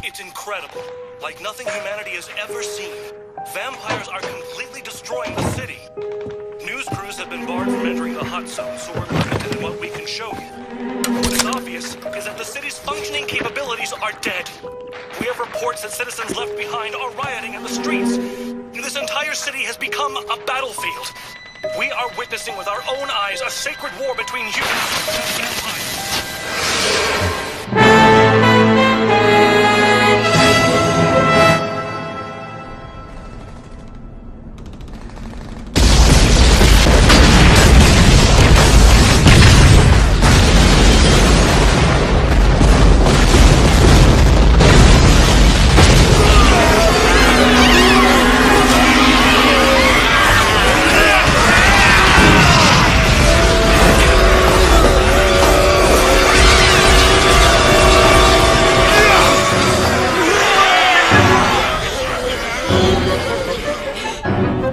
It's incredible. Like nothing humanity has ever seen. Vampires are completely destroying the city. News crews have been barred from entering the hot zone, so we're limited in what we can show you. What is obvious is that the city's functioning capabilities are dead. We have reports that citizens left behind are rioting in the streets. This entire city has become a battlefield. We are witnessing with our own eyes a sacred war between humans and vampires.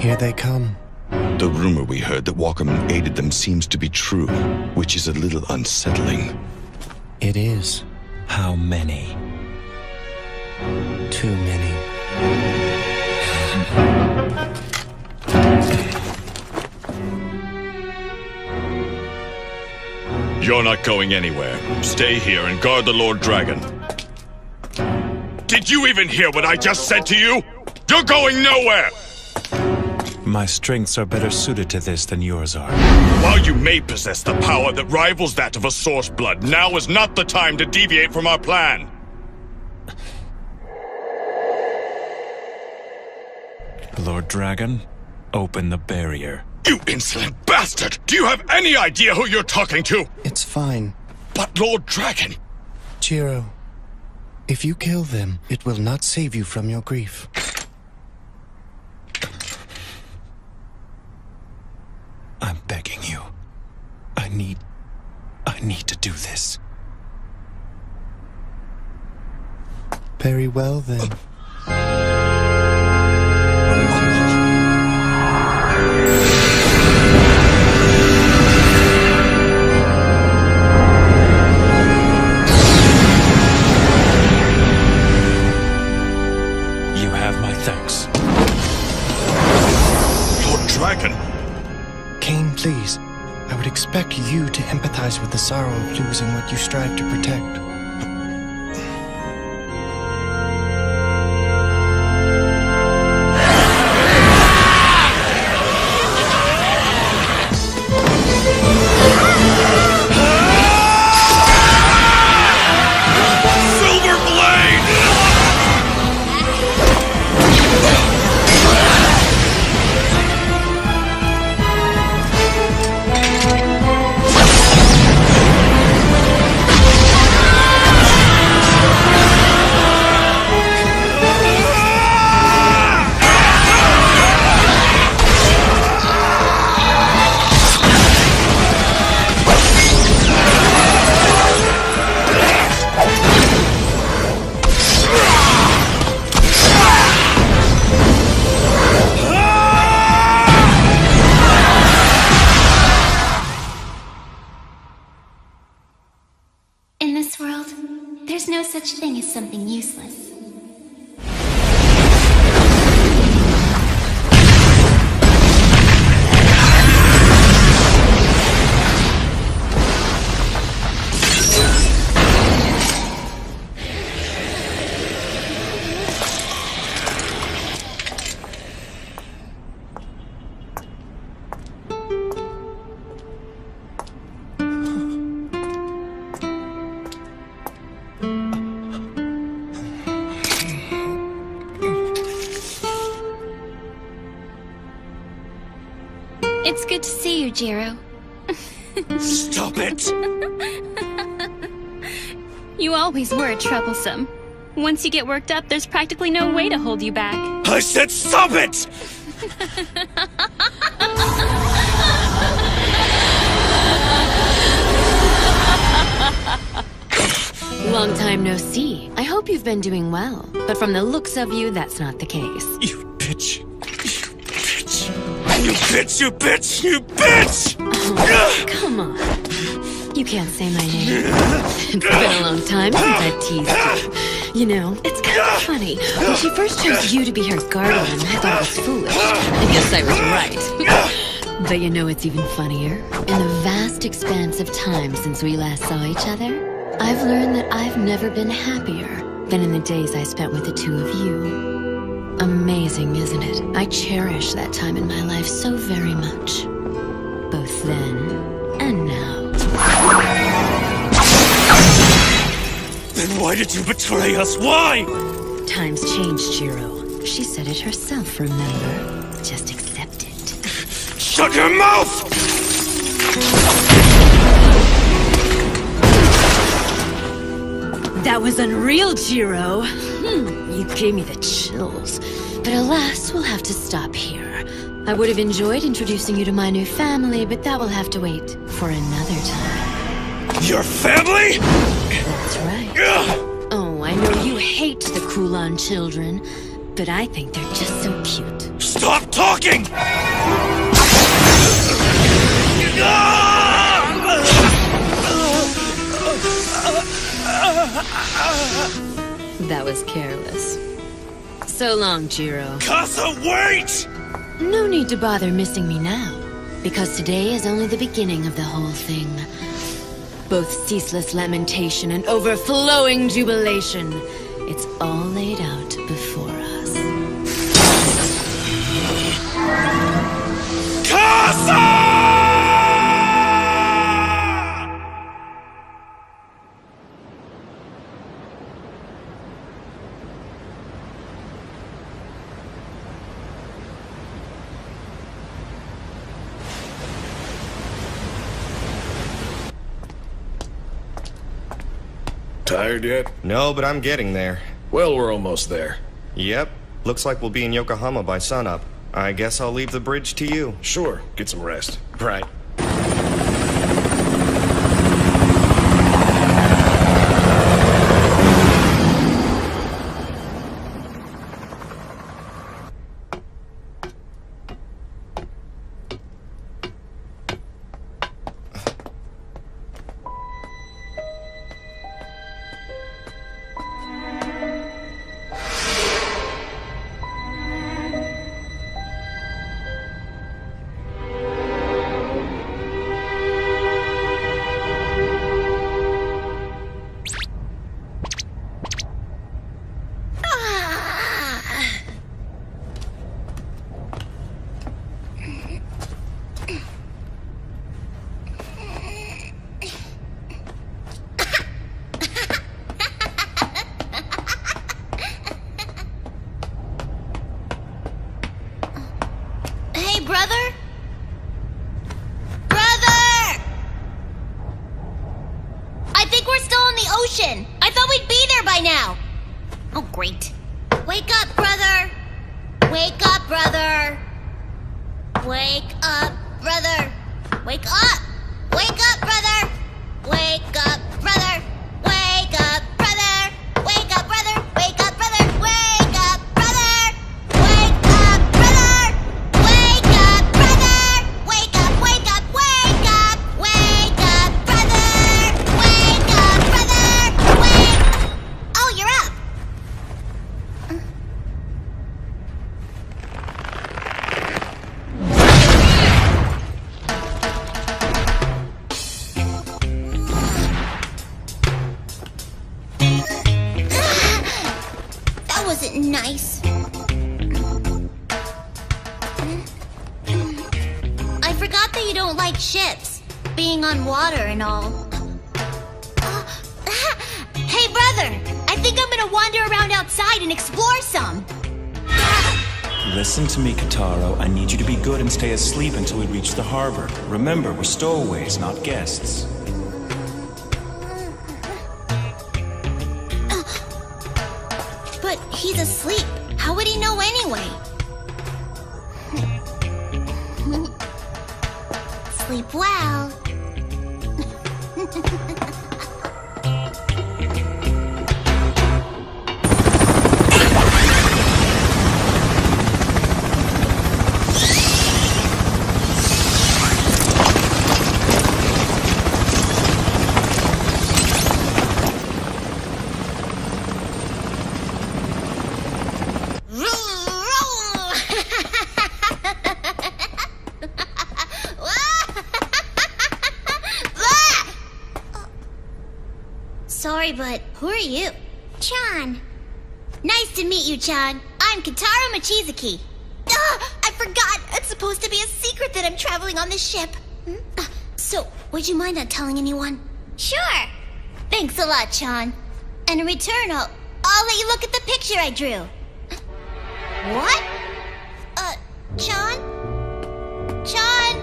Here they come. The rumor we heard that Walkerman aided them seems to be true, which is a little unsettling. It is. How many? Too many. You're not going anywhere. Stay here and guard the Lord Dragon. Did you even hear what I just said to you? You're going nowhere! My strengths are better suited to this than yours are. While you may possess the power that rivals that of a Source Blood, now is not the time to deviate from our plan. Lord Dragon, open the barrier. You insolent bastard! Do you have any idea who you're talking to? It's fine. But Lord Dragon... Jiro, if you kill them, it will not save you from your grief. I'm begging you. I need to do this. Very well, then. You have my thanks. Lord Dragon... Cain, please. I would expect you to empathize with the sorrow of losing what you strive to protect. Silver Blade! In this world, there's no such thing as something useless. It's good to see you, Jiro. Stop it! You always were troublesome. Once you get worked up, there's practically no way to hold you back. I said stop it! Long time no see. I hope you've been doing well. But from the looks of you, that's not the case. You bitch. You bitch, you bitch, you bitch! Oh, come on. You can't say my name. It's been a long time since I've teased you. You know, it's kind of funny. When she first chose you to be her guardian, I thought it was foolish. I guess I was right. But you know what's even funnier? In the vast expanse of time since we last saw each other, I've learned that I've never been happier than in the days I spent with the two of you. Amazing, isn't it? I cherish that time in my life so very much. Both then and now. Then why did you betray us? Why? Times changed, Jiro. She said it herself, remember? Just accept it. Shut your mouth! That was unreal, Jiro. You gave me the chills. But alas, we'll have to stop here. I would have enjoyed introducing you to my new family, but that will have to wait for another time. Your family? That's right. Oh, I know you hate the Kulan children, but I think they're just so cute. Stop talking! That was careless. So long, Jiro. Casa, wait! No need to bother missing me now, because today is only the beginning of the whole thing. Both ceaseless lamentation and overflowing jubilation. It's all laid out before us. Casa! Tired yet? No, but I'm getting there. Well, we're almost there. Yep. Looks like we'll be in Yokohama by sunup. I guess I'll leave the bridge to you. Sure, get some rest. Right. Brother? Brother! I think we're still in the ocean. I thought we'd be there by now. Oh, great. Wake up, brother. Wake up, brother. Wake up, brother. Wake up. Wake up, brother. Wake up, brother. Wake up, brother. Wake up, brother. Wake up, brother. Wake up, brother. Wake up, brother. Wake up, brother. Wake up, wake up, wake up. Wake up, brother. Wake up, brother. Wake. Oh, you're up. That wasn't nice. I forgot that you don't like ships, being on water and all. Hey, brother! I think I'm gonna wander around outside and explore some. Listen to me, Kataro. I need you to be good and stay asleep until we reach the harbor. Remember, we're stowaways, not guests. But he's asleep. How would he know anyway? Sleep well. but who are you? Chan. Nice to meet you, Chan. I'm Kitaro Mochizuki. I forgot. It's supposed to be a secret that I'm traveling on this ship. So, would you mind not telling anyone? Sure. Thanks a lot, Chan. And in return, I'll let you look at the picture I drew. What? Chan? Chan?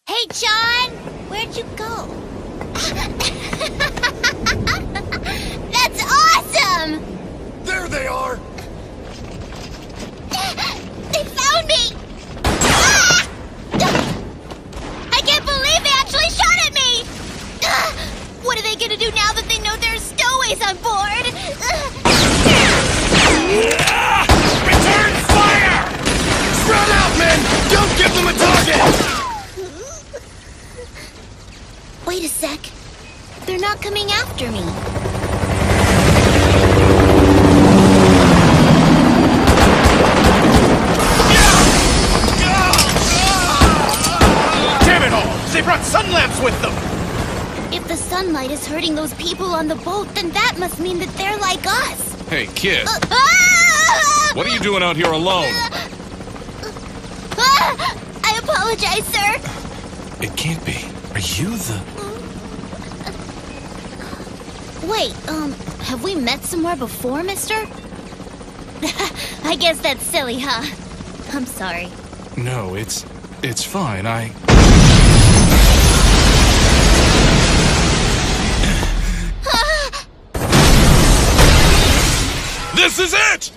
Hey, Chan! Where'd you go? That's awesome! There they are! They found me! Ah! I can't believe they actually shot at me! What are they gonna do now that they know there's stowaways on board? Return fire! Spread out, men! Don't give them a target! Wait a sec. They're not coming after me. Damn it all! They brought sun lamps with them! If the sunlight is hurting those people on the boat, then that must mean that they're like us. Hey, kid. Ah! What are you doing out here alone? I apologize, sir. It can't be. Are you the... Wait, have we met somewhere before, mister? I guess that's silly, huh? I'm sorry. No, it's fine. This is it!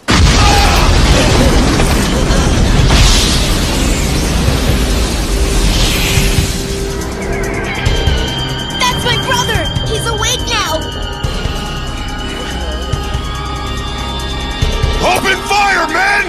That's my brother! He's awake now! Open fire, men!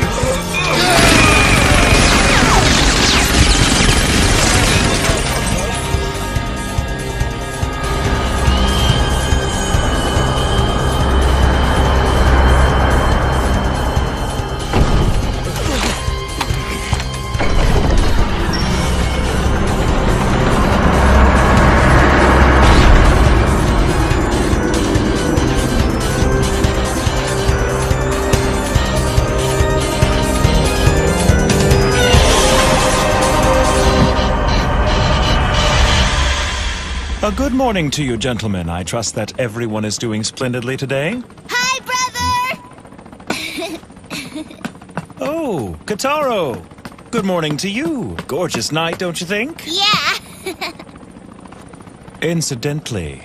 A good morning to you, gentlemen. I trust that everyone is doing splendidly today. Hi, brother! Oh, Kitaro! Good morning to you. Gorgeous night, don't you think? Yeah! Incidentally,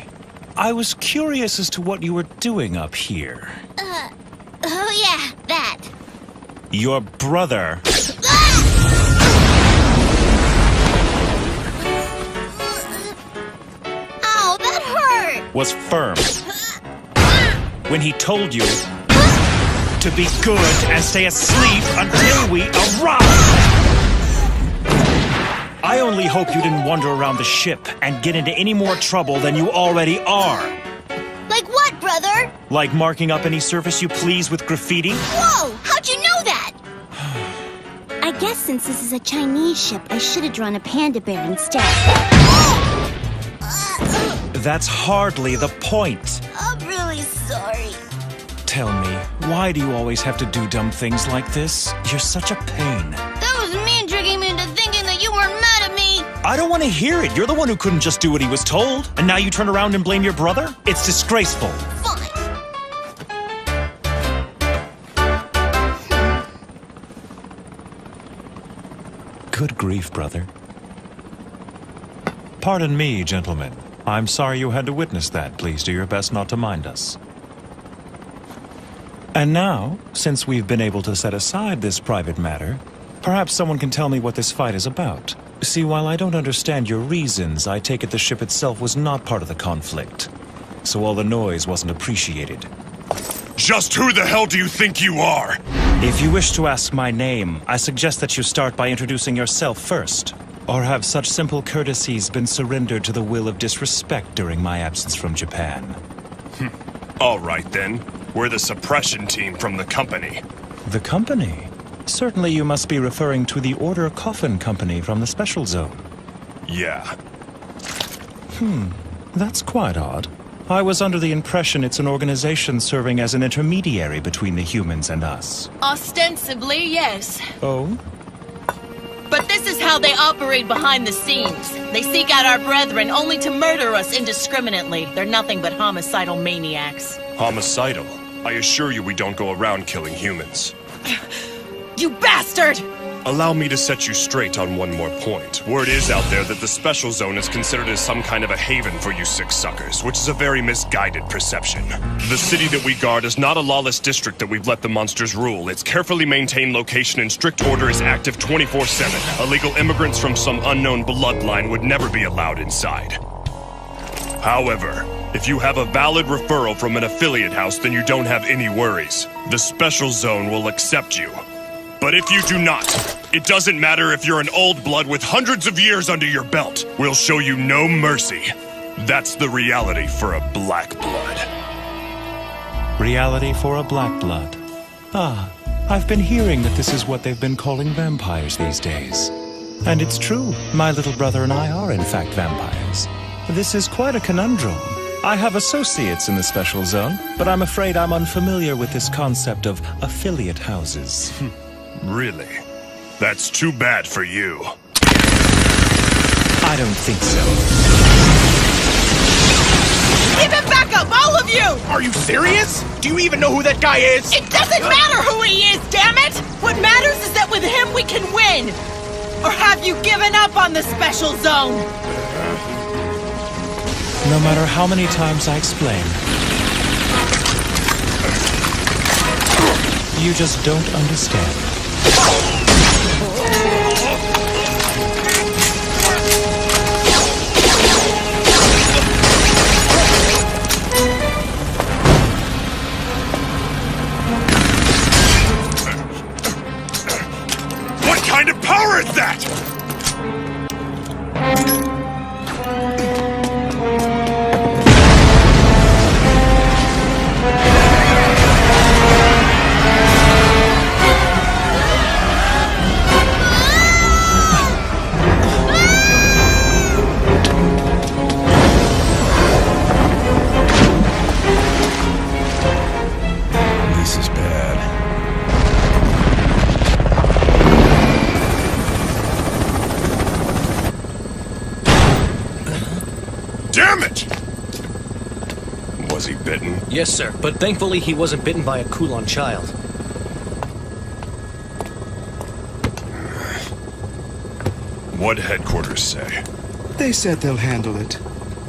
I was curious as to what you were doing up here. Oh yeah, that. Your brother Ow, that hurt! was firm when he told you to be good and stay asleep until we arrive. I only hope you didn't wander around the ship and get into any more trouble than you already are. Like what, brother? Like marking up any surface you please with graffiti? Whoa! How'd you know that? I guess since this is a Chinese ship, I should have drawn a panda bear instead. That's hardly the point. I'm really sorry. Tell me, why do you always have to do dumb things like this? You're such a pain. That was mean tricking me into thinking that you weren't mad at me. I don't want to hear it. You're the one who couldn't just do what he was told. And now you turn around and blame your brother? It's disgraceful. Fine. Good grief, brother. Pardon me, gentlemen. I'm sorry you had to witness that. Please do your best not to mind us. And now, since we've been able to set aside this private matter, perhaps someone can tell me what this fight is about. See, while I don't understand your reasons, I take it the ship itself was not part of the conflict. So all the noise wasn't appreciated. Just who the hell do you think you are? If you wish to ask my name, I suggest that you start by introducing yourself first. Or have such simple courtesies been surrendered to the will of disrespect during my absence from Japan? All right, then. We're the suppression team from the company. The company? Certainly you must be referring to the Order Coffin Company from the Special Zone. Yeah. That's quite odd. I was under the impression it's an organization serving as an intermediary between the humans and us. Ostensibly, yes. Oh? But this is how they operate behind the scenes. They seek out our brethren only to murder us indiscriminately. They're nothing but homicidal maniacs. Homicidal? I assure you we don't go around killing humans. You bastard! Allow me to set you straight on one more point. Word is out there that the Special Zone is considered as some kind of a haven for you sick suckers, which is a very misguided perception. The city that we guard is not a lawless district that we've let the monsters rule. Its carefully maintained location and strict order is active 24/7. Illegal immigrants from some unknown bloodline would never be allowed inside. However, if you have a valid referral from an affiliate house, then you don't have any worries. The Special Zone will accept you. But if you do not, it doesn't matter if you're an old blood with hundreds of years under your belt. We'll show you no mercy. That's the reality for a black blood. Reality for a black blood. Ah, I've been hearing that this is what they've been calling vampires these days. And it's true, my little brother and I are in fact vampires. This is quite a conundrum. I have associates in the Special Zone, but I'm afraid I'm unfamiliar with this concept of affiliate houses. Really? That's too bad for you. I don't think so. Give him back up, all of you! Are you serious? Do you even know who that guy is? It doesn't matter who he is, damn it! What matters is that with him we can win! Or have you given up on the Special Zone? No matter how many times I explain, you just don't understand. What kind of power is that? This is bad. Damn it! Was he bitten? Yes, sir, but thankfully he wasn't bitten by a Kulon child. What'd headquarters say? They said they'll handle it.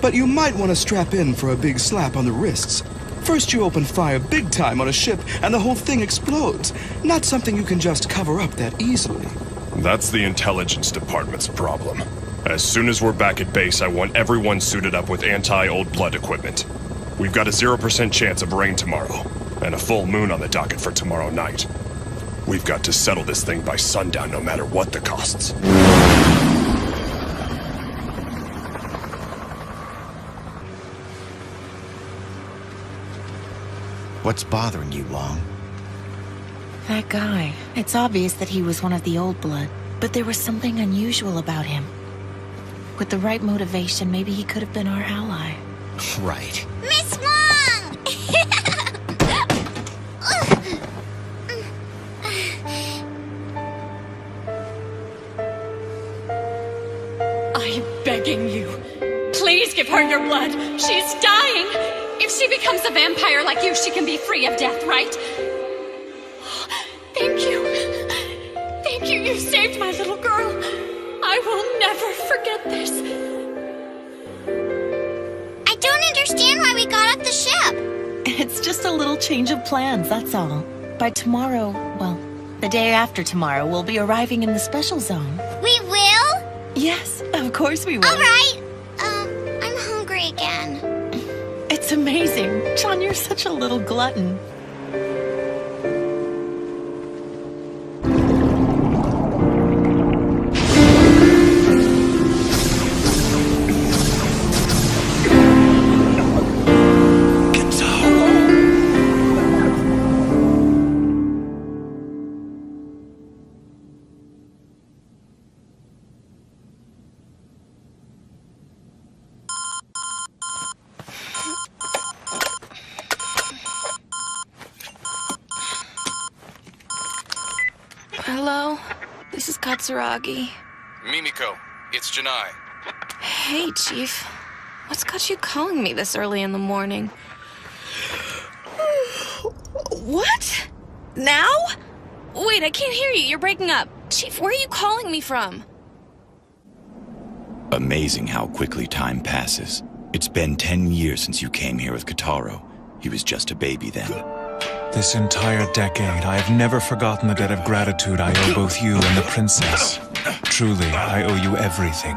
But you might want to strap in for a big slap on the wrists. First you open fire big time on a ship and the whole thing explodes. Not something you can just cover up that easily. That's the intelligence department's problem. As soon as we're back at base, I want everyone suited up with anti-old blood equipment. We've got a 0% chance of rain tomorrow, and a full moon on the docket for tomorrow night. We've got to settle this thing by sundown no matter what the costs. What's bothering you, Long? That guy. It's obvious that he was one of the old blood, but there was something unusual about him. With the right motivation, maybe he could have been our ally. Right. Miss Wong! I'm begging you. Please give her your blood. She's dying. If she becomes a vampire like you, she can be free of death, right? Thank you. Thank you. You saved my little girl. I will never forget this. I don't understand why we got off the ship. It's just a little change of plans, that's all. By tomorrow, well, the day after tomorrow, we'll be arriving in the Special Zone. We will? Yes, of course we will. All right. I'm hungry again. It's amazing. John, you're such a little glutton. Hello? This is Katsuragi. Mimiko, it's Janai. Hey, Chief. What's got you calling me this early in the morning? What? Now? Wait, I can't hear you. You're breaking up. Chief, where are you calling me from? Amazing how quickly time passes. It's been 10 years since you came here with Kotaro. He was just a baby then. This entire decade, I have never forgotten the debt of gratitude I owe both you and the princess. Truly, I owe you everything.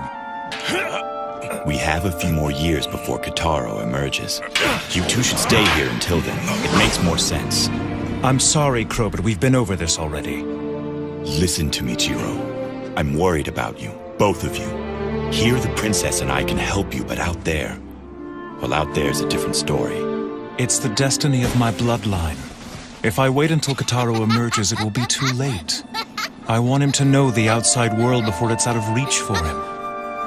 We have a few more years before Kotaro emerges. You two should stay here until then. It makes more sense. I'm sorry, Crow, but we've been over this already. Listen to me, Jiro. I'm worried about you, both of you. Here, the princess and I can help you, but out there... well, out there's a different story. It's the destiny of my bloodline. If I wait until Kotaro emerges, it will be too late. I want him to know the outside world before it's out of reach for him.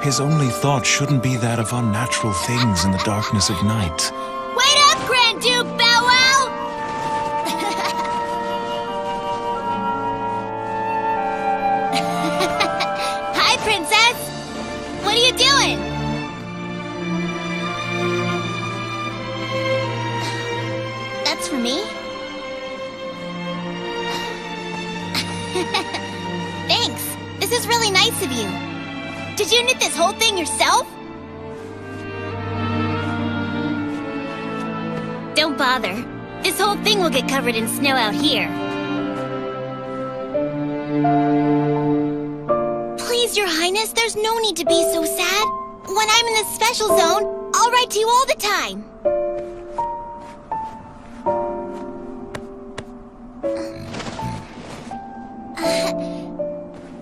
His only thought shouldn't be that of unnatural things in the darkness of night. Wait up, Grand Duke Bow Wow! Hi, Princess! What are you doing? That's for me? Thanks. This is really nice of you. Did you knit this whole thing yourself? Don't bother. This whole thing will get covered in snow out here. Please, Your Highness, there's no need to be so sad. When I'm in the special zone, I'll write to you all the time.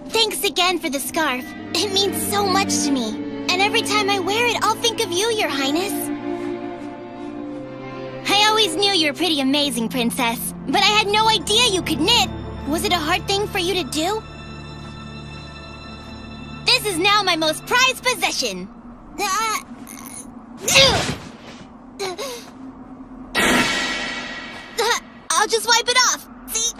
Thanks again for the scarf. It means so much to me. And every time I wear it, I'll think of you, Your Highness. I always knew you were pretty amazing, Princess. But I had no idea you could knit. Was it a hard thing for you to do? This is now my most prized possession. I'll just wipe it off. See?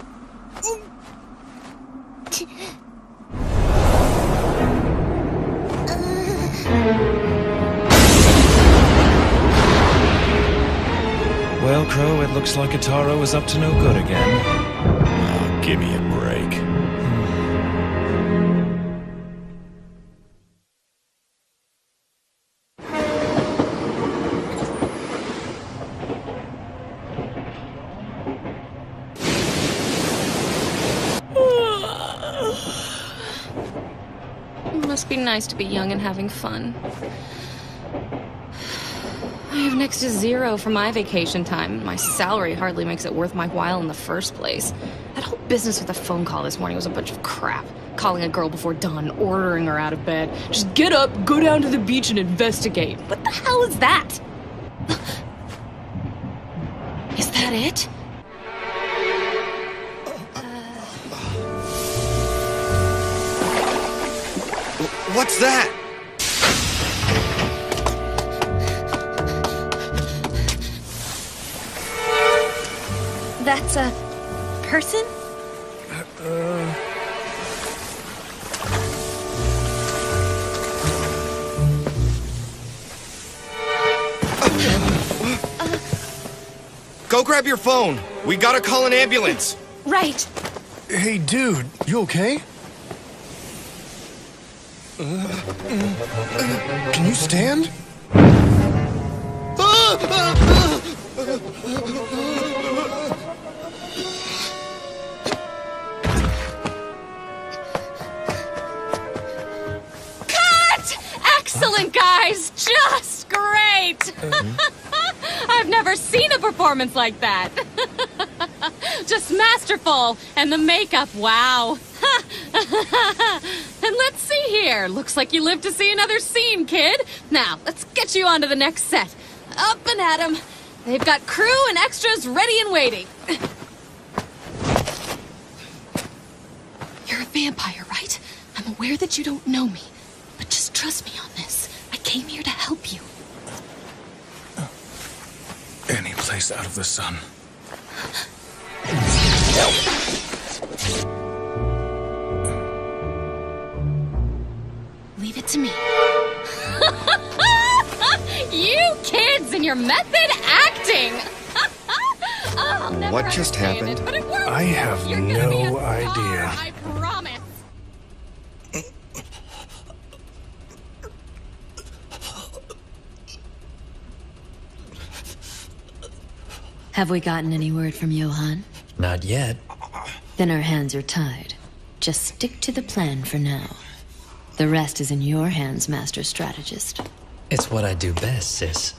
Well, Crow, it looks like Kotaro is up to no good again. Oh, give me a break. It must be nice to be young and having fun. I have next to zero for my vacation time. My salary hardly makes it worth my while in the first place. That whole business with the phone call this morning was a bunch of crap. Calling a girl before dawn, ordering her out of bed. Just get up, go down to the beach and investigate. What the hell is that? Is that it? What's that? That's a person? Go grab your phone. We gotta call an ambulance. Right. Hey, dude, you okay? Can you stand? Cut! Excellent, guys! Just great! I've never seen a performance like that. Just masterful. And the makeup, wow. And let's see here. Looks like you live to see another scene, kid. Now, let's get you on to the next set. Up and at 'em. They've got crew and extras ready and waiting. You're a vampire, right? I'm aware that you don't know me. But just trust me on this. I came here to help you. Any place out of the sun. your method acting! I'll never What just understand happened? It, but it works. I have You're gonna be a no star, idea. I promise. Have we gotten any word from Johan? Not yet. Then our hands are tied. Just stick to the plan for now. The rest is in your hands, Master Strategist. It's what I do best, sis.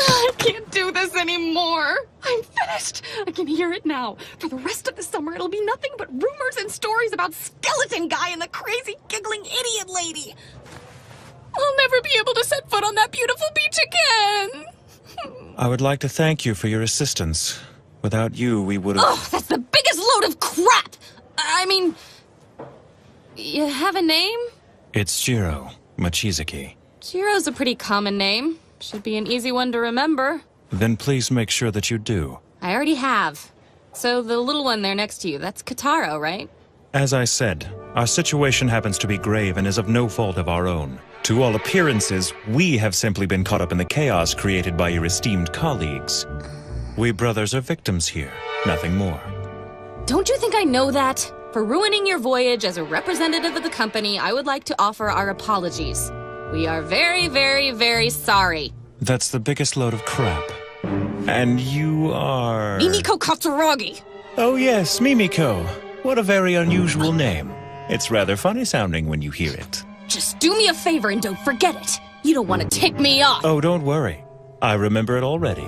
I can't do this anymore. I'm finished. I can hear it now. For the rest of the summer, it'll be nothing but rumors and stories about Skeleton Guy and the crazy giggling idiot lady. I'll never be able to set foot on that beautiful beach again. I would like to thank you for your assistance. Without you, we would have... Oh, that's the biggest load of crap! I mean... You have a name? It's Jiro Mochizuki. Jiro's a pretty common name. Should be an easy one to remember. Then please make sure that you do. I already have. So the little one there next to you, that's Kataro, right? As I said, our situation happens to be grave and is of no fault of our own. To all appearances, we have simply been caught up in the chaos created by your esteemed colleagues. We brothers are victims here, nothing more. Don't you think I know that? For ruining your voyage as a representative of the company, I would like to offer our apologies. We are very, very, very sorry. That's the biggest load of crap. And you are... Mimiko Katsuragi! Oh yes, Mimiko. What a very unusual name. It's rather funny sounding when you hear it. Just do me a favor and don't forget it. You don't want to tick me off. Oh, don't worry. I remember it already.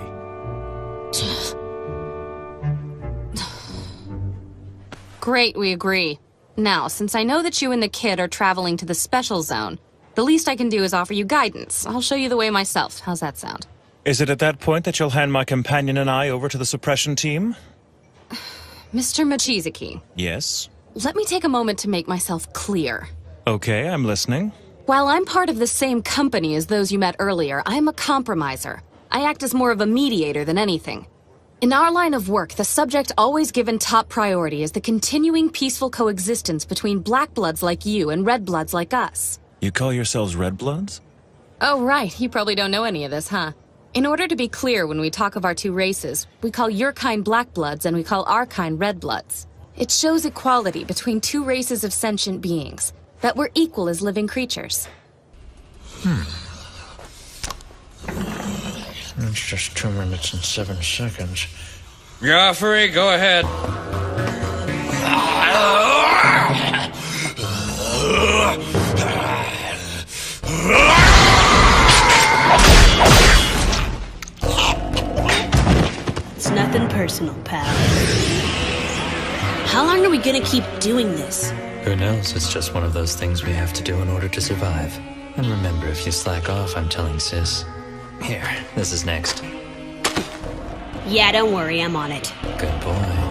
Great, we agree. Now, since I know that you and the kid are traveling to the special zone, the least I can do is offer you guidance. I'll show you the way myself. How's that sound? Is it at that point that you'll hand my companion and I over to the suppression team? Mr. Mochizuki. Yes? Let me take a moment to make myself clear. Okay, I'm listening. While I'm part of the same company as those you met earlier, I'm a compromiser. I act as more of a mediator than anything. In our line of work, the subject always given top priority is the continuing peaceful coexistence between black bloods like you and red bloods like us. You call yourselves Red Bloods? Oh, right. You probably don't know any of this, huh? In order to be clear when we talk of our two races, we call your kind black bloods and we call our kind red bloods. It shows equality between two races of sentient beings, that we're equal as living creatures. It's just 2 minutes and 7 seconds. Joffrey, go ahead. It's nothing personal, pal. How long are we gonna keep doing this? Who knows? It's just one of those things we have to do in order to survive. And remember, if you slack off, I'm telling sis. Here, this is next. Yeah, don't worry, I'm on it. Good boy.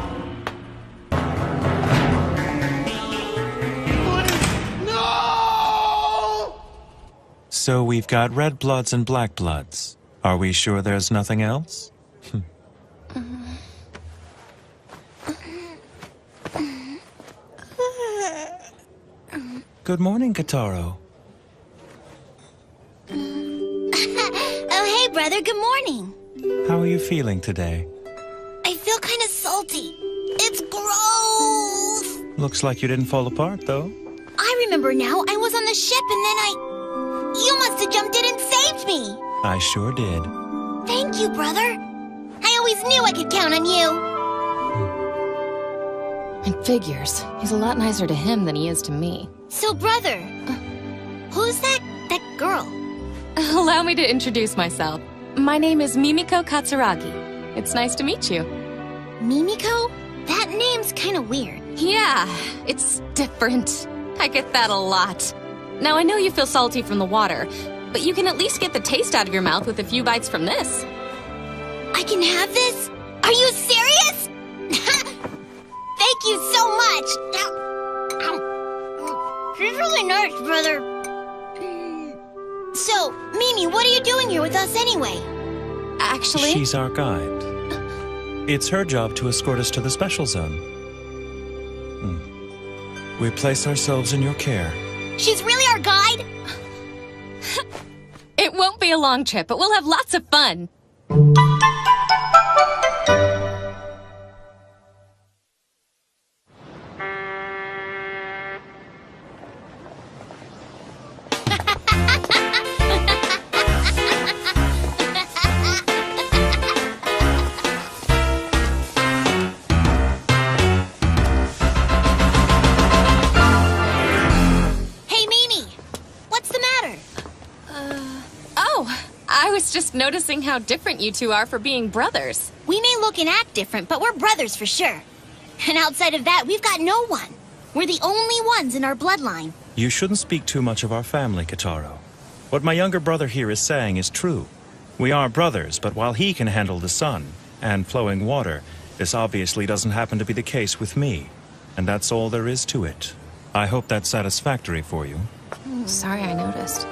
So we've got Red Bloods and Black Bloods. Are we sure there's nothing else? Good morning, Kataro. Oh, hey, brother, good morning. How are you feeling today? I feel kind of salty. It's gross. Looks like you didn't fall apart, though. I remember now. I was on the ship and then You must have jumped in and saved me. I sure did. Thank you, brother. I always knew I could count on you. It figures. He's a lot nicer to him than he is to me. So, brother, who's that girl? Allow me to introduce myself. My name is Mimiko Katsuragi. It's nice to meet you. Mimiko? That name's kind of weird. Yeah, it's different. I get that a lot. Now, I know you feel salty from the water, but you can at least get the taste out of your mouth with a few bites from this. I can have this? Are you serious? Thank you so much. She's really nice, brother. So, Mimi, what are you doing here with us anyway? Actually... She's our guide. It's her job to escort us to the special zone. We place ourselves in your care. She's really our guide? It won't be a long trip, but we'll have lots of fun. Just noticing how different you two are for being brothers. We may look and act different, but we're brothers for sure. And outside of that, we've got no one. We're the only ones in our bloodline. You shouldn't speak too much of our family, Kitaro. What my younger brother here is saying is true. We are brothers, but while he can handle the sun and flowing water, this obviously doesn't happen to be the case with me. And that's all there is to it. I hope that's satisfactory for you. Sorry I noticed.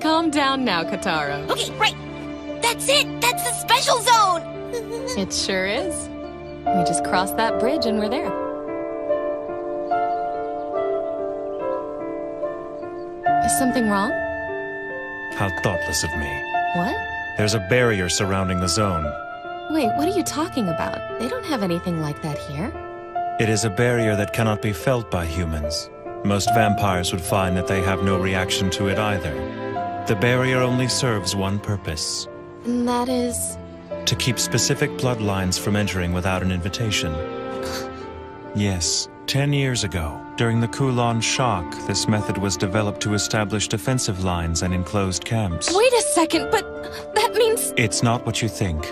Calm down now, Kitaro. Okay, right. That's it. That's the special zone. It sure is. We just crossed that bridge and we're there. Is something wrong? How thoughtless of me. What? There's a barrier surrounding the zone. Wait, what are you talking about? They don't have anything like that here. It is a barrier that cannot be felt by humans. Most vampires would find that they have no reaction to it either. The barrier only serves one purpose. And that is? To keep specific bloodlines from entering without an invitation. Yes, 10 years ago, during the Kulon shock, this method was developed to establish defensive lines and enclosed camps. Wait a second, but that means... It's not what you think.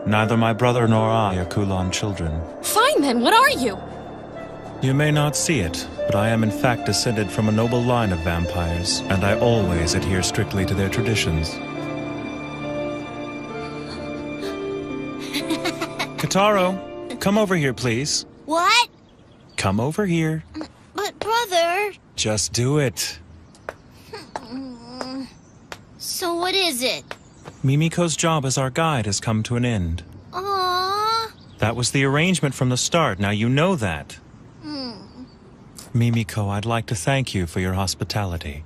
Neither my brother nor I are Kulon children. Fine then, what are you? You may not see it, but I am in fact descended from a noble line of vampires, and I always adhere strictly to their traditions. Kitaro, come over here, please. What? Come over here. But, brother... Just do it. So what is it? Mimiko's job as our guide has come to an end. Aww. That was the arrangement from the start, now you know that. Mimiko, I'd like to thank you for your hospitality.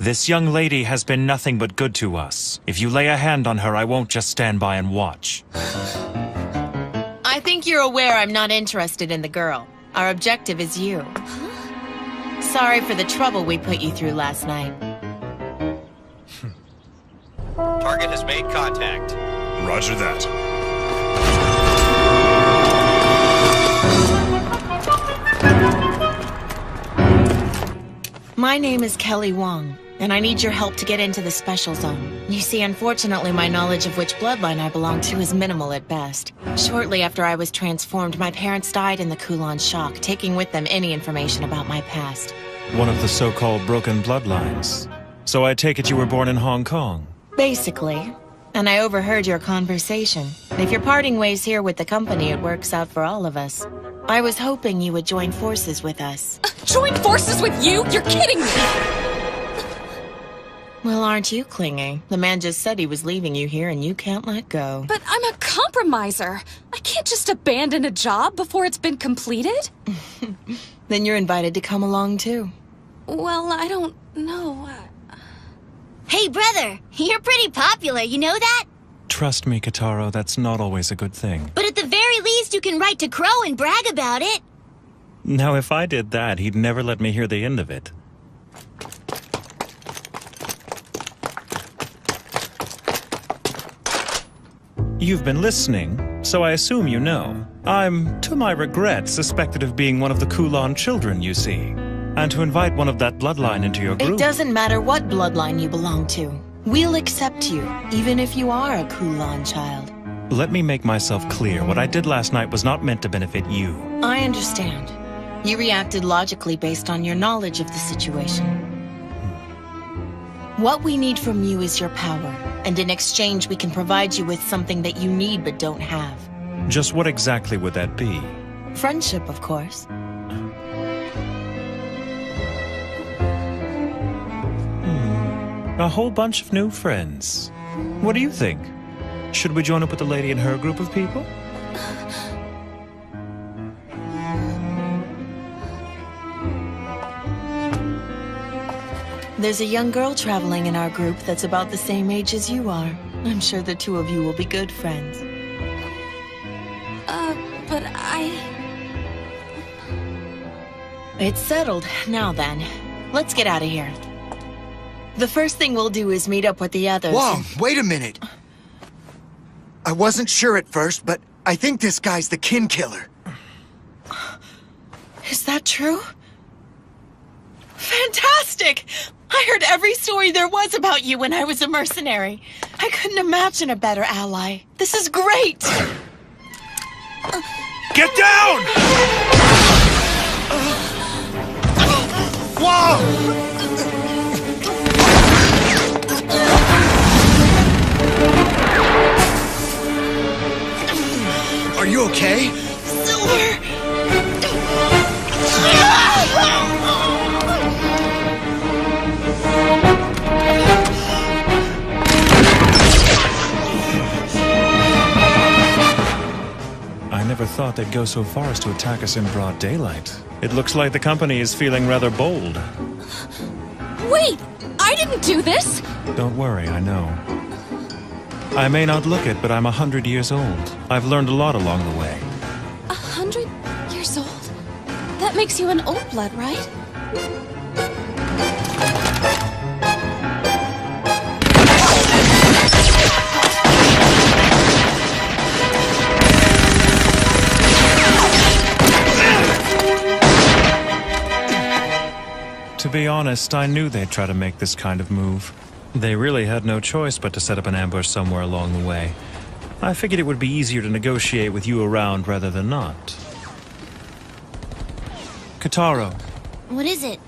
This young lady has been nothing but good to us. If you lay a hand on her, I won't just stand by and watch. I think you're aware I'm not interested in the girl. Our objective is you. Sorry for the trouble we put you through last night. Target has made contact. Roger that. My name is Kelly Wong, and I need your help to get into the special zone. You see, unfortunately, my knowledge of which bloodline I belong to is minimal at best. Shortly after I was transformed, my parents died in the Kulon shock, taking with them any information about my past. One of the so-called broken bloodlines. So I take it you were born in Hong Kong? Basically. And I overheard your conversation. If you're parting ways here with the company, it works out for all of us. I was hoping you would join forces with us. Join forces with you? You're kidding me! Well, aren't you clingy? The man just said he was leaving you here and you can't let go. But I'm a compromiser. I can't just abandon a job before it's been completed. Then you're invited to come along too. Well, I don't know. Hey, brother, you're pretty popular, you know that? Trust me, Kitaro, that's not always a good thing. But at the very least, you can write to Crow and brag about it. Now, if I did that, he'd never let me hear the end of it. You've been listening, so I assume you know. I'm, to my regret, suspected of being one of the Kulan children, you see. And to invite one of that bloodline into your group... It doesn't matter what bloodline you belong to. We'll accept you, even if you are a Kulan child. Let me make myself clear. What I did last night was not meant to benefit you. I understand. You reacted logically based on your knowledge of the situation. What we need from you is your power, and in exchange we can provide you with something that you need but don't have. Just what exactly would that be? Friendship, of course. A whole bunch of new friends. What do you think? Should we join up with the lady and her group of people? There's a young girl traveling in our group that's about the same age as you are. I'm sure the two of you will be good friends. But I... It's settled. Now then, let's get out of here. The first thing we'll do is meet up with the others. Whoa, wait a minute. I wasn't sure at first, but I think this guy's the kin killer. Is that true? Fantastic! I heard every story there was about you when I was a mercenary. I couldn't imagine a better ally. This is great! Get down! Whoa! Are you okay? Silver! I never thought they'd go so far as to attack us in broad daylight. It looks like the company is feeling rather bold. Wait! I didn't do this! Don't worry, I know. I may not look it, but I'm 100 years old. I've learned a lot along the way. 100 years old? That makes you an old blood, right? To be honest, I knew they'd try to make this kind of move. They really had no choice but to set up an ambush somewhere along the way. I figured it would be easier to negotiate with you around rather than not. Kataro. What is it?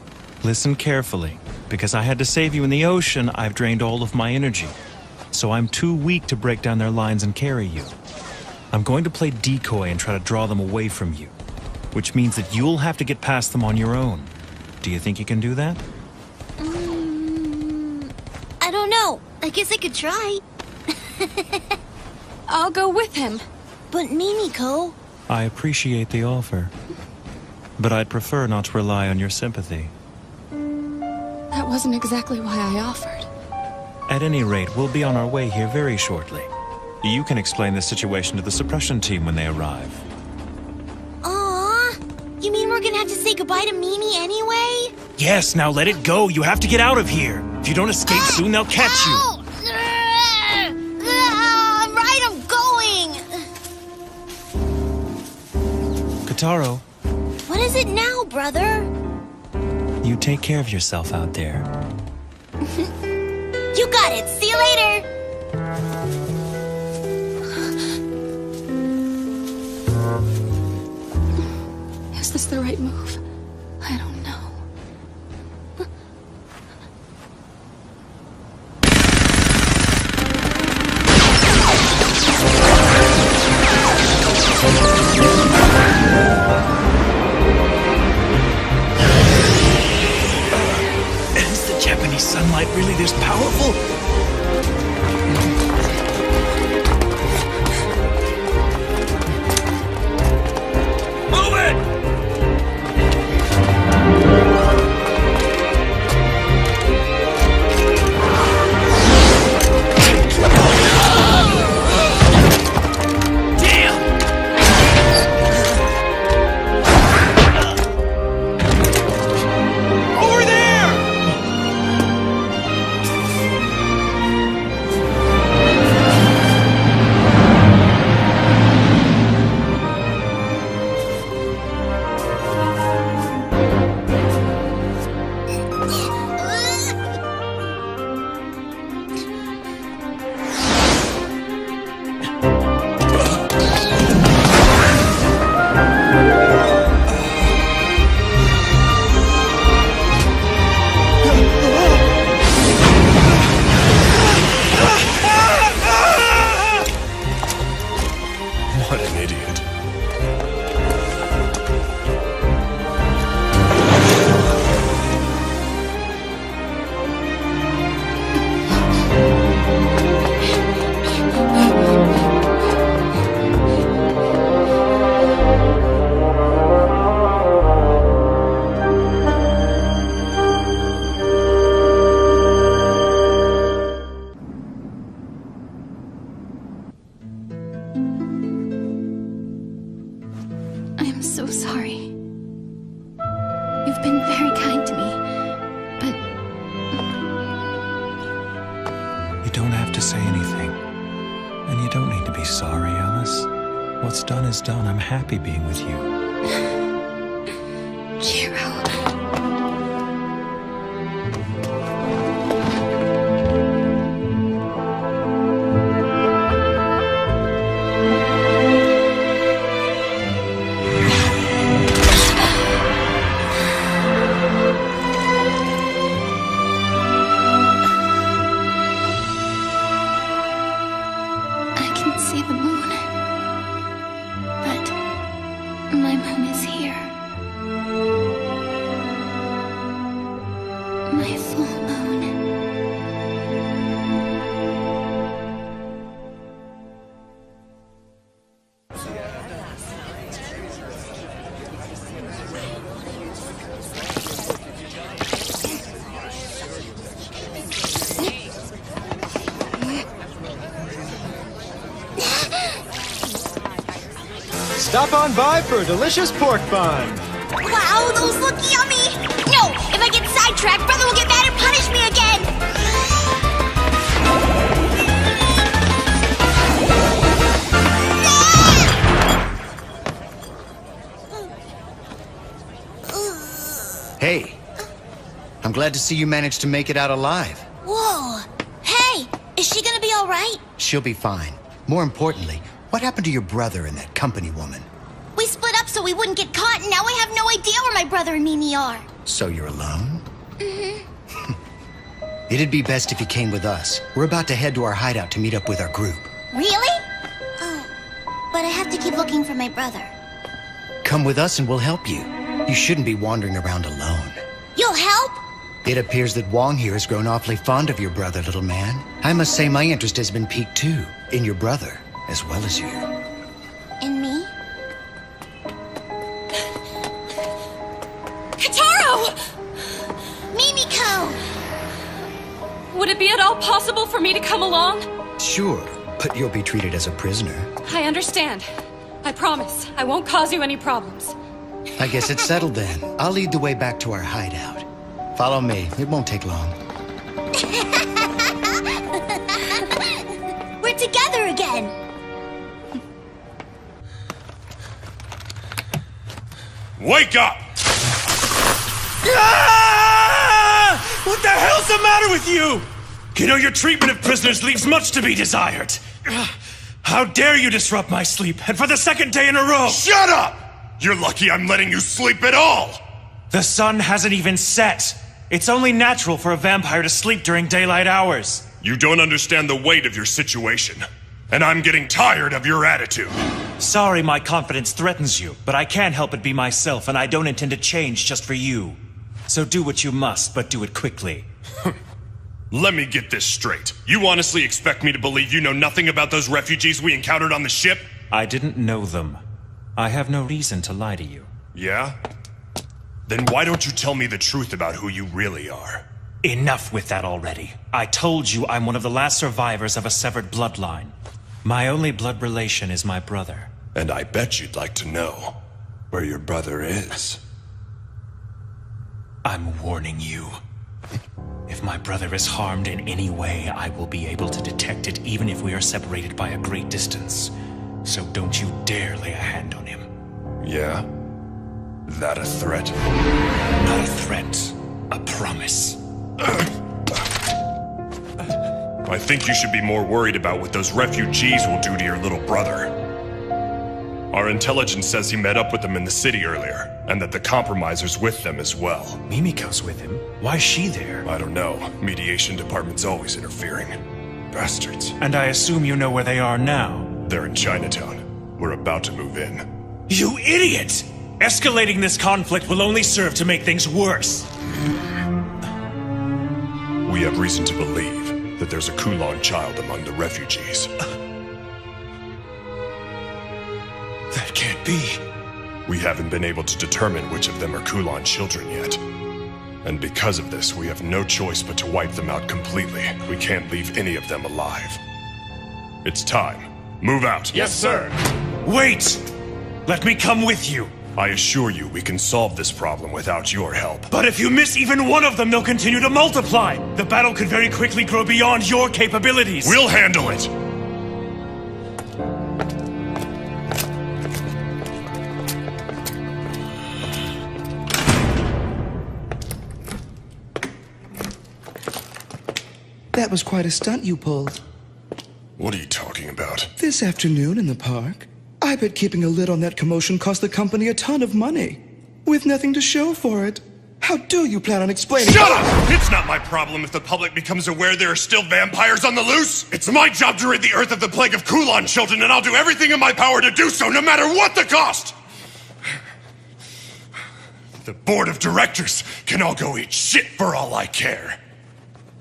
Listen carefully. Because I had to save you in the ocean, I've drained all of my energy. So I'm too weak to break down their lines and carry you. I'm going to play decoy and try to draw them away from you. Which means that you'll have to get past them on your own. Do you think you can do that? I don't know. I guess I could try. I'll go with him. But Mimiko... I appreciate the offer. But I'd prefer not to rely on your sympathy. That wasn't exactly why I offered. At any rate, we'll be on our way here very shortly. You can explain the situation to the suppression team when they arrive. Aww. You mean we're gonna have to say goodbye to Mimi anyway? Yes, now let it go. You have to get out of here. If you don't escape soon, they'll catch you. Right, I'm going! Kataro, What is it now, brother? you take care of yourself out there. You got it. See you later. Is this the right move? I don't know. Is the Japanese sunlight really this powerful? Move it! What an idiot. I am so sorry. You've been very kind to me, but You don't have to say anything. And you don't need to be sorry, Alice. What's done is done. I'm happy being with you. Jiro. I can see the moon, but my moon is here. My full moon. Stop on by for a delicious pork bun. Wow, those look yummy! No! If I get sidetracked, Brother will get mad and punish me again! Hey, I'm glad to see you managed to make it out alive. Whoa! Hey! Is she gonna be alright? She'll be fine. More importantly, what happened to your brother and that company woman? We split up so we wouldn't get caught, and now I have no idea where my brother and Mimi are. So you're alone? Mm-hmm. It'd be best if you came with us. We're about to head to our hideout to meet up with our group. Really? Oh, but I have to keep looking for my brother. Come with us and we'll help you. You shouldn't be wandering around alone. You'll help? It appears that Wong here has grown awfully fond of your brother, little man. I must say my interest has been piqued too, in your brother, as well as you. And me? Kataro! Mimiko! Would it be at all possible for me to come along? Sure, but you'll be treated as a prisoner. I understand. I promise. I won't cause you any problems. I guess it's settled then. I'll lead the way back to our hideout. Follow me. It won't take long. We're together again! Wake up! Ah! What the hell's the matter with you? You know, your treatment of prisoners leaves much to be desired. How dare you disrupt my sleep, and for the second day in a row! Shut up! You're lucky I'm letting you sleep at all! The sun hasn't even set. It's only natural for a vampire to sleep during daylight hours. You don't understand the weight of your situation, and I'm getting tired of your attitude. Sorry my confidence threatens you, but I can't help but be myself, and I don't intend to change just for you. So do what you must, but do it quickly. Let me get this straight. You honestly expect me to believe you know nothing about those refugees we encountered on the ship? I didn't know them. I have no reason to lie to you. Yeah? Then why don't you tell me the truth about who you really are? Enough with that already. I told you I'm one of the last survivors of a severed bloodline. My only blood relation is my brother. And I bet you'd like to know where your brother is. I'm warning you. If my brother is harmed in any way, I will be able to detect it even if we are separated by a great distance. So don't you dare lay a hand on him. Yeah? That a threat? Not a threat. A promise. I think you should be more worried about what those refugees will do to your little brother. Our intelligence says he met up with them in the city earlier, and that the compromiser's with them as well. Mimiko's with him? Why's she there? I don't know. Mediation department's always interfering. Bastards. And I assume you know where they are now? They're in Chinatown. We're about to move in. You idiot! Escalating this conflict will only serve to make things worse. We have reason to believe that there's a Kulan child among the refugees. That can't be. We haven't been able to determine which of them are Kulan children yet. And because of this, we have no choice but to wipe them out completely. We can't leave any of them alive. It's time. Move out. Yes, sir. Wait! Let me come with you. I assure you, we can solve this problem without your help. But if you miss even one of them, they'll continue to multiply. The battle could very quickly grow beyond your capabilities. We'll handle it! That was quite a stunt you pulled. What are you talking about? This afternoon in the park, I bet keeping a lid on that commotion cost the company a ton of money. With nothing to show for it. How do you plan on explaining— Shut up! It's not my problem if the public becomes aware there are still vampires on the loose. It's my job to rid the Earth of the plague of Kulan children, and I'll do everything in my power to do so, no matter what the cost! The board of directors can all go eat shit for all I care.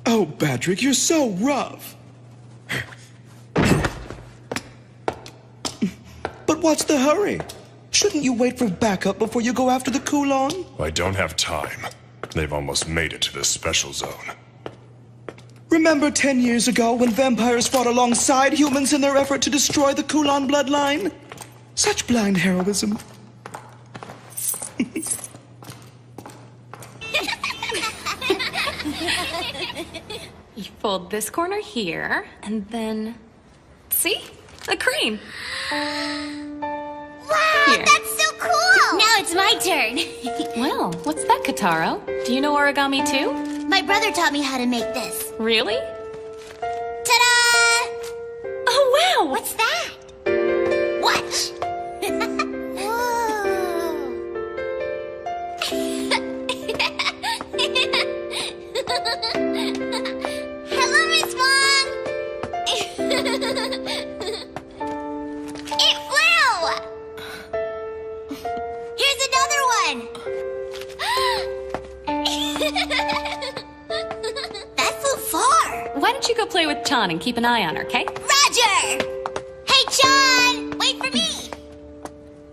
Oh, Badrick, you're so rough. But what's the hurry? Shouldn't you wait for backup before you go after the Kulan? I don't have time. They've almost made it to the special zone. Remember 10 years ago when vampires fought alongside humans in their effort to destroy the Kulan bloodline? Such blind heroism. You fold this corner here, and then... See? A crane. Wow, Here. that's so cool! Now it's my turn. Well, what's that, Kataro? Do you know origami too? My brother taught me how to make this. Really? Ta-da! Oh, wow! What's that? Watch! Hello, Miss Wong! It flew! Here's another one! That flew far! Why don't you go play with Chan and keep an eye on her, okay? Roger! Hey, Chan! Wait for me!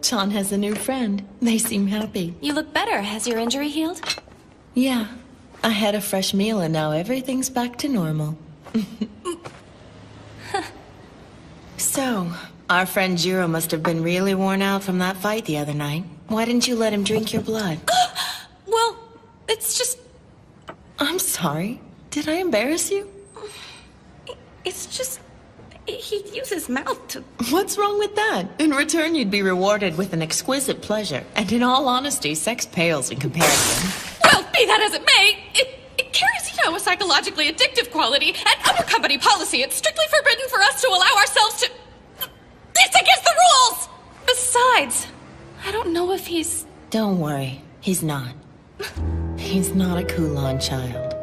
Chan has a new friend. They seem happy. You look better. Has your injury healed? Yeah. I had a fresh meal and now everything's back to normal. So, our friend Jiro must have been really worn out from that fight the other night. Why didn't you let him drink your blood? Well, it's just... I'm sorry. Did I embarrass you? It's just... He'd use his mouth to... What's wrong with that? In return, you'd be rewarded with an exquisite pleasure. And in all honesty, sex pales in comparison. Well, be that as it may, it carries, a psychologically addictive quality, and under company policy, it's strictly forbidden for us to allow ourselves to... It's against the rules! Besides, I don't know if he's... Don't worry. He's not. He's not a Kulan child.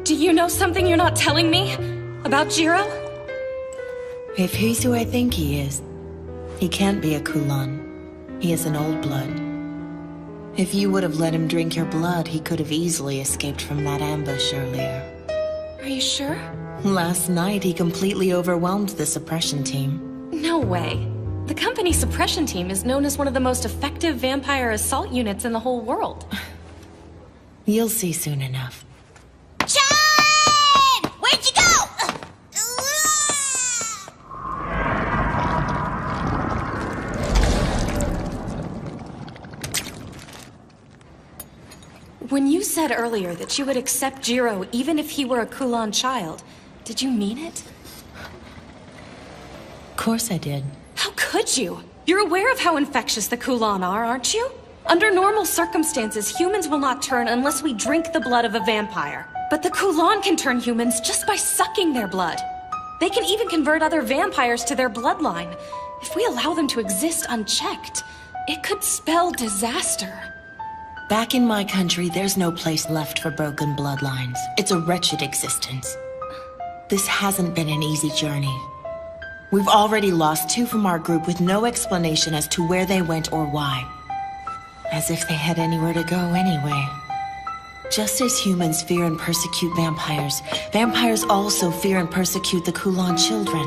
Do you know something you're not telling me? About Jiro? If he's who I think he is, he can't be a Kulan. He is an old blood. If you would have let him drink your blood, he could have easily escaped from that ambush earlier. Are you sure? Last night, he completely overwhelmed the suppression team. No way. The company suppression team is known as one of the most effective vampire assault units in the whole world. You'll see soon enough. Chan! Where'd you go? When you said earlier that you would accept Jiro even if he were a Kulan child, did you mean it? Of course I did. How could you? You're aware of how infectious the Kulan are, aren't you? Under normal circumstances, humans will not turn unless we drink the blood of a vampire. But the Kulan can turn humans just by sucking their blood. They can even convert other vampires to their bloodline. If we allow them to exist unchecked, it could spell disaster. Back in my country, there's no place left for broken bloodlines. It's a wretched existence. This hasn't been an easy journey. We've already lost 2 from our group with no explanation as to where they went or why. As if they had anywhere to go anyway. Just as humans fear and persecute vampires, vampires also fear and persecute the Kulan children.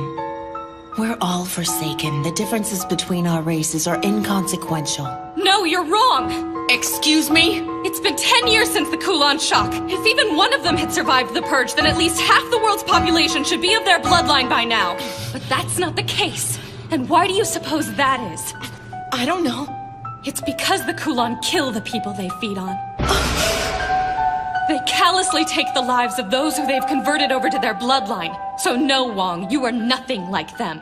We're all forsaken. The differences between our races are inconsequential. No, you're wrong! Excuse me? It's been 10 years since the Kulan shock. If even one of them had survived the purge, then at least half the world's population should be of their bloodline by now. But that's not the case. And why do you suppose that is? I don't know. It's because the Kulan kill the people they feed on. They callously take the lives of those who they've converted over to their bloodline. So no, Wong, you are nothing like them.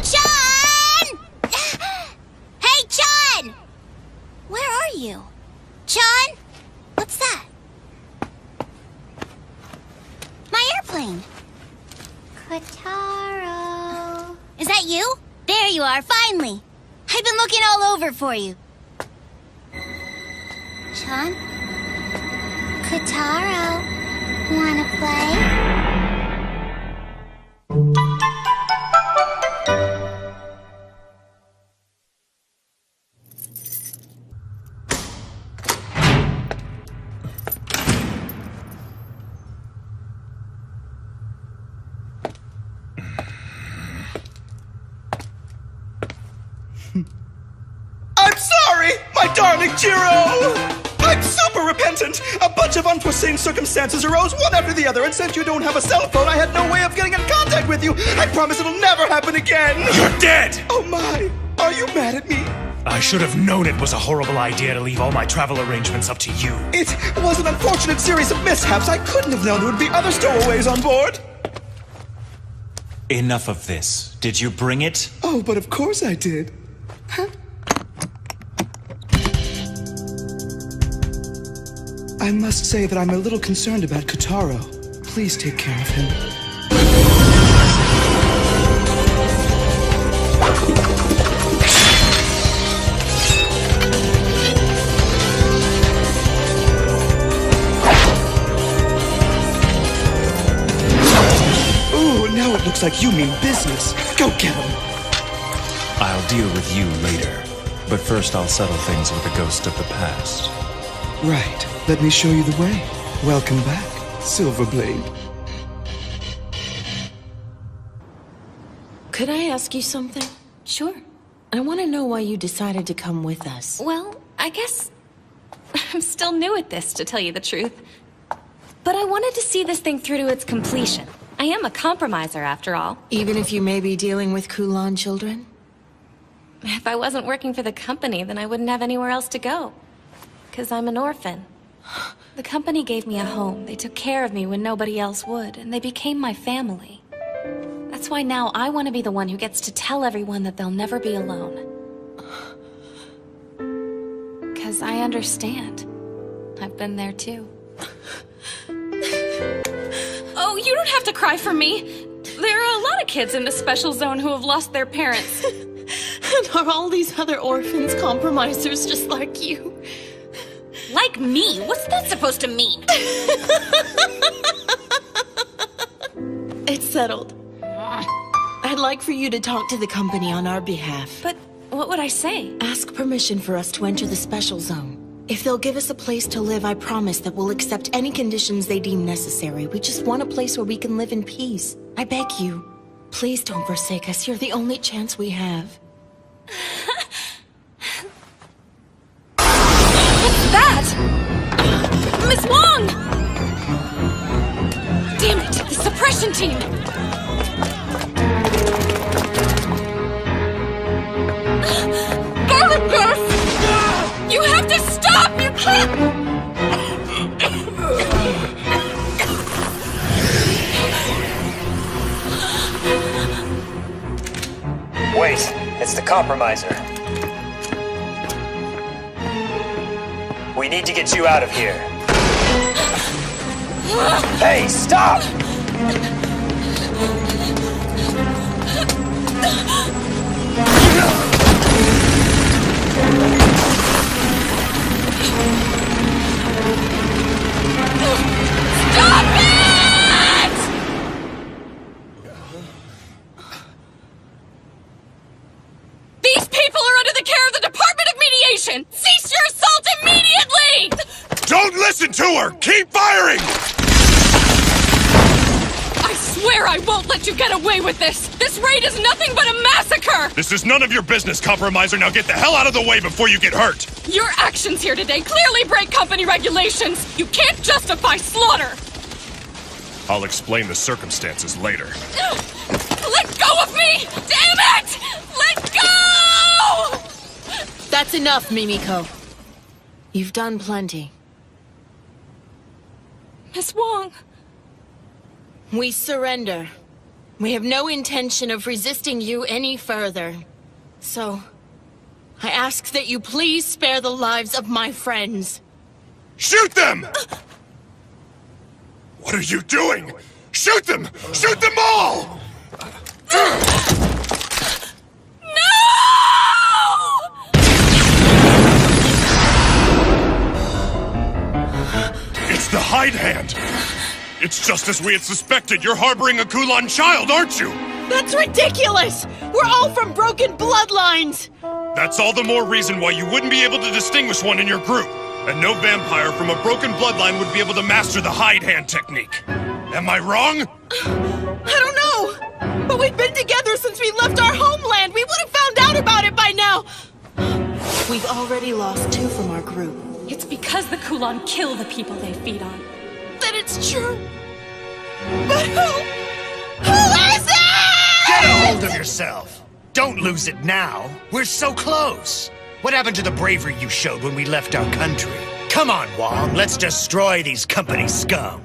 Chun! Hey, Chun! Where are you? Chun? What's that? My airplane. Kotaro. Is that you? There you are, finally. I've been looking all over for you. Chun? Kotaro, wanna play? I'm sorry, my darling Jiro! I'm super repentant! A bunch of unforeseen circumstances arose one after the other, and since you don't have a cell phone, I had no way of getting in contact with you! I promise it'll never happen again! You're dead! Oh my! Are you mad at me? I should have known it was a horrible idea to leave all my travel arrangements up to you. It was an unfortunate series of mishaps. I couldn't have known there would be other stowaways on board. Enough of this. Did you bring it? Oh, but of course I did. Huh? I must say that I'm a little concerned about Kotaro. Please take care of him. Ooh, now it looks like you mean business. Go get him. I'll deal with you later. But first I'll settle things with the ghost of the past. Right. Let me show you the way. Welcome back, Silverblade. Could I ask you something? Sure. I want to know why you decided to come with us. Well, I guess I'm still new at this, to tell you the truth. But I wanted to see this thing through to its completion. I am a compromiser, after all. Even if you may be dealing with Kulan children? If I wasn't working for the company, then I wouldn't have anywhere else to go. 'Cause I'm an orphan. The company gave me a home. They took care of me when nobody else would, and they became my family. That's why now I want to be the one who gets to tell everyone that they'll never be alone. 'Cause I understand. I've been there too. Oh, you don't have to cry for me. There are a lot of kids in the special zone who have lost their parents. And are all these other orphans compromisers just like you? Like me? What's that supposed to mean? It's settled. I'd like for you to talk to the company on our behalf. But what would I say? Ask permission for us to enter the special zone. If they'll give us a place to live, I promise that we'll accept any conditions they deem necessary. We just want a place where we can live in peace. I beg you. Please don't forsake us. You're the only chance we have. What's that? Miss Wong! Damn it, the suppression team! Garlic Girth! You have to stop! You can't! Wait, it's the compromiser. We need to get you out of here. Hey, stop! Stop it! These people are under the care of the Department of Mediation! Cease your assault immediately! Don't listen to her! Keep firing! I swear I won't let you get away with this! This raid is nothing but a massacre! This is none of your business, Compromiser. Now get the hell out of the way before you get hurt! Your actions here today clearly break company regulations! You can't justify slaughter! I'll explain the circumstances later. Let go of me! Damn it! Let go! That's enough, Mimiko. You've done plenty. Miss Wong. We surrender. We have no intention of resisting you any further. So, I ask that you please spare the lives of my friends. Shoot them! What are you doing? Shoot them! Shoot them all! It's the Hide Hand! It's just as we had suspected. You're harboring a Kulan child, aren't you? That's ridiculous! We're all from broken bloodlines! That's all the more reason why you wouldn't be able to distinguish one in your group. And no vampire from a broken bloodline would be able to master the Hide Hand technique. Am I wrong? I don't know! But we've been together since we left our homeland! We would have found out about it by now! We've already lost 2 from our group. It's because the Kulan kill the people they feed on. Then it's true. But who is it? Get a hold of yourself. Don't lose it now. We're so close. What happened to the bravery you showed when we left our country? Come on, Wong. Let's destroy these company scum.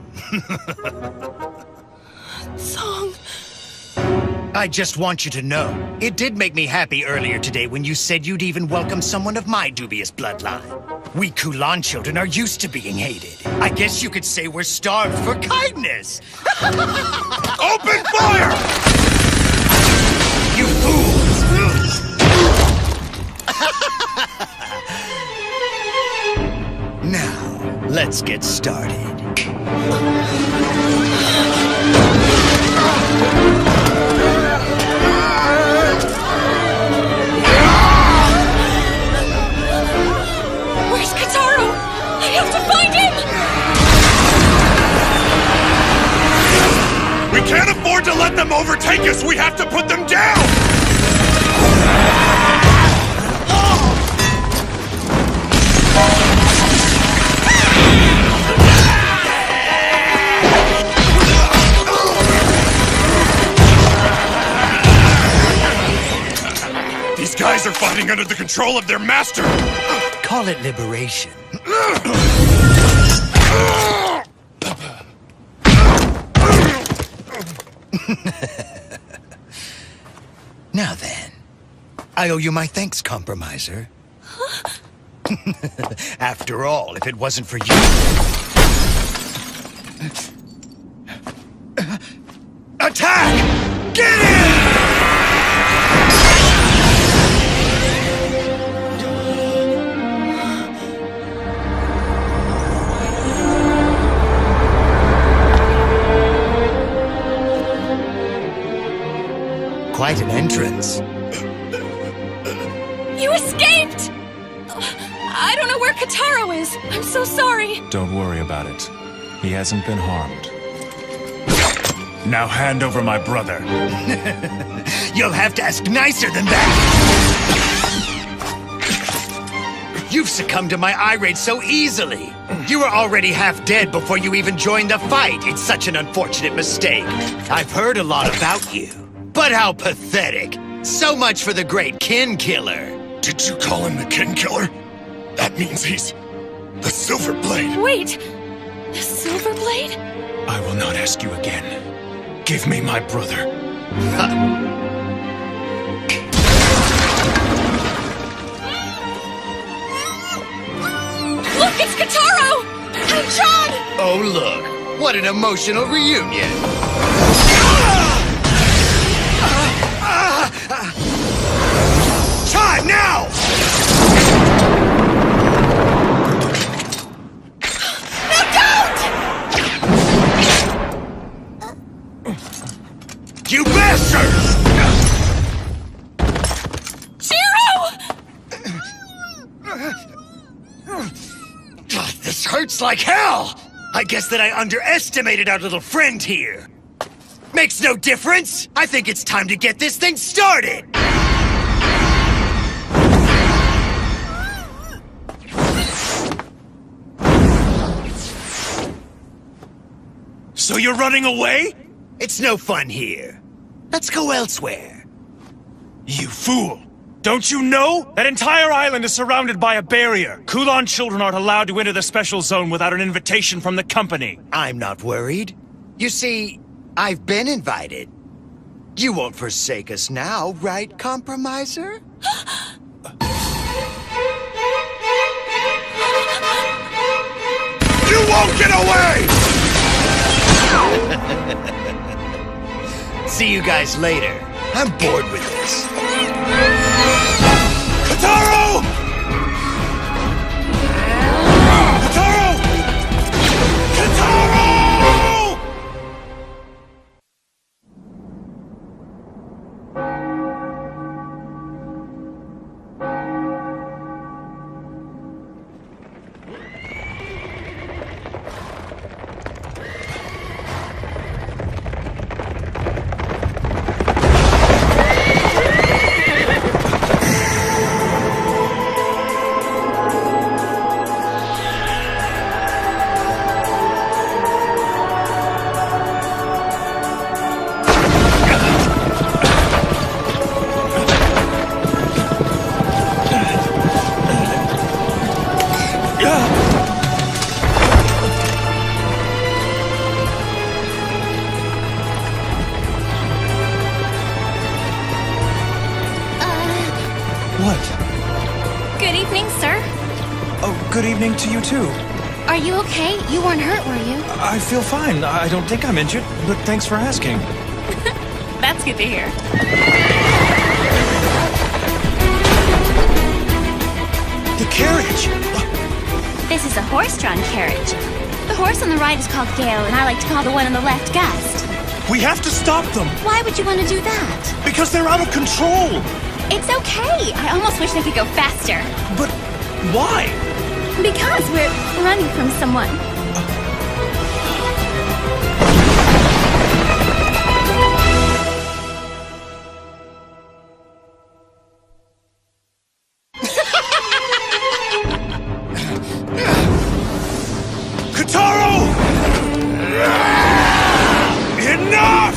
Song. I just want you to know, it did make me happy earlier today when you said you'd even welcome someone of my dubious bloodline. We Kulan children are used to being hated. I guess you could say we're starved for kindness. Open fire! You fools! Now, let's get started. Where's Kataro? I have to find him! We can't afford to let them overtake us! We have to put them down! These guys are fighting under the control of their master! Call it liberation. Now then, I owe you my thanks, Compromiser. After all, if it wasn't for you... Attack! Get in! Quite an entrance. You escaped! I don't know where Kataro is. I'm so sorry. Don't worry about it. He hasn't been harmed. Now hand over my brother. You'll have to ask nicer than that! You've succumbed to my irate so easily! You were already half dead before you even joined the fight! It's such an unfortunate mistake! I've heard a lot about you. But how pathetic! So much for the great Kin Killer! Did you call him the Kin Killer? That means he's... the Silver Blade! Wait! The Silver Blade? I will not ask you again. Give me my brother. Look, it's Kataro! And John! Oh, look. What an emotional reunion! Time now! You bastards! This hurts like hell! I guess that I underestimated our little friend here. Makes no difference! I think it's time to get this thing started! So you're running away? It's no fun here. Let's go elsewhere. You fool! Don't you know? That entire island is surrounded by a barrier. Kulan children aren't allowed to enter the special zone without an invitation from the company. I'm not worried. You see, I've been invited. You won't forsake us now, right, Compromiser? You won't get away! See you guys later. I'm bored with this. Kotaro! Kotaro! Kotaro! Good evening, sir. Oh, good evening to you too. Are you okay? You weren't hurt, were you? I feel fine. I don't think I'm injured, but thanks for asking. That's good to hear. The carriage! This is a horse-drawn carriage. The horse on the right is called Gale, and I like to call the one on the left Gust. We have to stop them! Why would you want to do that? Because they're out of control! It's okay. I almost wish they could go faster. But why? Because we're running from someone. Kotaro! Enough!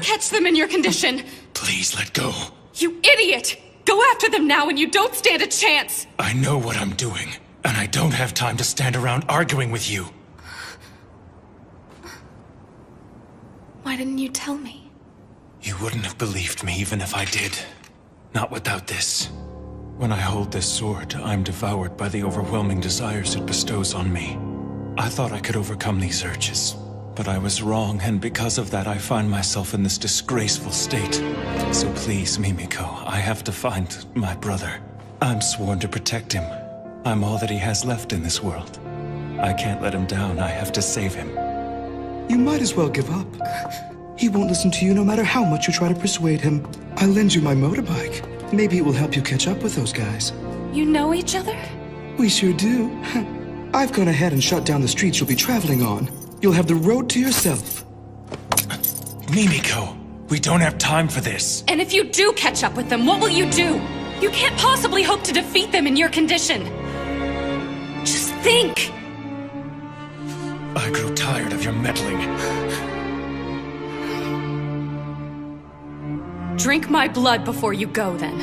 Catch them in your condition. Please let go. You idiot! Go after them now and you don't stand a chance! I know what I'm doing, and I don't have time to stand around arguing with you. Why didn't you tell me? You wouldn't have believed me even if I did. Not without this. When I hold this sword, I'm devoured by the overwhelming desires it bestows on me. I thought I could overcome these urges. But I was wrong, and because of that, I find myself in this disgraceful state. So please, Mimiko, I have to find my brother. I'm sworn to protect him. I'm all that he has left in this world. I can't let him down. I have to save him. You might as well give up. He won't listen to you no matter how much you try to persuade him. I'll lend you my motorbike. Maybe it will help you catch up with those guys. You know each other? We sure do. I've gone ahead and shut down the streets you'll be traveling on. You'll have the road to yourself. Mimiko, We don't have time for this. And if you do catch up with them, what will you do? You can't possibly hope to defeat them in your condition. Just think. I grew tired of your meddling. Drink my blood before you go, then.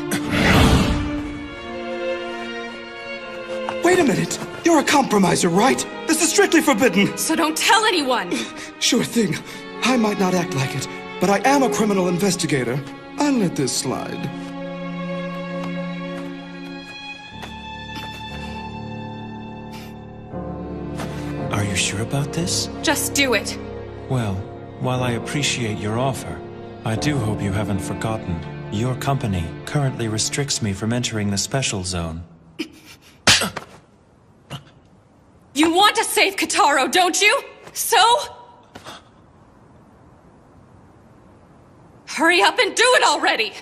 Wait a minute! You're a compromiser, right? This is strictly forbidden! So don't tell anyone! Sure thing. I might not act like it, but I am a criminal investigator. I'll let this slide. Are you sure about this? Just do it. Well, while I appreciate your offer, I do hope you haven't forgotten. Your company currently restricts me from entering the special zone. You want to save Kitaro, don't you? So? Hurry up and do it already!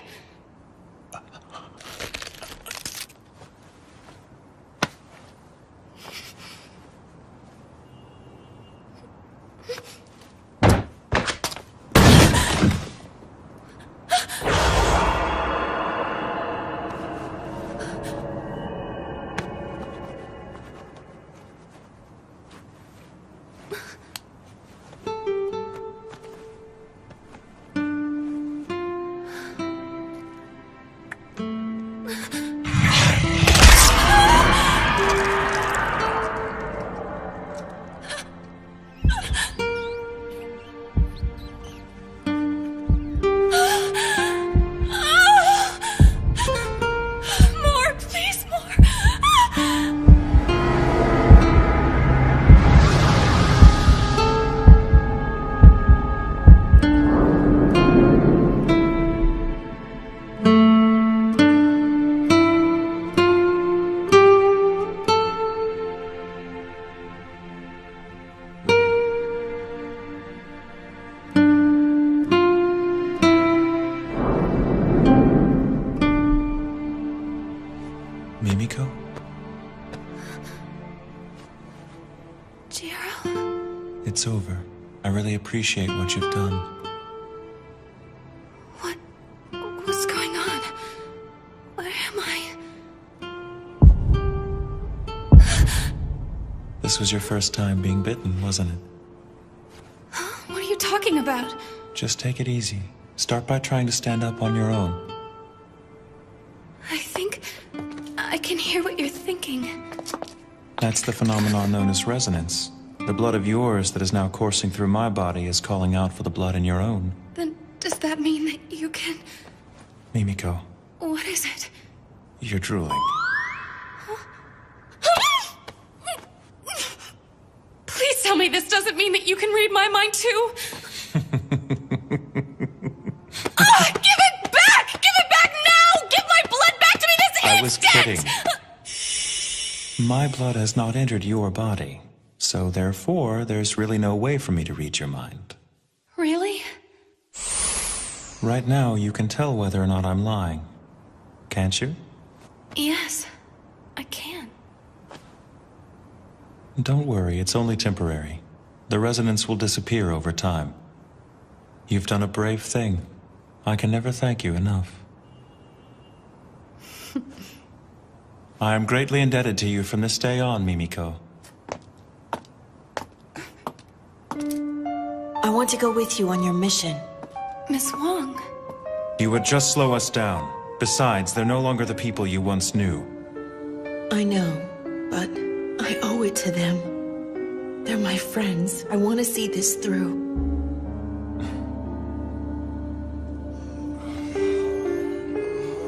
Mimiko? Jiro? It's over. I really appreciate what you've done. What's going on? Where am I? This was your first time being bitten, wasn't it? What are you talking about? Just take it easy. Start by trying to stand up on your own. I think I can hear what you're thinking. That's the phenomenon known as resonance. The blood of yours that is now coursing through my body is calling out for the blood in your own. Then does that mean that you can... Mimiko, What is it? you're drooling. Please tell me this doesn't mean that you can read my mind too. Give it back! Give it back now! Give my blood back to me this I was instant! kidding. My blood has not entered your body, so therefore there's really no way for me to read your mind. Really? Right now, you can tell whether or not I'm lying. Can't you? Yes, I can. Don't worry, it's only temporary. The resonance will disappear over time. You've done a brave thing. I can never thank you enough. I am greatly indebted to you from this day on, Mimiko. I want to go with you on your mission. Miss Wong. You would just slow us down. Besides, they're no longer the people you once knew. I know, but I owe it to them. They're my friends. I want to see this through.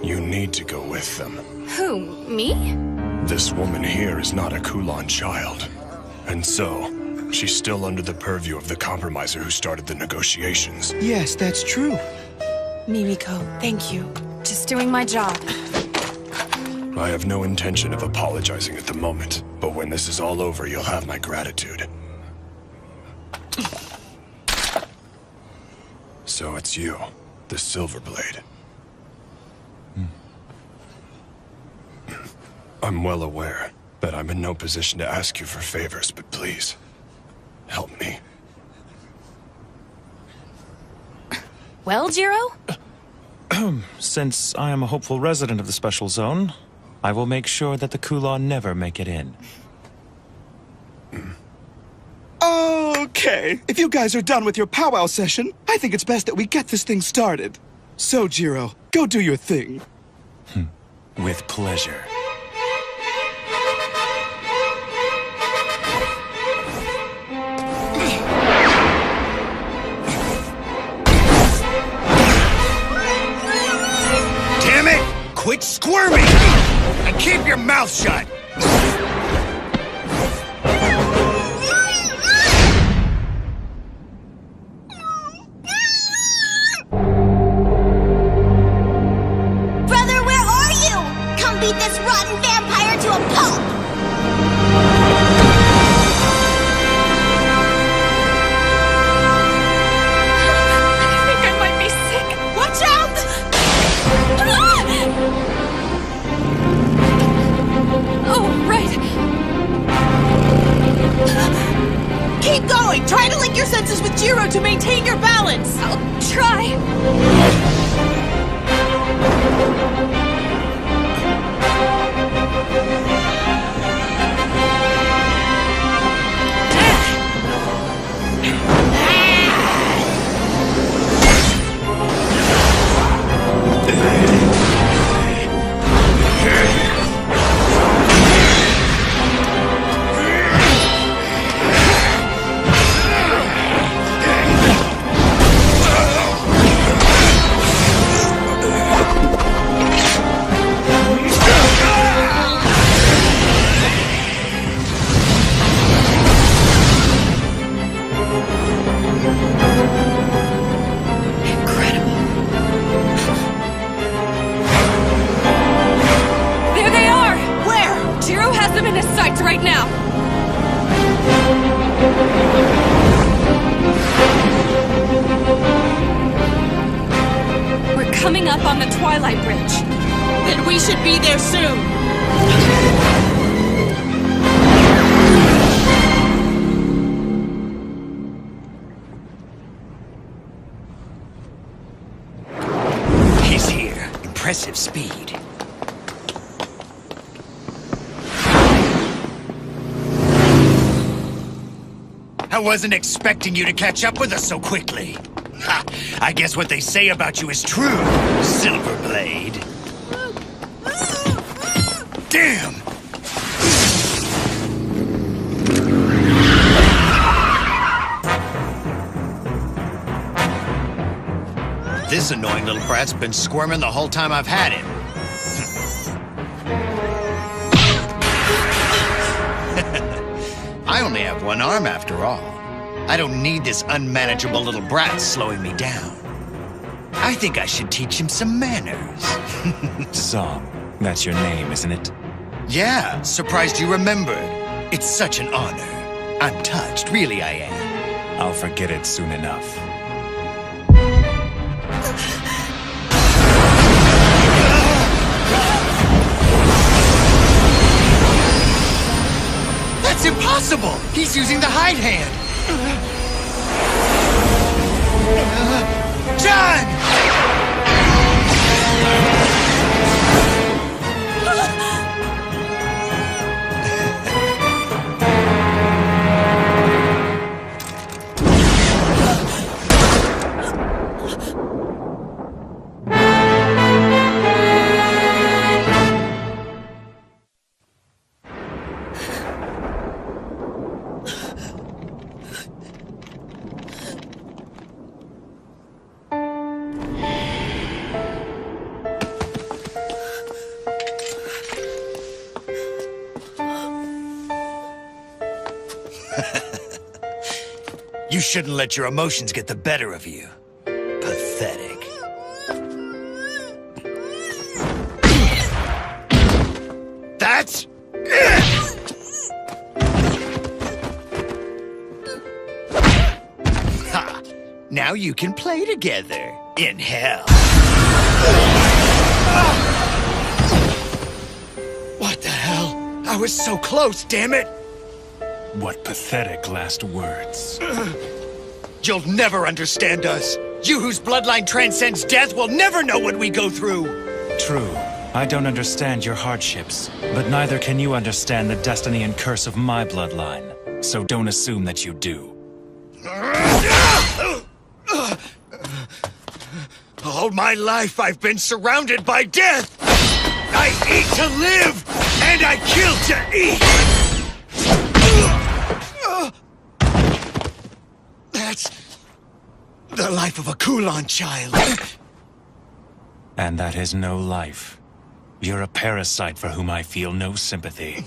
You need to go with them. Who, me? This woman here is not a Kulan child. And so, she's still under the purview of the compromiser who started the negotiations. Yes, that's true. Mimiko, thank you. Just doing my job. I have no intention of apologizing at the moment, but when this is all over, you'll have my gratitude. So it's you, the Silverblade. I'm well aware that I'm in no position to ask you for favors, but please, help me. Well, Jiro? Since I am a hopeful resident of the Special Zone, I will make sure that the Kula never make it in. Okay, if you guys are done with your powwow session, I think it's best that we get this thing started. So, Jiro, go do your thing. With pleasure. Damn it! Quit squirming! And keep your mouth shut! Brother, where are you? Come beat this rotten vampire to a pulp! I think I might be sick. Watch out! Oh, right. Keep going! Try to link your senses with Jiro to maintain your balance! I'll try. There they are! Where? Jiro has them in his sights right now. We're coming up on the Twilight Bridge. Then we should be there soon! He's here. Impressive speed. I wasn't expecting you to catch up with us so quickly. Ha! I guess what they say about you is true, Silverblade. Damn! This annoying little brat's been squirming the whole time I've had him. I only have one arm after all. I don't need this unmanageable little brat slowing me down. I think I should teach him some manners. Zom, that's your name, isn't it? Yeah, surprised you remembered. It's such an honor. I'm touched, really I am. I'll forget it soon enough. That's impossible! He's using the hide hand! John! You shouldn't let your emotions get the better of you. Pathetic. That's it! Ha! Now you can play together in hell. What the hell? I was so close, damn it! What pathetic last words. You'll never understand us. You whose bloodline transcends death will never know what we go through! True. I don't understand your hardships, but neither can you understand the destiny and curse of my bloodline. So don't assume that you do. All my life I've been surrounded by death! I eat to live, and I kill to eat! That's the life of a Kulan child. And that is no life. You're a parasite for whom I feel no sympathy.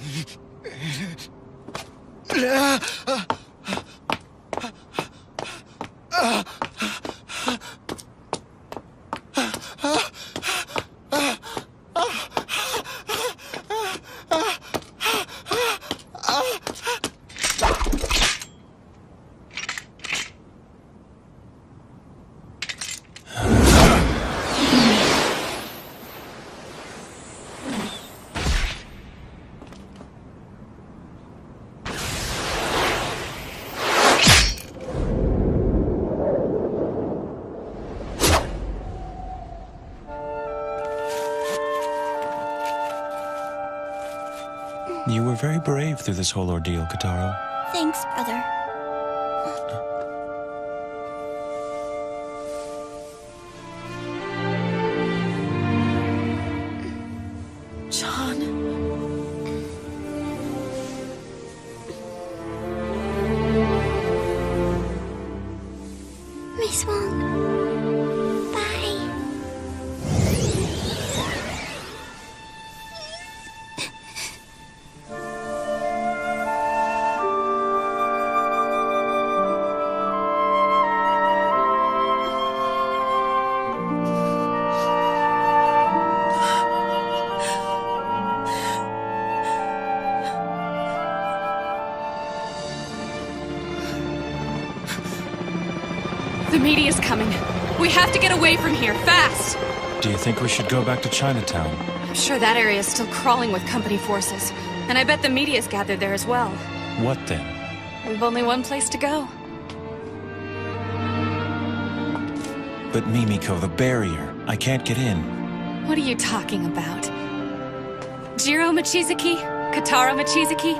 You were very brave through this whole ordeal, Kataro. Thanks, brother. John. Miss Wong. Bye. The media's coming. We have to get away from here, fast! Do you think we should go back to Chinatown? I'm sure that area is still crawling with company forces. And I bet the media's gathered there as well. What then? We've only one place to go. But Mimiko, the barrier. I can't get in. What are you talking about? Jiro Mochizuki? Kataro Mochizuki?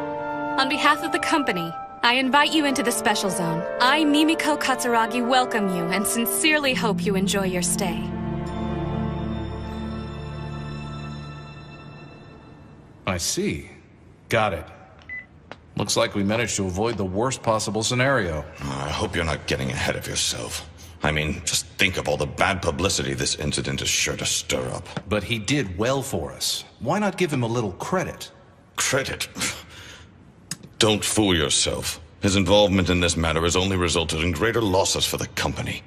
On behalf of the company, I invite you into the special zone. I, Mimiko Katsuragi, welcome you and sincerely hope you enjoy your stay. I see. Got it. Looks like we managed to avoid the worst possible scenario. I hope you're not getting ahead of yourself. I mean, just think of all the bad publicity this incident is sure to stir up. But he did well for us. Why not give him a little credit? Credit? Don't fool yourself. His involvement in this matter has only resulted in greater losses for the company.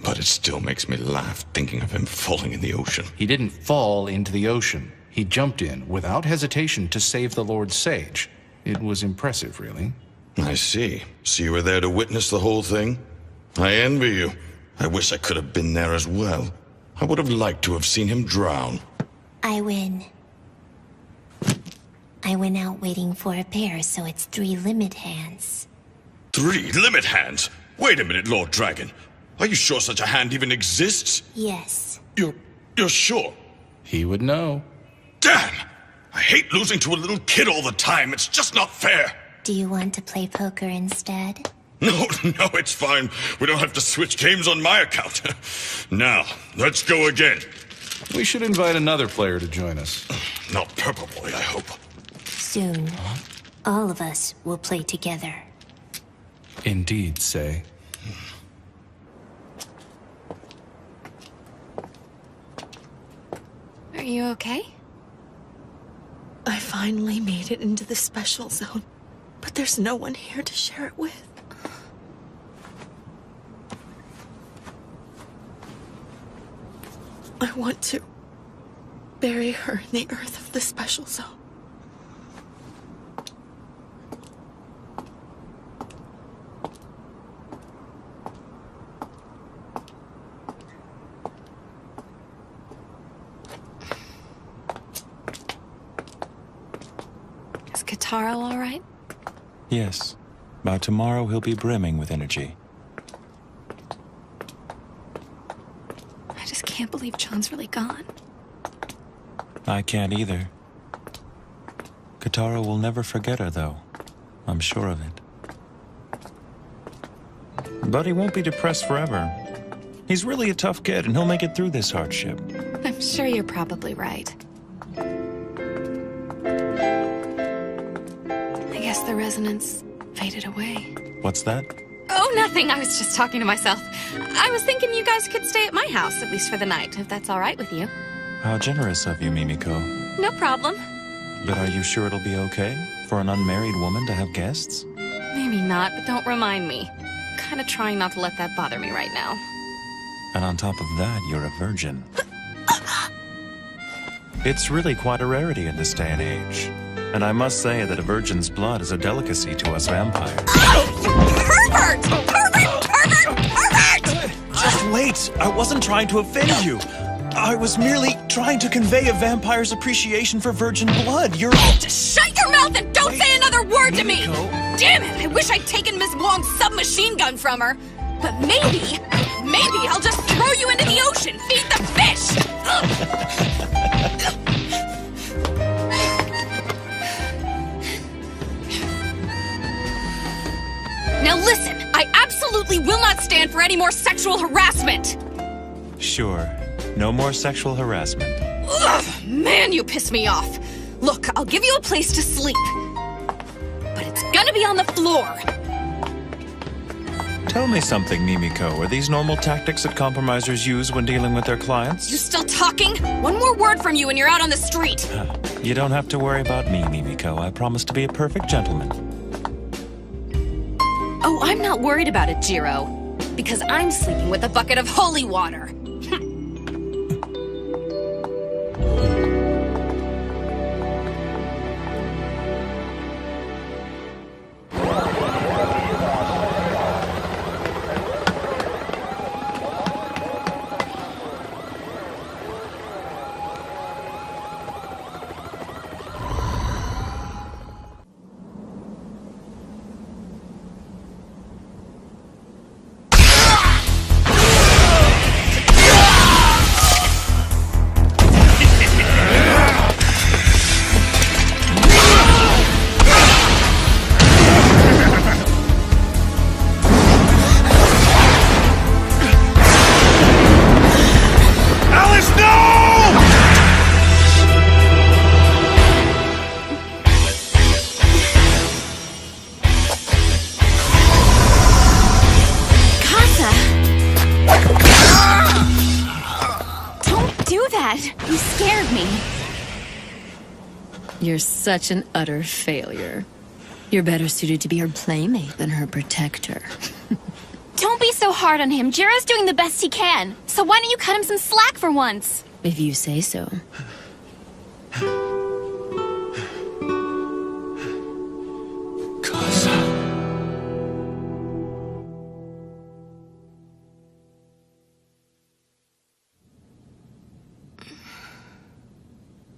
But it still makes me laugh thinking of him falling in the ocean. He didn't fall into the ocean. He jumped in without hesitation to save the Lord Sage. It was impressive, really. I see. So you were there to witness the whole thing? I envy you. I wish I could have been there as well. I would have liked to have seen him drown. I win. I went out waiting for a pair, so it's 3 limit hands. 3 limit hands? Wait a minute, Lord Dragon. Are you sure such a hand even exists? Yes. You're sure? He would know. Damn! I hate losing to a little kid all the time. It's just not fair. Do you want to play poker instead? No, it's fine. We don't have to switch games on my account. Now, let's go again. We should invite another player to join us. Not Purple Boy, I hope. Soon, all of us will play together. Indeed, Sei. Are you okay? I finally made it into the special zone, but there's no one here to share it with. I want to bury her in the earth of the special zone. Is Kataro all right? Yes. By tomorrow, he'll be brimming with energy. can't believe John's really gone. I can't either. Katara will never forget her, though. I'm sure of it. But he won't be depressed forever. He's really a tough kid, and he'll make it through this hardship. I'm sure you're probably right. I guess the resonance faded away. What's that? Oh, nothing. I was just talking to myself. I was thinking you guys could stay at my house, at least for the night, if that's all right with you. How generous of you, Mimiko. No problem. But are you sure it'll be okay for an unmarried woman to have guests? Maybe not, but don't remind me. I'm kind of trying not to let that bother me right now. And on top of that, you're a virgin. It's really quite a rarity in this day and age. And I must say that a virgin's blood is a delicacy to us vampires. Pervert! Pervert! Pervert! Pervert! Just wait! I wasn't trying to offend you. I was merely trying to convey a vampire's appreciation for virgin blood. You're... Just shut your mouth and don't say another word to me! Damn it! I wish I'd taken Miss Wong's submachine gun from her. But maybe I'll just throw you into the ocean. Feed the fish! Now listen, I absolutely will not stand for any more sexual harassment! Sure. No more sexual harassment. Ugh, man, you piss me off. Look, I'll give you a place to sleep. But it's gonna be on the floor. Tell me something, Mimiko. Are these normal tactics that compromisers use when dealing with their clients? You still talking? One more word from you and you're out on the street. You don't have to worry about me, Mimiko. I promise to be a perfect gentleman. Oh, I'm not worried about it, Jiro. Because I'm sleeping with a bucket of holy water. You scared me. You're such an utter failure. You're better suited to be her playmate than her protector. Don't be so hard on him. Jiro's doing the best he can. So why don't you cut him some slack for once? If you say so.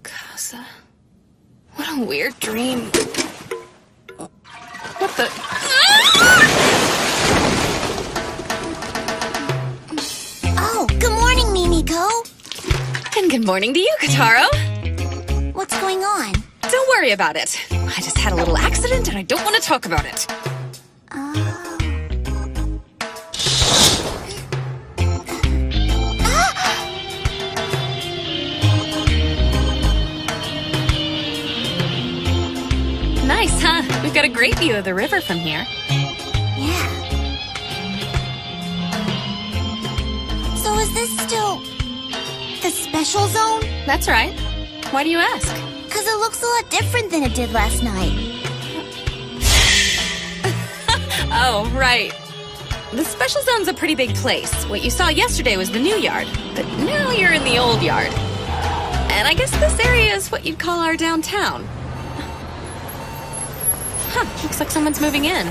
Casa. What a weird dream. What the... Oh, good morning, Mimiko. And good morning to you, Kataro. What's going on? Don't worry about it. I just had a little accident and I don't want to talk about it. Nice, huh? We've got a great view of the river from here. Yeah. So is this still the special zone? That's right. Why do you ask? Because it looks a lot different than it did last night. Oh, right. The special zone's a pretty big place. What you saw yesterday was the new yard, but now you're in the old yard. And I guess this area is what you'd call our downtown. Huh, looks like someone's moving in.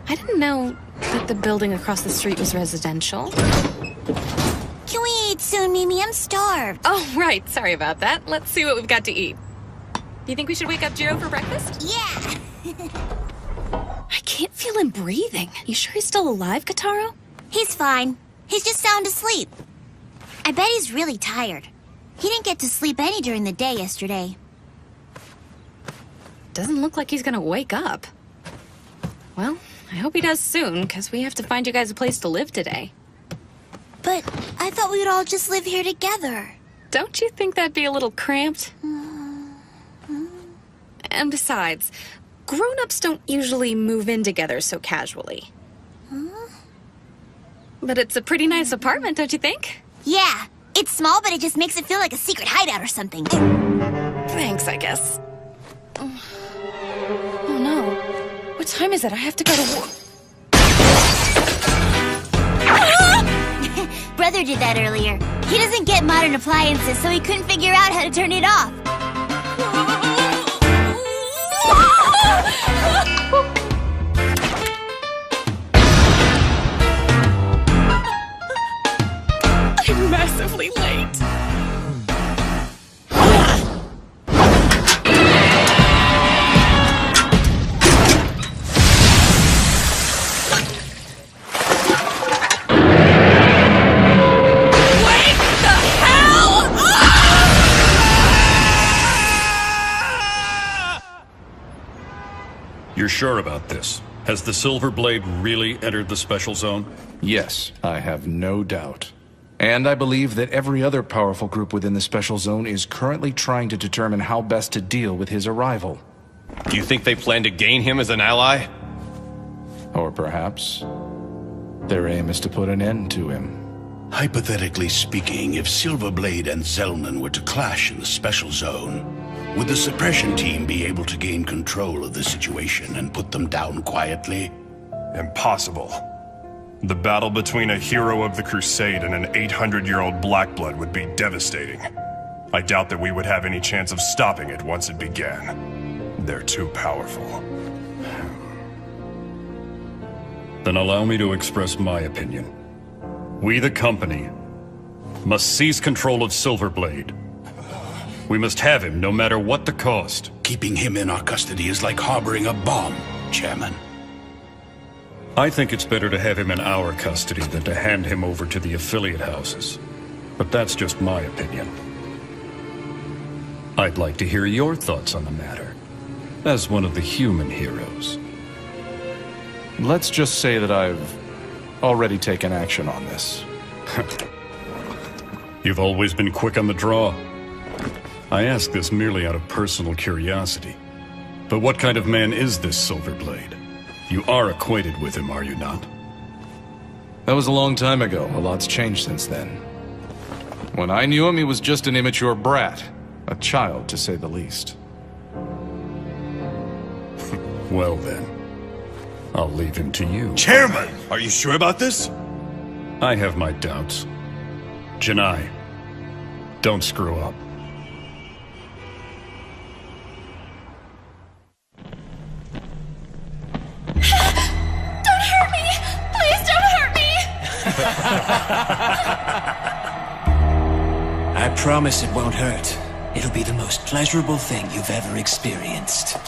I didn't know that the building across the street was residential. Can we eat soon, Mimi? I'm starved. Oh, right. Sorry about that. Let's see what we've got to eat. Do you think we should wake up Jiro for breakfast? Yeah. I can't feel him breathing. You sure he's still alive, Kataro? He's fine. He's just sound asleep. I bet he's really tired. He didn't get to sleep any during the day yesterday. Doesn't look like he's gonna wake up. Well, I hope he does soon, because we have to find you guys a place to live today. But I thought we would all just live here together. Don't you think that'd be a little cramped? And besides, grown-ups don't usually move in together so casually. But it's a pretty nice apartment, don't you think? Yeah, it's small, but it just makes it feel like a secret hideout or something. Thanks, I guess. Oh no. What time is it? I have to go to work. Brother did that earlier. He doesn't get modern appliances, so he couldn't figure out how to turn it off. I'm massively late. You're sure about this? Has the Silver Blade really entered the special zone? Yes, I have no doubt. And I believe that every other powerful group within the special zone is currently trying to determine how best to deal with his arrival. Do you think they plan to gain him as an ally? Or perhaps their aim is to put an end to him. Hypothetically speaking, if Silverblade and Zelman were to clash in the special zone, would the suppression team be able to gain control of the situation and put them down quietly? Impossible. The battle between a hero of the Crusade and an 800-year-old Blackblood would be devastating. I doubt that we would have any chance of stopping it once it began. They're too powerful. Then allow me to express my opinion. We, the company, must seize control of Silverblade. We must have him, no matter what the cost. Keeping him in our custody is like harboring a bomb, Chairman. I think it's better to have him in our custody than to hand him over to the affiliate houses. But that's just my opinion. I'd like to hear your thoughts on the matter, as one of the human heroes. Let's just say that I've already taken action on this. You've always been quick on the draw. I ask this merely out of personal curiosity. But what kind of man is this Silverblade? You are acquainted with him, are you not? That was a long time ago. A lot's changed since then. When I knew him, he was just an immature brat. A child, to say the least. Well then, I'll leave him to you. Chairman! Are you sure about this? I have my doubts. Janai, don't screw up. Don't hurt me! Please don't hurt me! I promise it won't hurt. It'll be the most pleasurable thing you've ever experienced.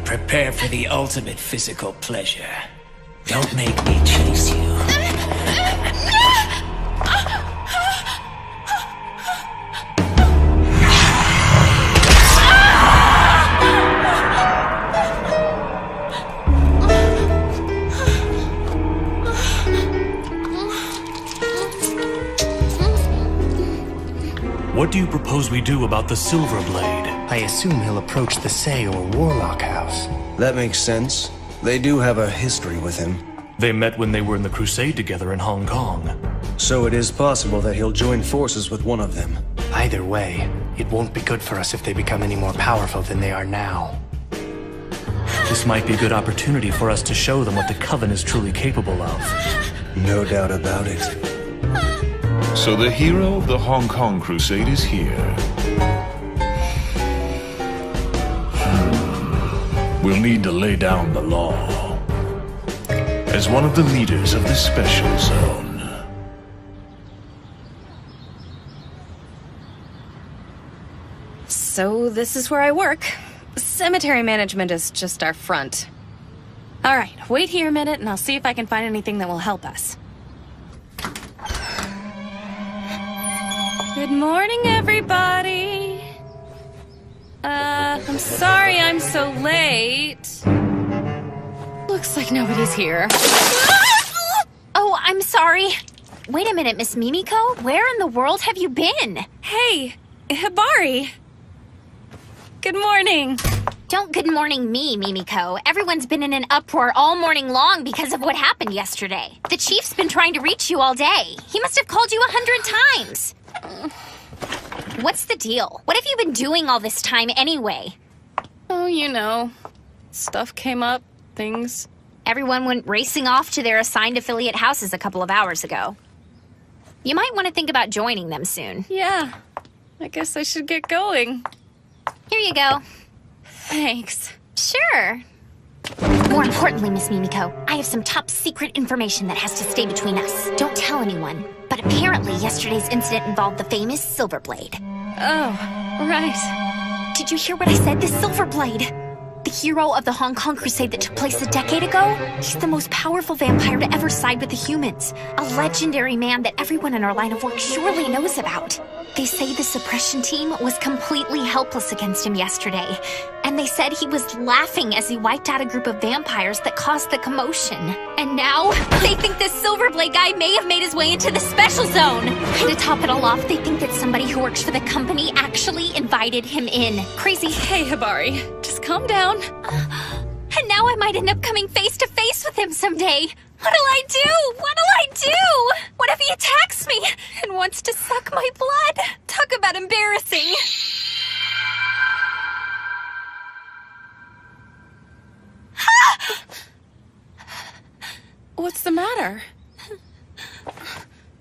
Prepare for the ultimate physical pleasure. Don't make me chase you. What do you propose we do about the Silver Blade? I assume he'll approach the Say or Warlock House. That makes sense. They do have a history with him. They met when they were in the Crusade together in Hong Kong. So it is possible that he'll join forces with one of them. Either way, it won't be good for us if they become any more powerful than they are now. This might be a good opportunity for us to show them what the Coven is truly capable of. No doubt about it. So the hero of the Hong Kong Crusade is here. We'll need to lay down the law. As one of the leaders of the special zone. So this is where I work. Cemetery management is just our front. All right, wait here a minute and I'll see if I can find anything that will help us. Good morning, everybody. I'm sorry I'm so late. Looks like nobody's here. Oh, I'm sorry. Wait a minute, Miss Mimiko. Where in the world have you been? Hey, Hibari. Good morning. Don't good morning me, Mimiko. Everyone's been in an uproar all morning long because of what happened yesterday. The chief's been trying to reach you all day. He must have called you 100 times. What's the deal? What have you been doing all this time anyway? Oh, you know, stuff came up, things. Everyone went racing off to their assigned affiliate houses a couple of hours ago. You might want to think about joining them soon. Yeah, I guess I should get going. Here you go. Thanks. Sure. More importantly, Miss Mimiko, I have some top secret information that has to stay between us. Don't tell anyone. But apparently yesterday's incident involved the famous Silverblade. Oh, right. Did you hear what I said? The Silverblade! The hero of the Hong Kong Crusade that took place a decade ago? He's the most powerful vampire to ever side with the humans. A legendary man that everyone in our line of work surely knows about. They say the suppression team was completely helpless against him yesterday. And they said he was laughing as he wiped out a group of vampires that caused the commotion. And now, they think this Silverblade guy may have made his way into the special zone. And to top it all off, they think that somebody who works for the company actually invited him in. Crazy. Hey, Hibari, just calm down. And now I might end up coming face to face with him someday. What'll I do? What'll I do? What if he attacks me and wants to suck my blood? Talk about embarrassing. What's the matter?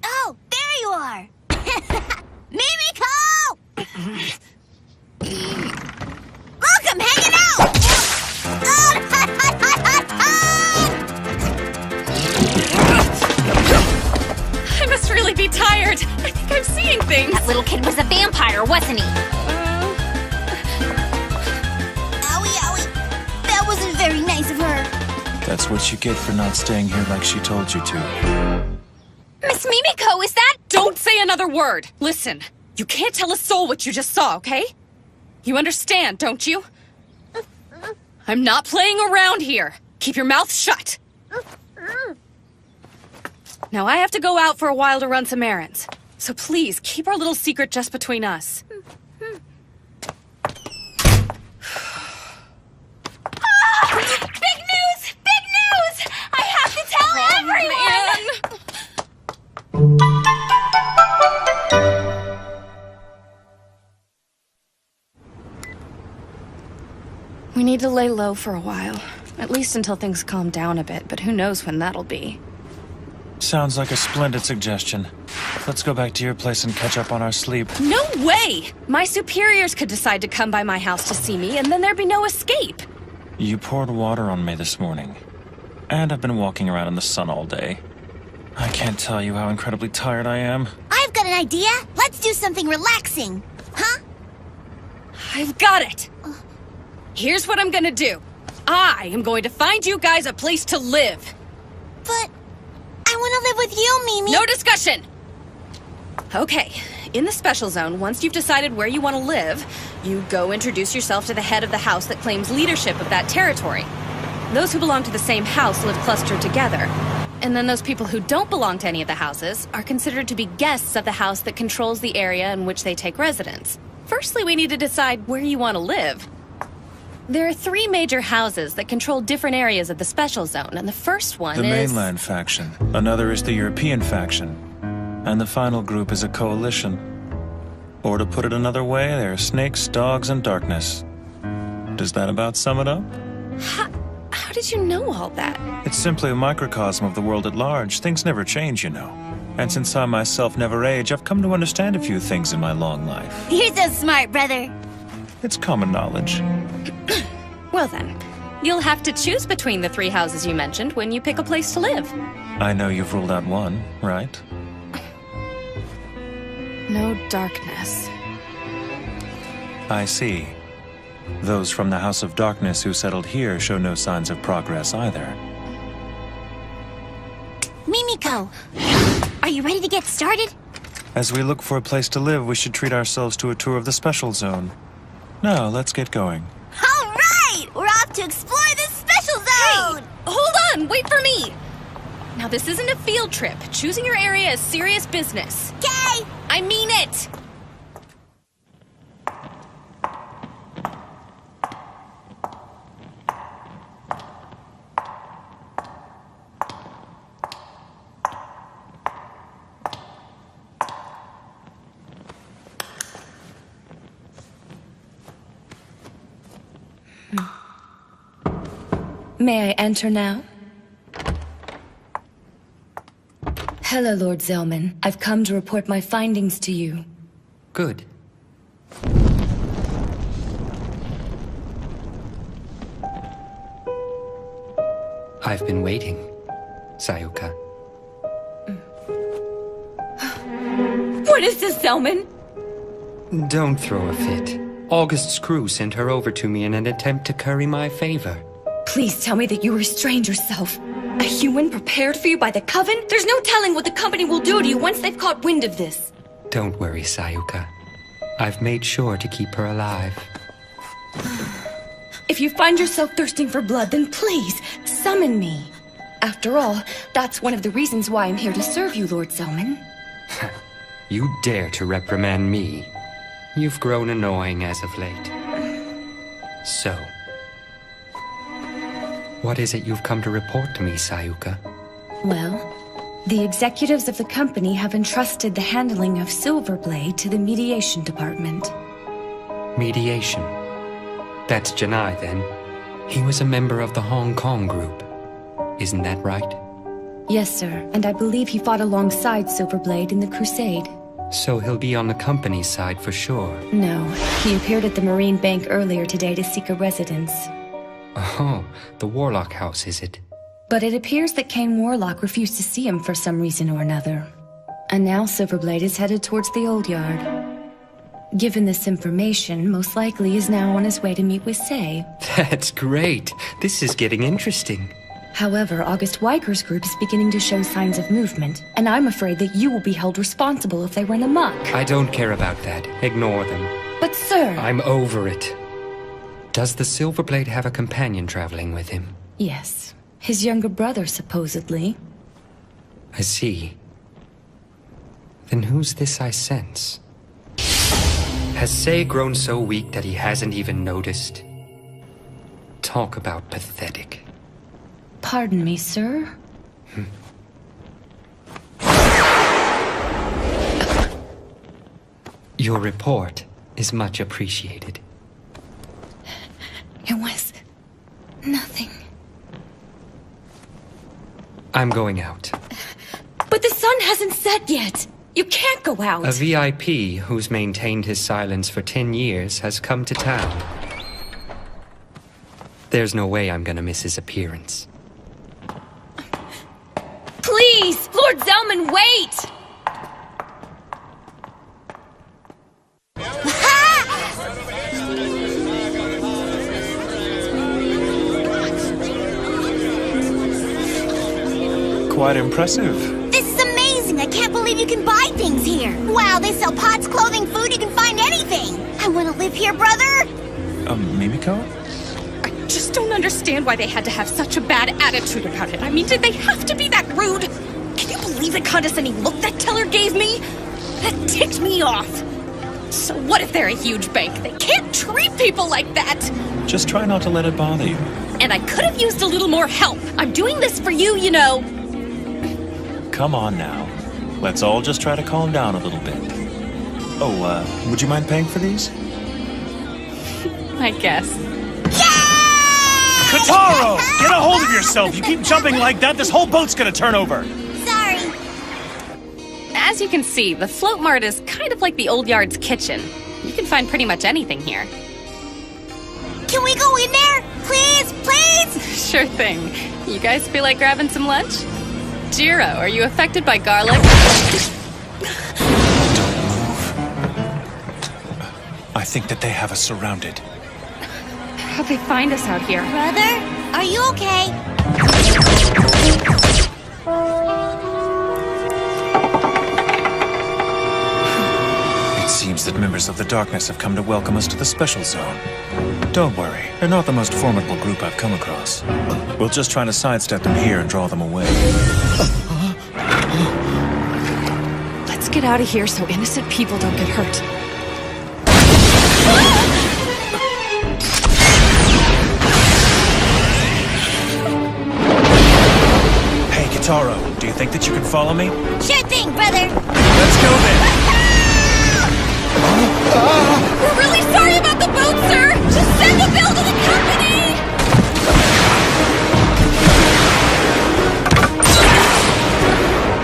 Oh, there you are! Mimiko! Look, I'm hanging out! I must really be tired. I think I'm seeing things. That little kid was a vampire, wasn't he? Owie, owie. That wasn't very nice of her. That's what you get for not staying here like she told you to. Miss Mimiko, is that— Don't say another word. Listen, you can't tell a soul what you just saw, okay? You understand, don't you? I'm not playing around here. Keep your mouth shut. Now I have to go out for a while to run some errands. So please, keep our little secret just between us. Big news! Big news! I have to tell everyone! We need to lay low for a while. At least until things calm down a bit, but who knows when that'll be. Sounds like a splendid suggestion. Let's go back to your place and catch up on our sleep. No way! My superiors could decide to come by my house to see me, and then there'd be no escape. You poured water on me this morning. And I've been walking around in the sun all day. I can't tell you how incredibly tired I am. I've got an idea. Let's do something relaxing. Huh? I've got it! Here's what I'm gonna do. I am going to find you guys a place to live. But I want to live with you, Mimi. No discussion! Okay, in the special zone, once you've decided where you want to live, you go introduce yourself to the head of the house that claims leadership of that territory. Those who belong to the same house live clustered together. And then those people who don't belong to any of the houses are considered to be guests of the house that controls the area in which they take residence. Firstly, we need to decide where you want to live. There are 3 major houses that control different areas of the special zone, and the first one The is... mainland faction. Another is the European faction. And the final group is a coalition. Or to put it another way, there are snakes, dogs, and darkness. Does that about sum it up? How did you know all that? It's simply a microcosm of the world at large. Things never change, you know. And since I myself never age, I've come to understand a few things in my long life. You're so smart, brother. It's common knowledge. Well then, you'll have to choose between the 3 houses you mentioned when you pick a place to live. I know you've ruled out one, right? No darkness. I see. Those from the House of Darkness who settled here show no signs of progress either. Mimiko, are you ready to get started? As we look for a place to live, we should treat ourselves to a tour of the Special Zone. Now, let's get going. All right! We're off to explore this special zone! Hey, hold on! Wait for me! Now, this isn't a field trip. Choosing your area is serious business. Okay! I mean it! May I enter now? Hello, Lord Zellman. I've come to report my findings to you. Good. I've been waiting, Sayuka. What is this, Zellman? Don't throw a fit. August's crew sent her over to me in an attempt to curry my favor. Please tell me that you restrained yourself. A human prepared for you by the Coven? There's no telling what the company will do to you once they've caught wind of this. Don't worry, Sayuka. I've made sure to keep her alive. If you find yourself thirsting for blood, then please, summon me. After all, that's one of the reasons why I'm here to serve you, Lord Zellman. You dare to reprimand me? You've grown annoying as of late. So, what is it you've come to report to me, Sayuka? Well, the executives of the company have entrusted the handling of Silverblade to the mediation department. Mediation. That's Janai, then. He was a member of the Hong Kong group. Isn't that right? Yes, sir, and I believe he fought alongside Silverblade in the Crusade. So he'll be on the company's side for sure. No, he appeared at the Marine Bank earlier today to seek a residence. Oh, the Warlock House, is it? But it appears that Kane Warlock refused to see him for some reason or another. And now Silverblade is headed towards the Old Yard. Given this information, most likely is now on his way to meet with Sei. That's great. This is getting interesting. However, August Weiger's group is beginning to show signs of movement, and I'm afraid that you will be held responsible if they run amok. I don't care about that. Ignore them. But sir... I'm over it. Does the Silverblade have a companion traveling with him? Yes. His younger brother, supposedly. I see. Then who's this I sense? Has Sei grown so weak that he hasn't even noticed? Talk about pathetic. Pardon me, sir? Your report is much appreciated. It was... nothing. I'm going out. But the sun hasn't set yet! You can't go out! A VIP who's maintained his silence for 10 years has come to town. There's no way I'm gonna miss his appearance. Please! Lord Zellman, wait! Quite impressive. This is amazing! I can't believe you can buy things here! Wow, they sell pots, clothing, food, you can find anything! I want to live here, brother! Mimiko? I just don't understand why they had to have such a bad attitude about it. I mean, did they have to be that rude? Can you believe the condescending look that teller gave me? That ticked me off. So what if they're a huge bank? They can't treat people like that! Just try not to let it bother you. And I could have used a little more help. I'm doing this for you, you know. Come on now. Let's all just try to calm down a little bit. Oh, would you mind paying for these? I guess. Kotaro! Get a hold of yourself! You keep jumping like that, this whole boat's gonna turn over! Sorry. As you can see, the Float Mart is kind of like the Old Yard's kitchen. You can find pretty much anything here. Can we go in there? Please, please? Sure thing. You guys feel like grabbing some lunch? Jiro, are you affected by garlic? I think that they have us surrounded. How'd they find us out here? Brother, are you okay? It seems that members of the Darkness have come to welcome us to the Special Zone. Don't worry, they're not the most formidable group I've come across. We'll just try to sidestep them here and draw them away. Let's get out of here so innocent people don't get hurt. Hey, Kitaro, do you think that you can follow me? Sure thing, brother. Let's go then! We're really sorry about the boat, sir! Just send the bill to the company!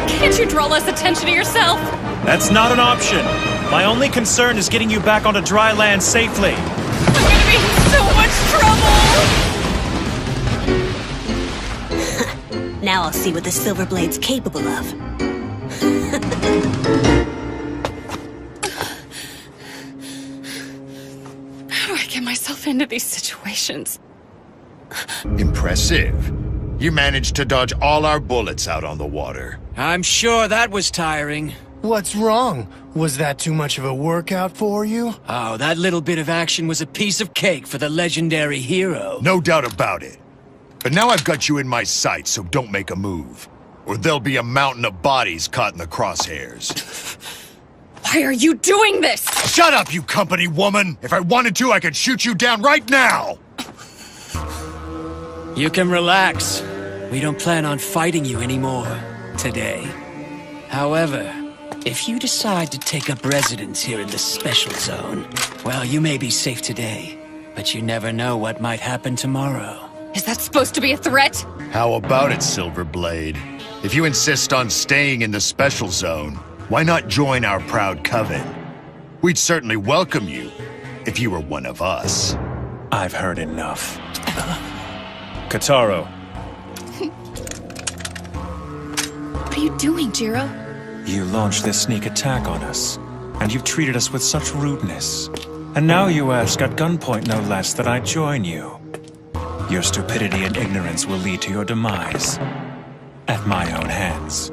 Can't you draw less attention to yourself? That's not an option. My only concern is getting you back onto dry land safely. I'm gonna be in so much trouble! Now I'll see what the Silver Blade's capable of. How do I get myself into these situations? Impressive. You managed to dodge all our bullets out on the water. I'm sure that was tiring. What's wrong? Was that too much of a workout for you? Oh, that little bit of action was a piece of cake for the legendary hero. No doubt about it. But now I've got you in my sights, so don't make a move. Or there'll be a mountain of bodies caught in the crosshairs. Why are you doing this? Shut up, you company woman! If I wanted to, I could shoot you down right now! You can relax. We don't plan on fighting you anymore today. However, if you decide to take up residence here in the Special Zone, well, you may be safe today, but you never know what might happen tomorrow. Is that supposed to be a threat? How about it, Silverblade? If you insist on staying in the Special Zone, why not join our proud coven? We'd certainly welcome you, if you were one of us. I've heard enough. Kitaro. What are you doing, Jiro? You launched this sneak attack on us, and you've treated us with such rudeness. And now you ask at gunpoint, no less, that I join you. Your stupidity and ignorance will lead to your demise. At my own hands.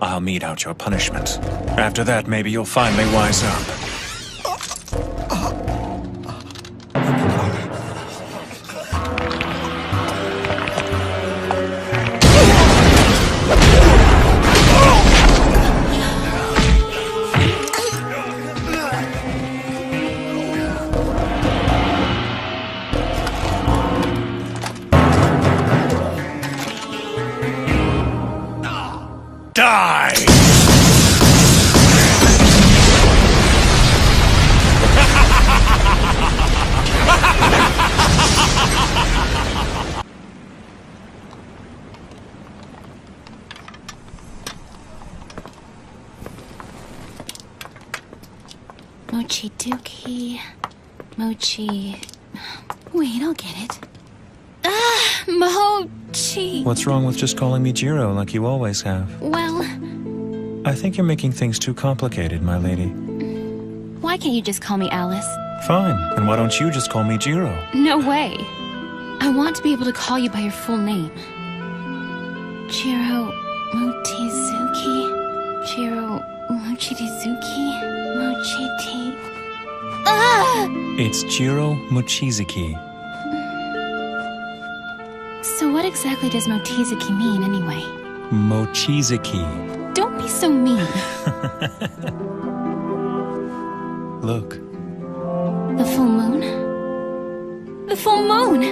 I'll mete out your punishment. After that, maybe you'll finally wise up. Mochi Dookie. Mochi. Wait, I'll get it. Mochi. What's wrong with just calling me Jiro like you always have? Well, I think you're making things too complicated, my lady. why can't you just call me Alice? Fine, and why don't you just call me Jiro? No way. I want to be able to call you by your full name. Jiro Mochizuki. Jiro Mochizuki. Mochiti. Ah! It's Jiro Mochizuki. So what exactly does Mochizuki mean, anyway? Mochizuki. Don't be so mean. Look. The full moon? The full moon!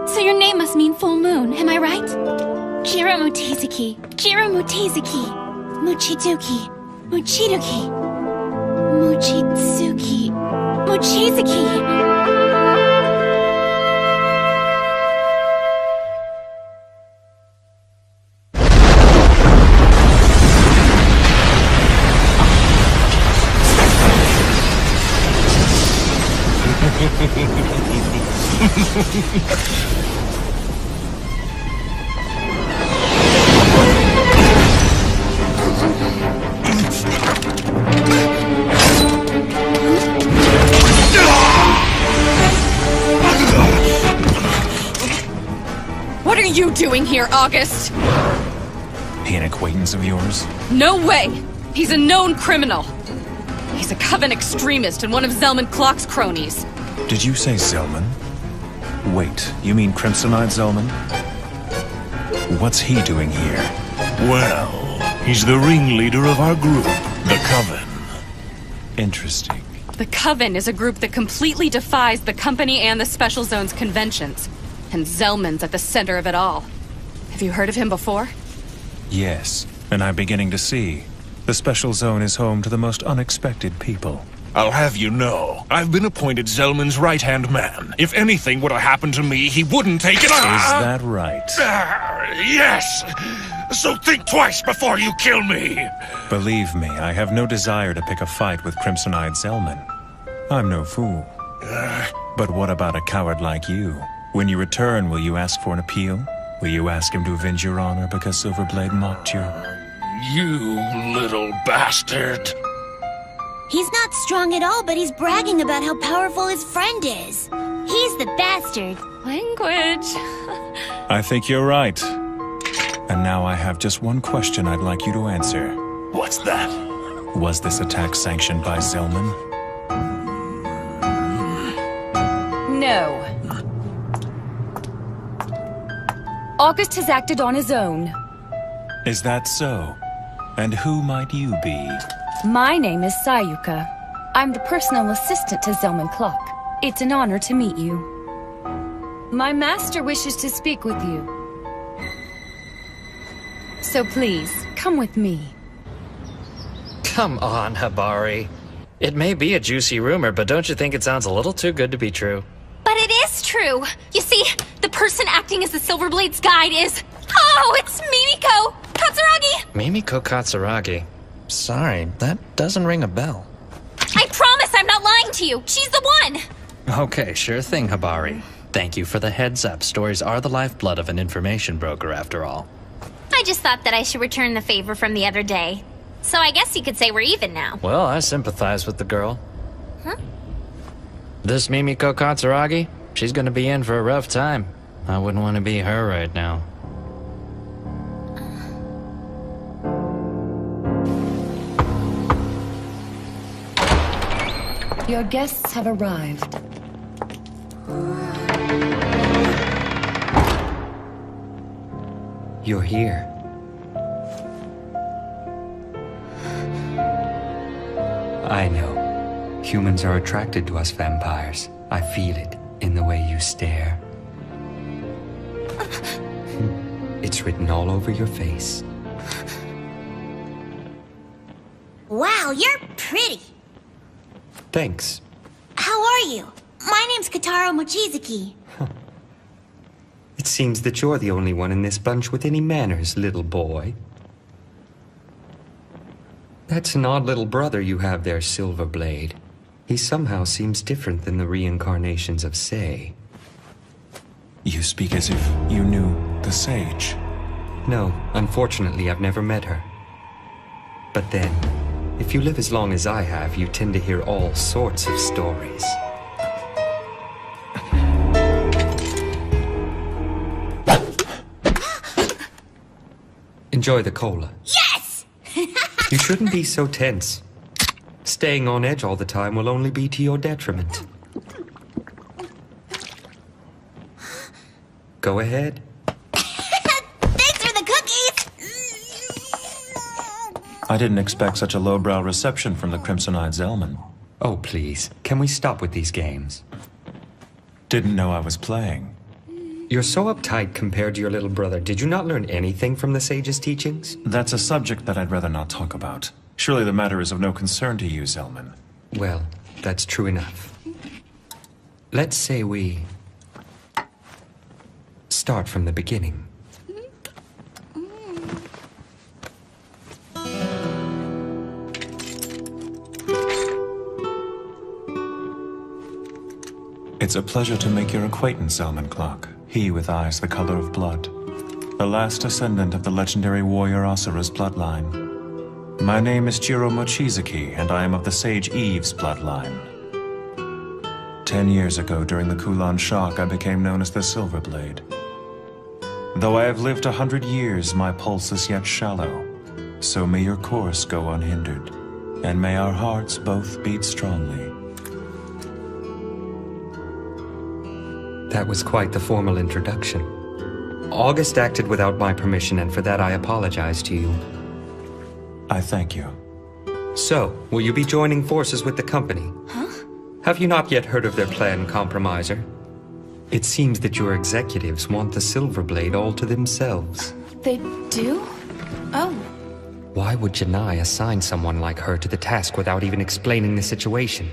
So your name must mean full moon, am I right? Jiro Mochizuki. Jiro Mochizuki. Mochiduki. Mochiduki. Mochizuki. Mochizuki. you doing here, August? He an acquaintance of yours? No way! He's a known criminal. He's a Coven extremist and one of Zellman Clock's cronies. Did you say Zellman? Wait, you mean Crimsonite Zellman? What's he doing here? Well, he's the ringleader of our group, the Coven. Interesting. The Coven is a group that completely defies the company and the Special Zone's conventions. And Zellman's at the center of it all. Have you heard of him before? Yes, and I'm beginning to see. The Special Zone is home to the most unexpected people. I'll have you know, I've been appointed Zellman's right-hand man. If anything were to happen to me, he wouldn't take it. Is that right? Yes! So think twice before you kill me! Believe me, I have no desire to pick a fight with Crimsonite Zellman. I'm no fool. But what about a coward like you? When you return, will you ask for an appeal? Will you ask him to avenge your honor because Silverblade mocked you? You little bastard! He's not strong at all, but he's bragging about how powerful his friend is. He's the bastard. Language. I think you're right. And now I have just one question I'd like you to answer. What's that? Was this attack sanctioned by Zellman? No. August has acted on his own. Is that so? And who might you be? My name is Sayuka. I'm the personal assistant to Zellman Clock. It's an honor to meet you. My master wishes to speak with you. So please, come with me. Come on, Habari. It may be a juicy rumor, but don't you think it sounds a little too good to be true? But it is true. You see, the person acting as the Silverblade's guide is... Oh, it's Mimiko Katsuragi! Mimiko Katsuragi? Sorry, that doesn't ring a bell. I promise I'm not lying to you. She's the one. Okay, sure thing, Habari. Thank you for the heads up. Stories are the lifeblood of an information broker, after all. I just thought that I should return the favor from the other day. So I guess you could say we're even now. Well, I sympathize with the girl. Huh? This Mimiko Katsuragi, she's gonna be in for a rough time. I wouldn't want to be her right now. Your guests have arrived. You're here. I know. Humans are attracted to us vampires. I feel it in the way you stare. It's written all over your face. Wow, you're pretty. Thanks. How are you? My name's Kataro Mochizuki. It seems that you're the only one in this bunch with any manners, little boy. That's an odd little brother you have there, Silverblade. He somehow seems different than the reincarnations of Sei. You speak as if you knew the Sage. No, unfortunately, I've never met her. But then, if you live as long as I have, you tend to hear all sorts of stories. Enjoy the cola. Yes! You shouldn't be so tense. Staying on edge all the time will only be to your detriment. Go ahead. Thanks for the cookies! I didn't expect such a lowbrow reception from the Crimsonite Zellman. Oh, please. Can we stop with these games? Didn't know I was playing. You're so uptight compared to your little brother. Did you not learn anything from the sage's teachings? That's a subject that I'd rather not talk about. Surely the matter is of no concern to you, Zellman. Well, that's true enough. Let's say we start from the beginning. It's a pleasure to make your acquaintance, Zellman Clock. He with eyes the color of blood. The last descendant of the legendary warrior Asura's bloodline. My name is Jiro Mochizuki, and I am of the Sage Eve's bloodline. 10 years ago, during the Kulan Shock, I became known as the Silverblade. Though I have lived 100 years, my pulse is yet shallow. So may your course go unhindered, and may our hearts both beat strongly. That was quite the formal introduction. August acted without my permission, and for that I apologize to you. I thank you. So, will you be joining forces with the company? Huh? Have you not yet heard of their plan, Compromiser? It seems that your executives want the Silverblade all to themselves. They do? Oh. Why would Janai assign someone like her to the task without even explaining the situation?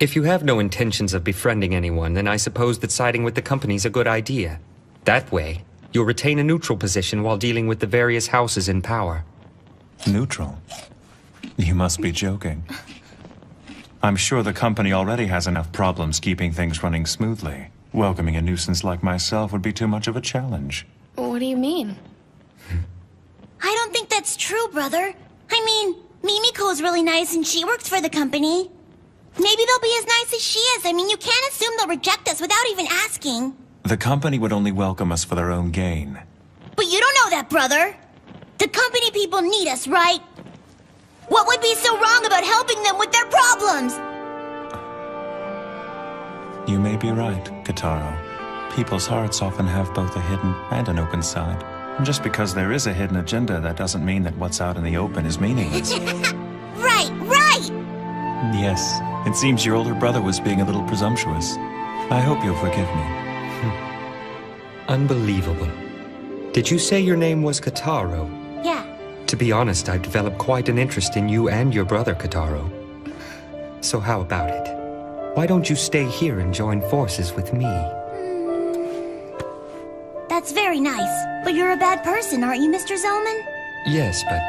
If you have no intentions of befriending anyone, then I suppose that siding with the company's a good idea. That way, you'll retain a neutral position while dealing with the various houses in power. Neutral? You must be joking. I'm sure the company already has enough problems keeping things running smoothly. Welcoming a nuisance like myself would be too much of a challenge. What do you mean? I don't think that's true, brother. I mean, Mimiko's really nice and she works for the company. Maybe they'll be as nice as she is. I mean, you can't assume they'll reject us without even asking. The company would only welcome us for their own gain. But you don't know that, brother. The company people need us, right? What would be so wrong about helping them with their problems? You may be right, Kitaro. People's hearts often have both a hidden and an open side. And just because there is a hidden agenda, that doesn't mean that what's out in the open is meaningless. Right, right! Yes, it seems your older brother was being a little presumptuous. I hope you'll forgive me. Unbelievable. Did you say your name was Kitaro? Yeah. To be honest, I've developed quite an interest in you and your brother, Kitaro. So how about it? Why don't you stay here and join forces with me? That's very nice. But you're a bad person, aren't you, Mr. Zellman? Yes, but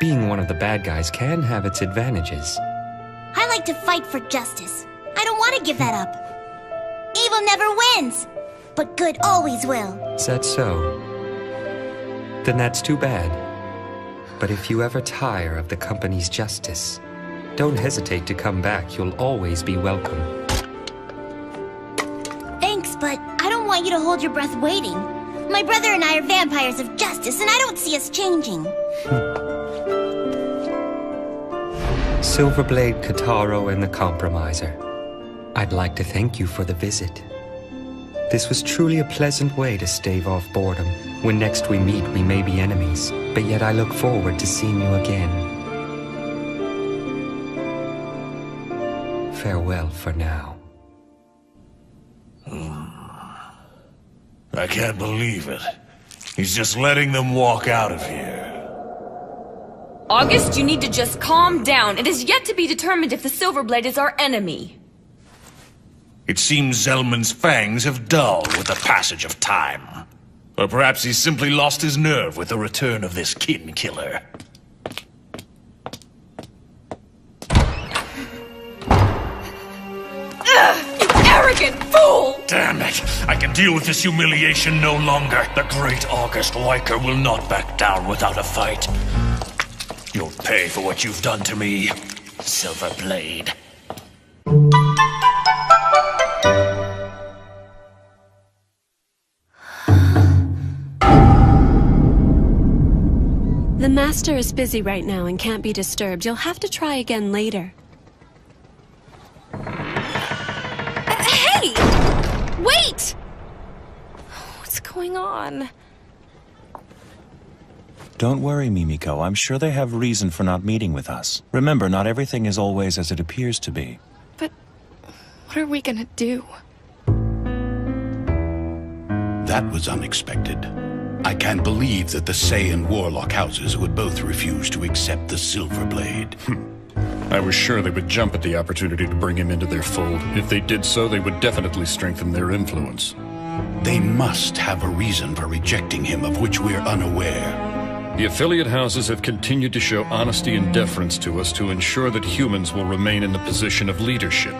being one of the bad guys can have its advantages. I like to fight for justice. I don't want to give that up. Evil never wins, but good always will. Is that so? Then that's too bad. But if you ever tire of the company's justice, don't hesitate to come back. You'll always be welcome. Thanks, but I don't want you to hold your breath waiting. My brother and I are vampires of justice, and I don't see us changing. Silverblade, Kitaro, and the Compromiser. I'd like to thank you for the visit. This was truly a pleasant way to stave off boredom. When next we meet, we may be enemies, but yet I look forward to seeing you again. Farewell for now. I can't believe it. He's just letting them walk out of here. August, you need to just calm down. It is yet to be determined if the Silverblade is our enemy. It seems Zellman's fangs have dulled with the passage of time. Or perhaps he's simply lost his nerve with the return of this kin killer. You arrogant fool! Damn it! I can deal with this humiliation no longer. The great August Wyker will not back down without a fight. You'll pay for what you've done to me, Silverblade. The Master is busy right now and can't be disturbed. You'll have to try again later. Hey! Wait! What's going on? Don't worry, Mimiko. I'm sure they have reason for not meeting with us. Remember, not everything is always as it appears to be. But what are we gonna do? That was unexpected. I can't believe that the Say and Warlock houses would both refuse to accept the Silverblade. I was sure they would jump at the opportunity to bring him into their fold. If they did so, they would definitely strengthen their influence. They must have a reason for rejecting him of which we're unaware. The affiliate houses have continued to show honesty and deference to us to ensure that humans will remain in the position of leadership.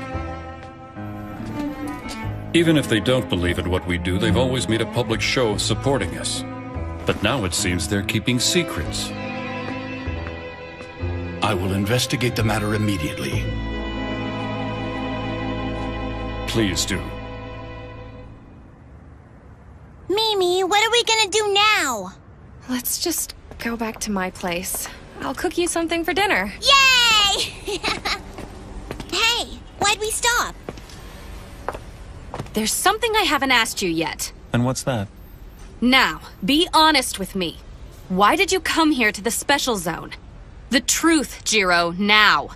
Even if they don't believe in what we do, they've always made a public show of supporting us. But now it seems they're keeping secrets. I will investigate the matter immediately. Please do. Mimi! Amy, what are we gonna do now? Let's just go back to my place. I'll cook you something for dinner. Yay! Hey, why'd we stop? There's something I haven't asked you yet. And what's that? Now, be honest with me. Why did you come here to the Special Zone? The truth, Jiro, now.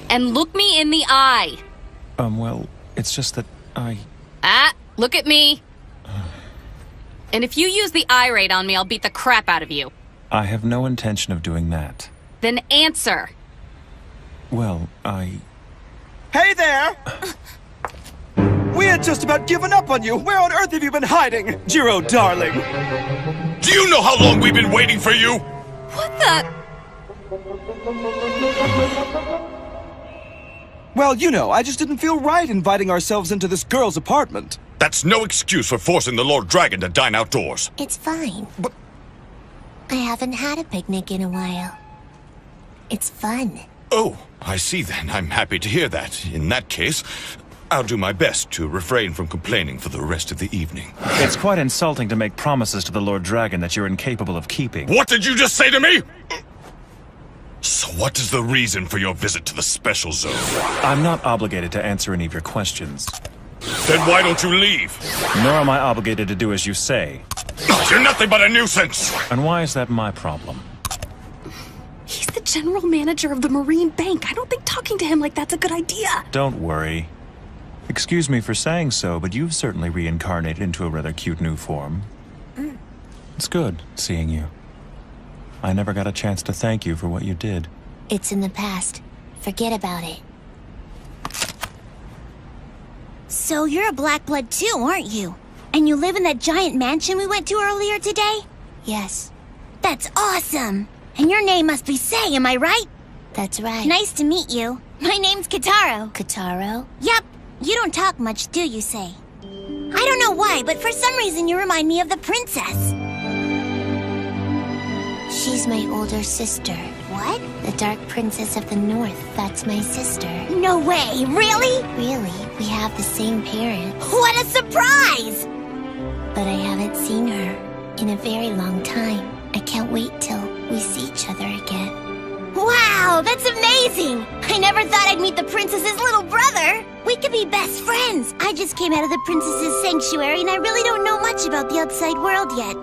And look me in the eye. Well, it's just that I... Look at me. And if you use the eye raid on me, I'll beat the crap out of you. I have no intention of doing that. Then answer. Well, Hey there! We had just about given up on you. Where on earth have you been hiding, Jiro, darling? Do you know how long we've been waiting for you? What the... Well, you know, I just didn't feel right inviting ourselves into this girl's apartment. That's no excuse for forcing the Lord Dragon to dine outdoors. It's fine. But I haven't had a picnic in a while. It's fun. Oh, I see then. I'm happy to hear that. In that case, I'll do my best to refrain from complaining for the rest of the evening. It's quite insulting to make promises to the Lord Dragon that you're incapable of keeping. What did you just say to me? So what is the reason for your visit to the Special Zone? I'm not obligated to answer any of your questions. Then why don't you leave? Nor am I obligated to do as you say. You're nothing but a nuisance! And why is that my problem? He's the general manager of the Marine Bank. I don't think talking to him like that's a good idea. Don't worry. Excuse me for saying so, but you've certainly reincarnated into a rather cute new form. It's good seeing you. I never got a chance to thank you for what you did. It's in the past. Forget about it. So you're a Black Blood too, aren't you? And you live in that giant mansion we went to earlier today? Yes. That's awesome! And your name must be Sei, am I right? That's right. Nice to meet you. My name's Kitaro. Kitaro? Yep. You don't talk much, do you, Sei? I don't know why, but for some reason you remind me of the princess. She's my older sister. What? The Dark Princess of the North. That's my sister. No way! Really? Really. We have the same parents. What a surprise! But I haven't seen her in a very long time. I can't wait till we see each other again. Wow, that's amazing! I never thought I'd meet the princess's little brother. We could be best friends. I just came out of the princess's sanctuary and I really don't know much about the outside world yet.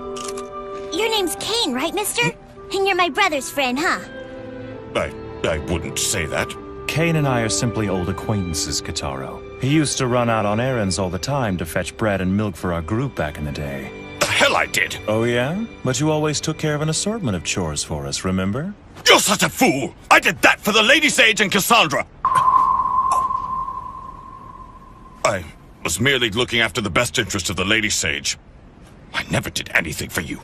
Your name's Kane, right, mister? And you're my brother's friend, huh? I wouldn't say that. Kane and I are simply old acquaintances, Kitaro. He used to run out on errands all the time to fetch bread and milk for our group back in the day. The hell I did! Oh yeah? But you always took care of an assortment of chores for us, remember? You're such a fool! I did that for the Lady Sage and Cassandra! I was merely looking after the best interest of the Lady Sage. I never did anything for you.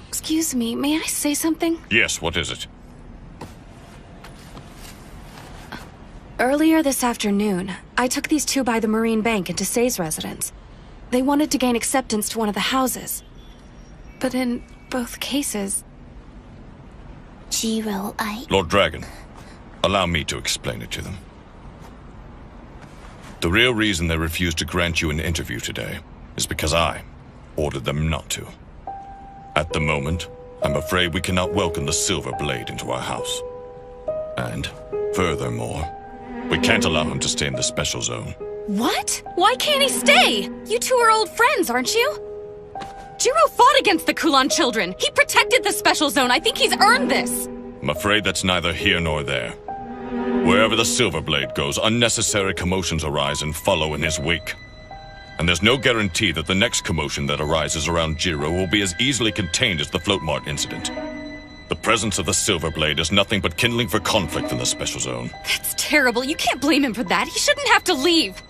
Excuse me, may I say something? Yes, what is it? Earlier this afternoon, I took these two by the Marine Bank into Sei's residence. They wanted to gain acceptance to one of the houses. But in both cases... Jiro, Lord Dragon, allow me to explain it to them. The real reason they refused to grant you an interview today is because I ordered them not to. At the moment, I'm afraid we cannot welcome the Silver Blade into our house. And, furthermore, we can't allow him to stay in the Special Zone. What? Why can't he stay? You two are old friends, aren't you? Jiro fought against the Kulan children. He protected the Special Zone. I think he's earned this. I'm afraid that's neither here nor there. Wherever the Silver Blade goes, unnecessary commotions arise and follow in his wake. And there's no guarantee that the next commotion that arises around Jiro will be as easily contained as the Float Mart incident. The presence of the Silver Blade is nothing but kindling for conflict in the Special Zone. That's terrible. You can't blame him for that. He shouldn't have to leave.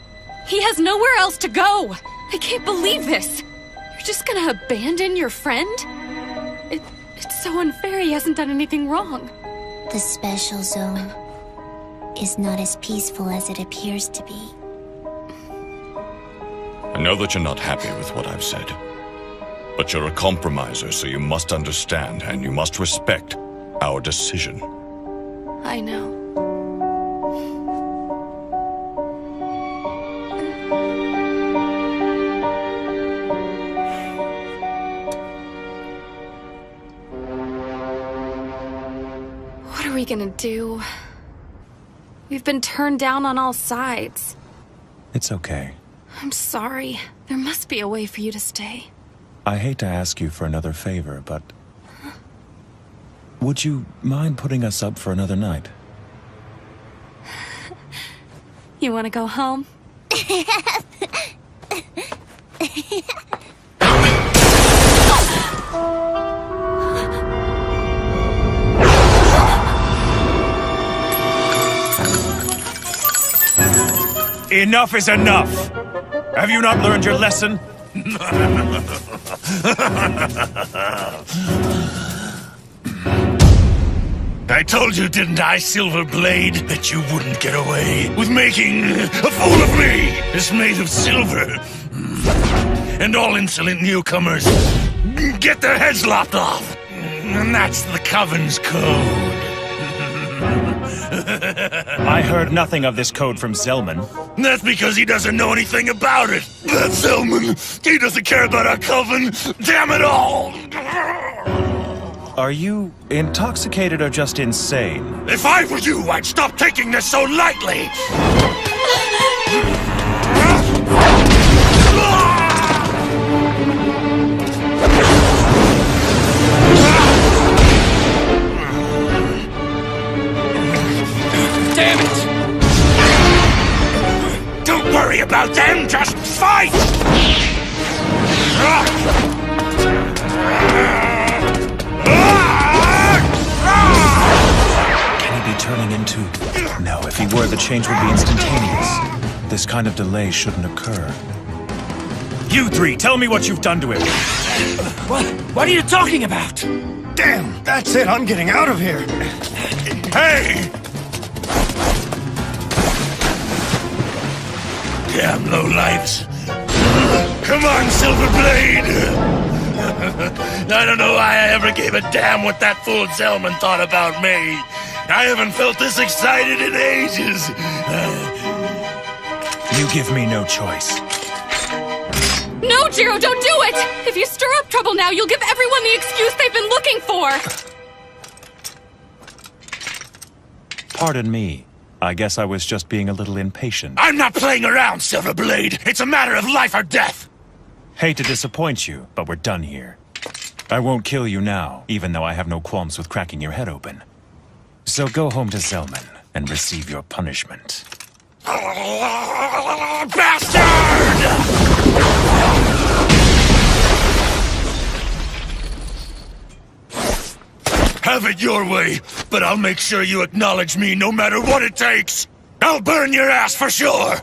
He has nowhere else to go. I can't believe this. You're just gonna abandon your friend? It's so unfair. He hasn't done anything wrong. The Special Zone is not as peaceful as it appears to be. I know that you're not happy with what I've said. But you're a compromiser, so you must understand and you must respect our decision. I know. we gonna do? We've been turned down on all sides. It's okay. I'm sorry. There must be a way for you to stay. I hate to ask you for another favor, but... would you mind putting us up for another night? You wanna go home? Enough is enough! Have you not learned your lesson? I told you, didn't I, Silverblade, that you wouldn't get away with making a fool of me? It's made of silver. And all insolent newcomers get their heads lopped off. And that's the Coven's code. I heard nothing of this code from Zelman. That's because he doesn't know anything about it. That Zelman, he doesn't care about our Coven. Damn it all! Are you intoxicated or just insane? If I were you, I'd stop taking this so lightly! Damn it! Don't worry about them, just fight! Can he be turning into... No, if he were, the change would be instantaneous. This kind of delay shouldn't occur. You three, tell me what you've done to him. What are you talking about? Damn, that's it. I'm getting out of here. Hey! Damn lowlifes. Come on, Silverblade! I don't know why I ever gave a damn what that fool Zelman thought about me. I haven't felt this excited in ages. You give me no choice. No, Jiro, don't do it! If you stir up trouble now, you'll give everyone the excuse they've been looking for! Pardon me. I guess I was just being a little impatient. I'm not playing around, Silverblade. It's a matter of life or death. Hate to disappoint you, but we're done here. I won't kill you now, even though I have no qualms with cracking your head open. So go home to Zelman and receive your punishment. Bastard! Have it your way, but I'll make sure you acknowledge me no matter what it takes. I'll burn your ass for sure.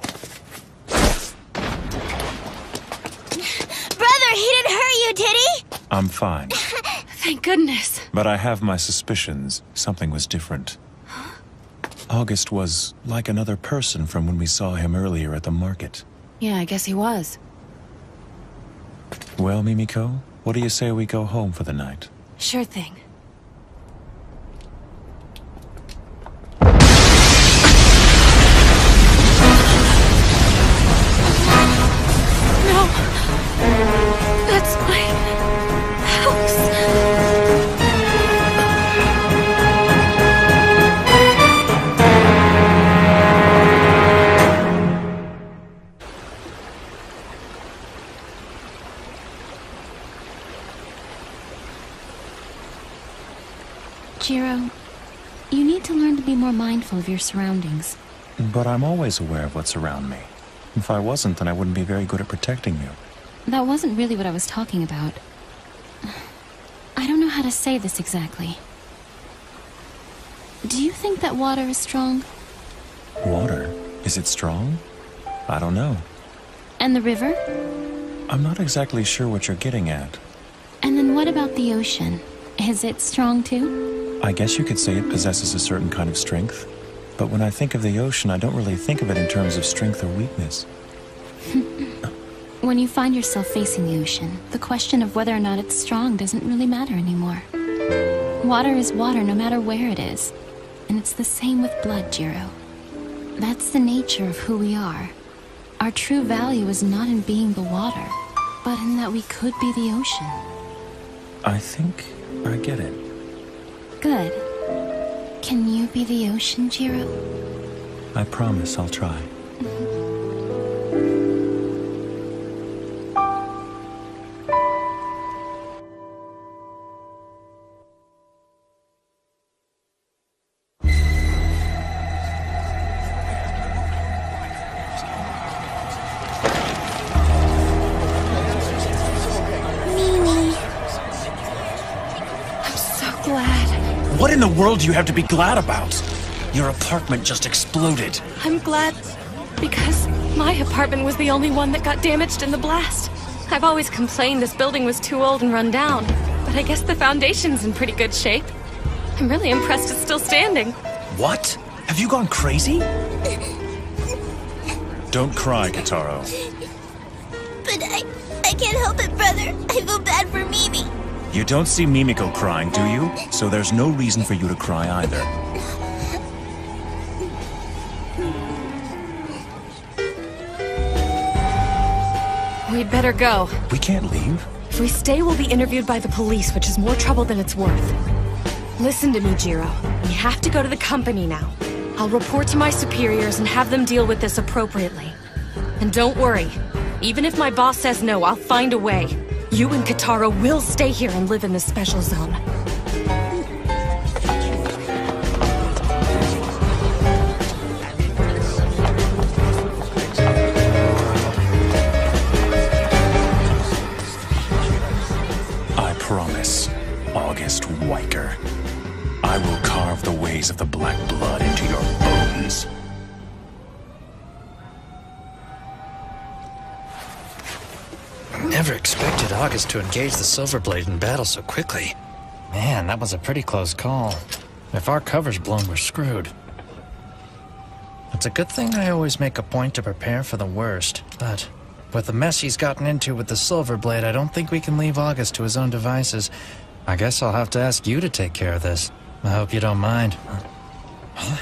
Brother, he didn't hurt you, did he? I'm fine. Thank goodness. But I have my suspicions. Something was different. August was like another person from when we saw him earlier at the market. Yeah, I guess he was. Well, Mimiko, what do you say we go home for the night? Sure thing. No! That's my house. Jiro, you need to learn to be more mindful of your surroundings. But I'm always aware of what's around me. If I wasn't, then I wouldn't be very good at protecting you. That wasn't really what I was talking about. I don't know how to say this exactly. Do you think that water is strong? Water? Is it strong? I don't know. And the river? I'm not exactly sure what you're getting at. And then what about the ocean? Is it strong too? I guess you could say it possesses a certain kind of strength. But when I think of the ocean, I don't really think of it in terms of strength or weakness. When you find yourself facing the ocean, the question of whether or not it's strong doesn't really matter anymore. Water is water no matter where it is. And it's the same with blood, Jiro. That's the nature of who we are. Our true value is not in being the water, but in that we could be the ocean. I think I get it. Good. Can you be the ocean, Jiro? I promise I'll try. What in the world do you have to be glad about? Your apartment just exploded. I'm glad because my apartment was the only one that got damaged in the blast. I've always complained this building was too old and run down, but I guess the foundation's in pretty good shape. I'm really impressed it's still standing. What? Have you gone crazy? Don't cry, Kitaro. But I can't help it, brother. I feel bad for Mimi. You don't see Mimiko crying, do you? So there's no reason for you to cry either. We'd better go. We can't leave. If we stay, we'll be interviewed by the police, which is more trouble than it's worth. Listen to me, Jiro. We have to go to the company now. I'll report to my superiors and have them deal with this appropriately. And don't worry. Even if my boss says no, I'll find a way. You and Kitaro will stay here and live in the special zone. I promise, August Wyker. I will carve the ways of the Black Blood into your bones. Never expected August to engage the Silverblade in battle so quickly. Man, that was a pretty close call. If our cover's blown, we're screwed. It's a good thing I always make a point to prepare for the worst, but with the mess he's gotten into with the Silverblade, I don't think we can leave August to his own devices. I guess I'll have to ask you to take care of this. I hope you don't mind. Huh?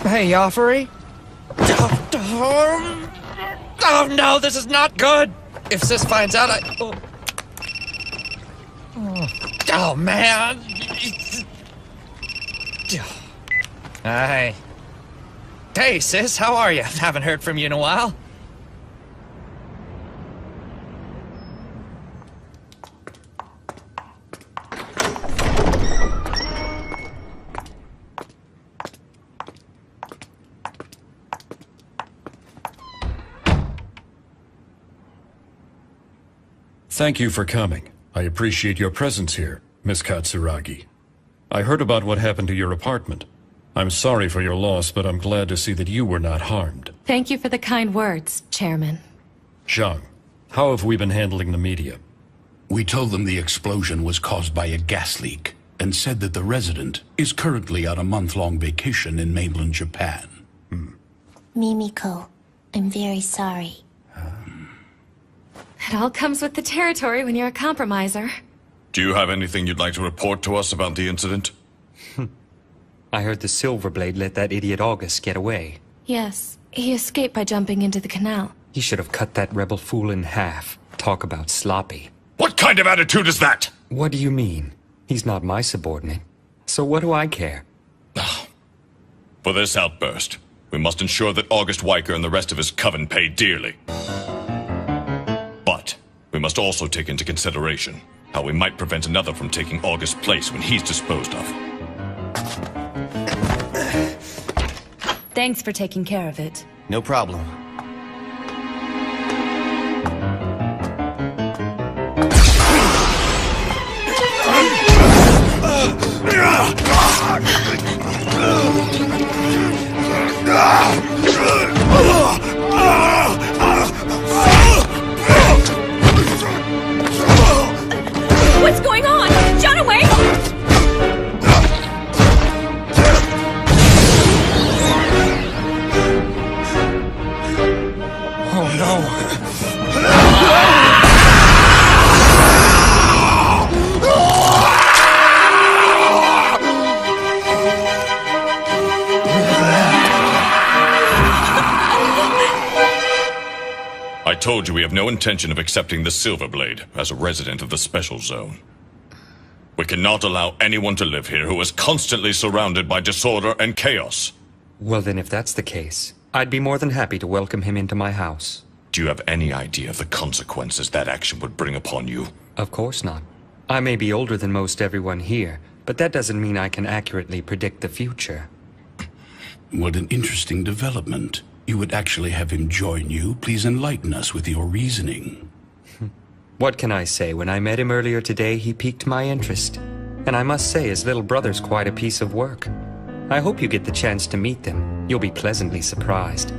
Hey, Joffrey? Oh no, this is not good! If Sis finds out, Oh man! Hi. Hey, Sis, how are you? Haven't heard from you in a while. Thank you for coming. I appreciate your presence here, Miss Katsuragi. I heard about what happened to your apartment. I'm sorry for your loss, but I'm glad to see that you were not harmed. Thank you for the kind words, Chairman. Zhang, how have we been handling the media? We told them the explosion was caused by a gas leak, and said that the resident is currently on a month-long vacation in mainland Japan. Mimiko, I'm very sorry. It all comes with the territory when you're a compromiser. Do you have anything you'd like to report to us about the incident? I heard the Silverblade let that idiot August get away. Yes, he escaped by jumping into the canal. He should have cut that rebel fool in half. Talk about sloppy. What kind of attitude is that? What do you mean? He's not my subordinate. So what do I care? For this outburst, we must ensure that August Wyker and the rest of his coven pay dearly. But we must also take into consideration how we might prevent another from taking August's place when he's disposed of. Thanks for taking care of it. No problem. What's going on? Jonaway! Oh no! I told you we have no intention of accepting the Silverblade as a resident of the Special Zone. We cannot allow anyone to live here who is constantly surrounded by disorder and chaos. Well then, if that's the case, I'd be more than happy to welcome him into my house. Do you have any idea of the consequences that action would bring upon you? Of course not. I may be older than most everyone here, but that doesn't mean I can accurately predict the future. What an interesting development. You would actually have him join you. Please enlighten us with your reasoning. What can I say? When I met him earlier today, he piqued my interest. And I must say, his little brother's quite a piece of work. I hope you get the chance to meet them. You'll be pleasantly surprised.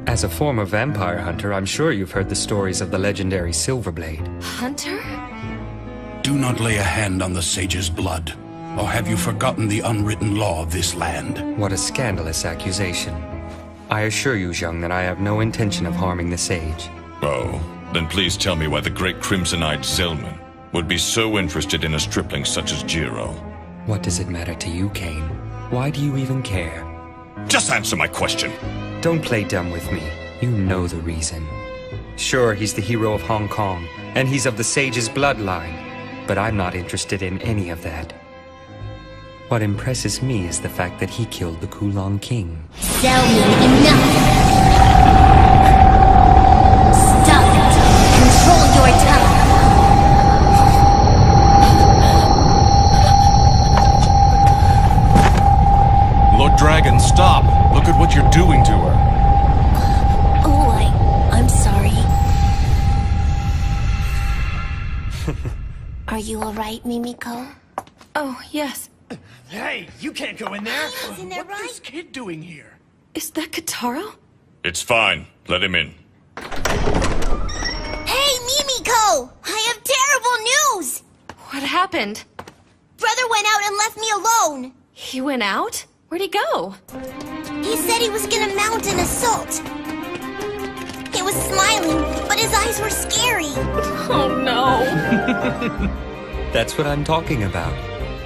As a former vampire hunter, I'm sure you've heard the stories of the legendary Silverblade. Hunter? Do not lay a hand on the sage's blood. Or have you forgotten the unwritten law of this land? What a scandalous accusation. I assure you, Zheng, that I have no intention of harming the sage. Oh, then please tell me why the great crimson-eyed Zilman would be so interested in a stripling such as Jiro. What does it matter to you, Kane? Why do you even care? Just answer my question. Don't play dumb with me. You know the reason. Sure, he's the hero of Hong Kong, and he's of the sage's bloodline, but I'm not interested in any of that. What impresses me is the fact that he killed the Kulong King. Zilman, enough! Stop it! Control your tongue! Lord Dragon, stop! Look at what you're doing to her. Oh, I'm sorry. Are you alright, Mimiko? Oh, yes. Hey, you can't go in there. Isn't that right? What's this kid doing here? Is that Kataro? It's fine. Let him in. Hey, Mimiko! I have terrible news! What happened? Brother went out and left me alone. He went out? Where'd he go? He said he was gonna mount an assault. He was smiling, but his eyes were scary. Oh no. That's what I'm talking about.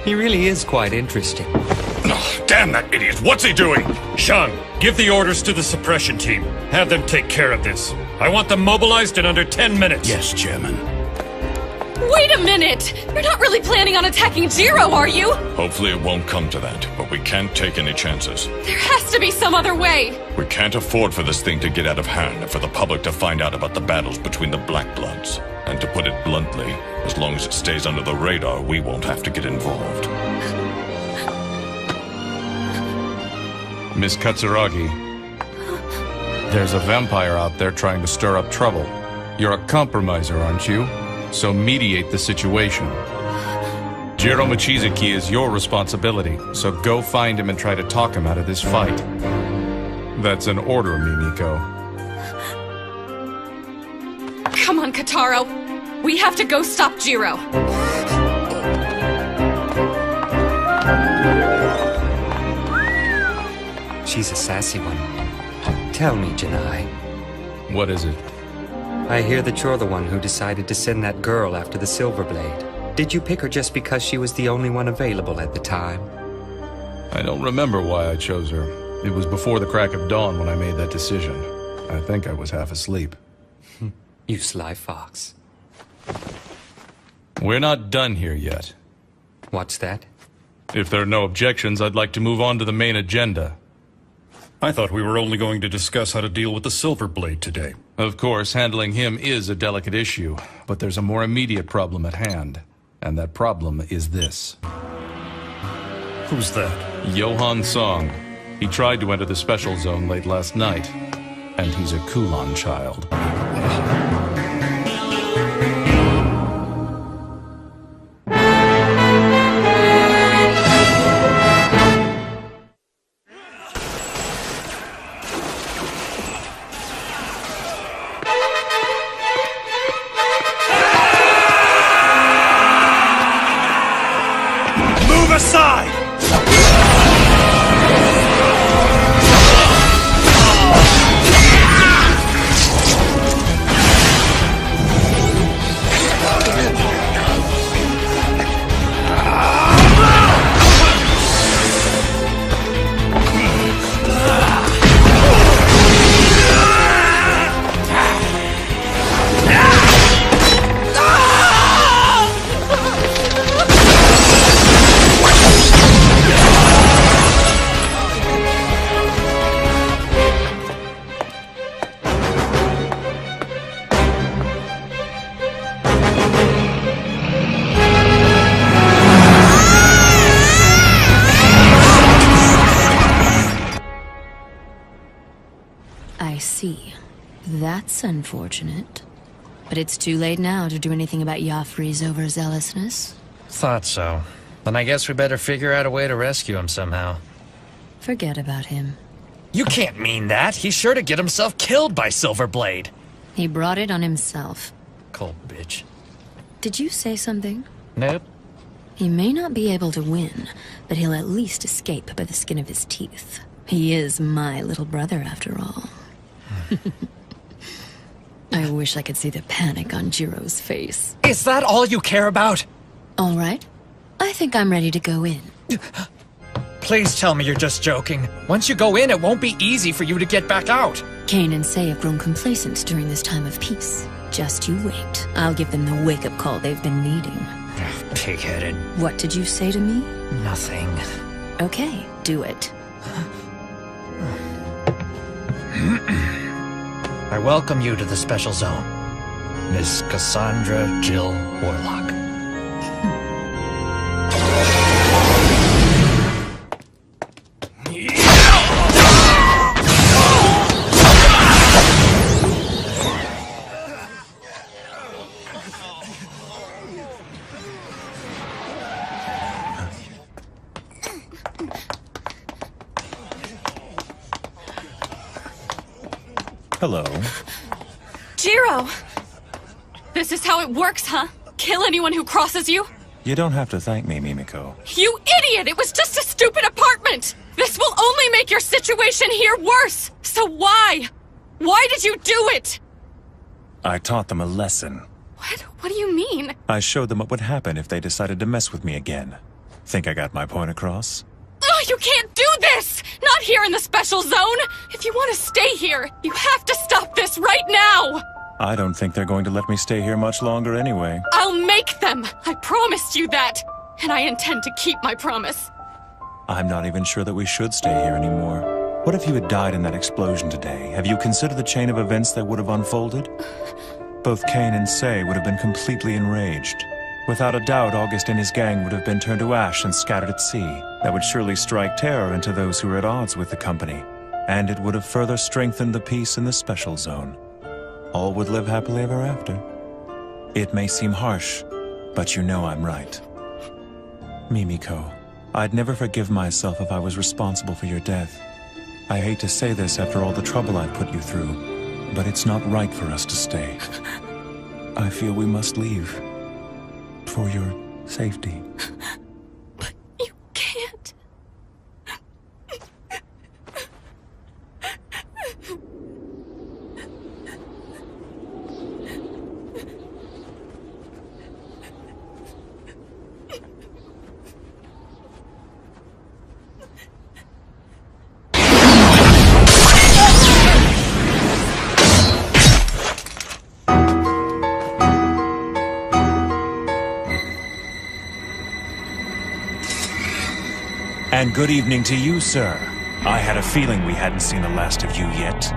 He really is quite interesting. Oh, damn that idiot! What's he doing? Zheng, give the orders to the suppression team. Have them take care of this. I want them mobilized in under 10 minutes. Yes, Chairman. Wait a minute! You're not really planning on attacking Jiro, are you? Hopefully it won't come to that, but we can't take any chances. There has to be some other way. We can't afford for this thing to get out of hand and for the public to find out about the battles between the Black Bloods. And to put it bluntly, as long as it stays under the radar, we won't have to get involved. Miss Katsuragi, there's a vampire out there trying to stir up trouble. You're a compromiser, aren't you? So mediate the situation. Jiro Mochizuki is your responsibility, so go find him and try to talk him out of this fight. That's an order, Mimiko. Come on, Kataro. We have to go stop Jiro. She's a sassy one. Tell me, Janai. What is it? I hear that you're the one who decided to send that girl after the Silverblade. Did you pick her just because she was the only one available at the time? I don't remember why I chose her. It was before the crack of dawn when I made that decision. I think I was half asleep. You sly fox. We're not done here yet. What's that? If there are no objections, I'd like to move on to the main agenda. I thought we were only going to discuss how to deal with the Silverblade today. Of course, handling him is a delicate issue, but there's a more immediate problem at hand. And that problem is this. Who's that? Johan Song. He tried to enter the special zone late last night. And he's a Kulon child. Move aside! I see. That's unfortunate. But it's too late now to do anything about Joffrey's overzealousness. Thought so. Then I guess we better figure out a way to rescue him somehow. Forget about him. You can't mean that. He's sure to get himself killed by Silverblade. He brought it on himself. Cold bitch. Did you say something? Nope. He may not be able to win, but he'll at least escape by the skin of his teeth. He is my little brother, after all. I wish I could see the panic on Jiro's face. Is that all you care about? All right. I think I'm ready to go in. Please tell me you're just joking. Once you go in, it won't be easy for you to get back out. Cain and Say have grown complacent during this time of peace. Just you wait. I'll give them the wake-up call they've been needing. Pig-headed. What did you say to me? Nothing. Okay, do it. I welcome you to the Special Zone, Miss Cassandra Jill Warlock. Hello. Jiro! This is how it works, huh? Kill anyone who crosses you? You don't have to thank me, Mimiko. You idiot! It was just a stupid apartment! This will only make your situation here worse! So why? Why did you do it? I taught them a lesson. What? What do you mean? I showed them what would happen if they decided to mess with me again. Think I got my point across? Ugh, you can't do this! Not here in the Special Zone! If you want to stay here, you have to stop this right now! I don't think they're going to let me stay here much longer anyway. I'll make them! I promised you that! And I intend to keep my promise. I'm not even sure that we should stay here anymore. What if you had died in that explosion today? Have you considered the chain of events that would have unfolded? Both Cain and Say would have been completely enraged. Without a doubt, August and his gang would have been turned to ash and scattered at sea. That would surely strike terror into those who were at odds with the company. And it would have further strengthened the peace in the Special Zone. All would live happily ever after. It may seem harsh, but you know I'm right. Mimiko, I'd never forgive myself if I was responsible for your death. I hate to say this after all the trouble I've put you through, but it's not right for us to stay. I feel we must leave. For your safety. But you can't. And good evening to you, sir. I had a feeling we hadn't seen the last of you yet.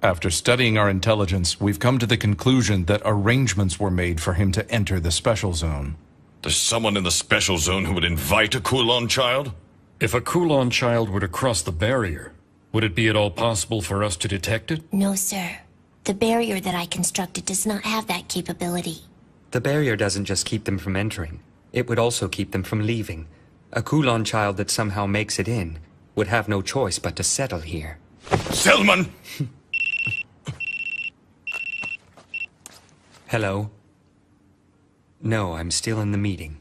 After studying our intelligence, we've come to the conclusion that arrangements were made for him to enter the Special Zone. There's someone in the Special Zone who would invite a Kulon child? If a Kulon child were to cross the barrier, would it be at all possible for us to detect it? No, sir. The barrier that I constructed does not have that capability. The barrier doesn't just keep them from entering. It would also keep them from leaving. A Kulon child that somehow makes it in would have no choice but to settle here. Selman! Hello? No, I'm still in the meeting.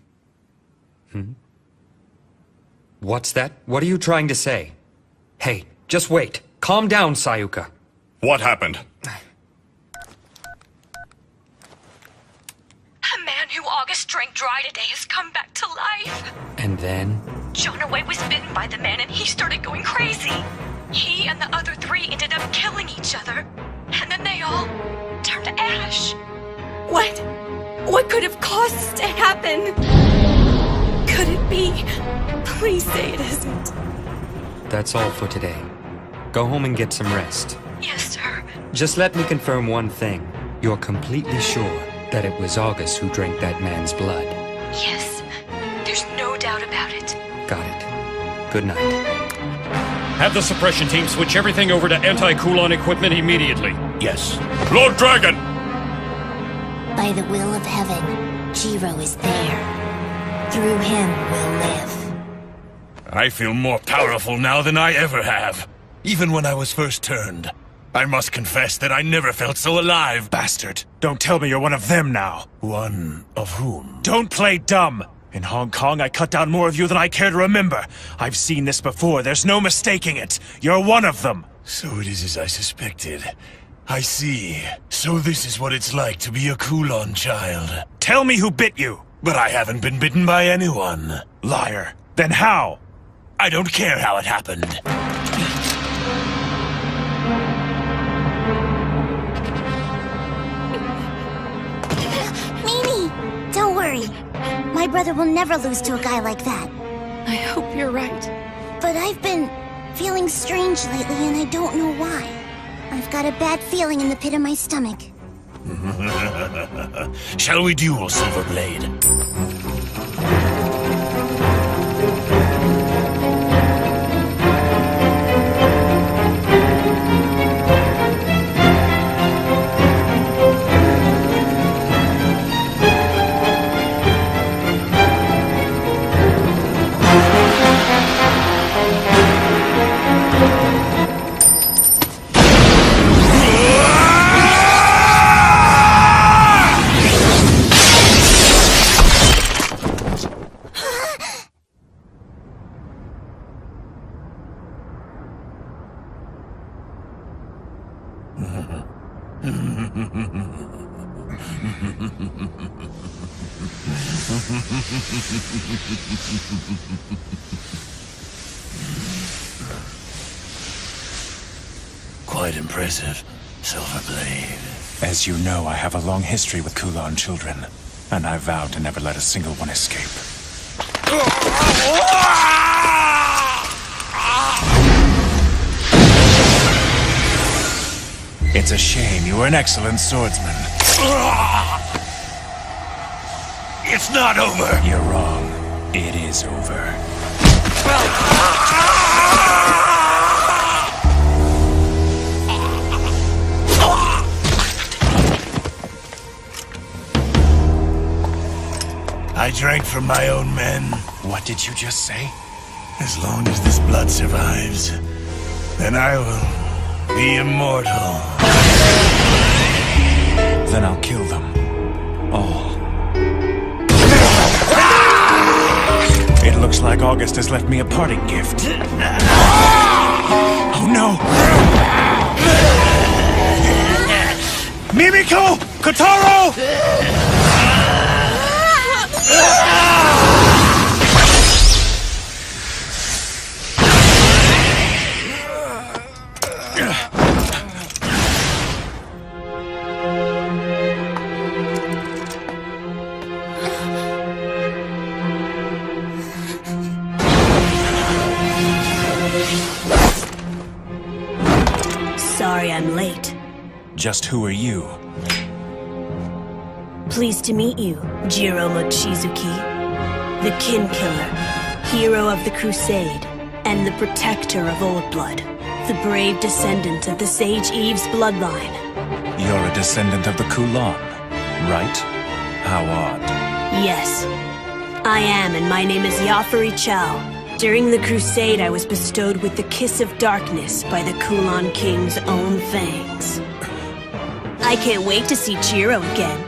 What's that? What are you trying to say? Hey, just wait. Calm down, Sayuka. What happened? A man who August drank dry today has come back to life. And then? Jonaway was bitten by the man and he started going crazy. He and the other three ended up killing each other. And then they all turned to ash. What? What could have caused this to happen? Could it be? Please say it isn't. That's all for today. Go home and get some rest. Yes, sir. Just let me confirm one thing. You're completely sure that it was August who drank that man's blood? Yes. There's no doubt about it. Got it. Good night. Have the suppression team switch everything over to anti-Kulon equipment immediately. Yes. Lord Dragon! By the will of heaven, Jiro is there. Through him we'll live. I feel more powerful now than I ever have. Even when I was first turned. I must confess that I never felt so alive. Bastard. Don't tell me you're one of them now. One of whom? Don't play dumb. In Hong Kong, I cut down more of you than I care to remember. I've seen this before. There's no mistaking it. You're one of them. So it is as I suspected. I see. So this is what it's like to be a Kulon child. Tell me who bit you. But I haven't been bitten by anyone. Liar. Then how? I don't care how it happened. Don't worry. My brother will never lose to a guy like that. I hope you're right. But I've been feeling strange lately, and I don't know why. I've got a bad feeling in the pit of my stomach. Shall we duel, Silverblade? Quite impressive, Silverblade. As you know, I have a long history with Kulon children, and I vowed to never let a single one escape. It's a shame. You were an excellent swordsman. It's not over! You're wrong. It is over. I drank from my own men. What did you just say? As long as this blood survives, then I will be immortal. Then I'll kill them. All. It looks like August has left me a parting gift. Oh no! Mimiko! Kotaro! Sorry I'm late. Just who are you? Pleased to meet you, Jiro Mochizuki. The Kin Killer, hero of the Crusade, and the protector of Old Blood. The brave descendant of the Sage Eve's bloodline. You're a descendant of the Kulon, right? How odd. Yes, I am, and my name is Yafari Chow. During the Crusade, I was bestowed with the Kiss of Darkness by the Kulon King's own fangs. I can't wait to see Jiro again.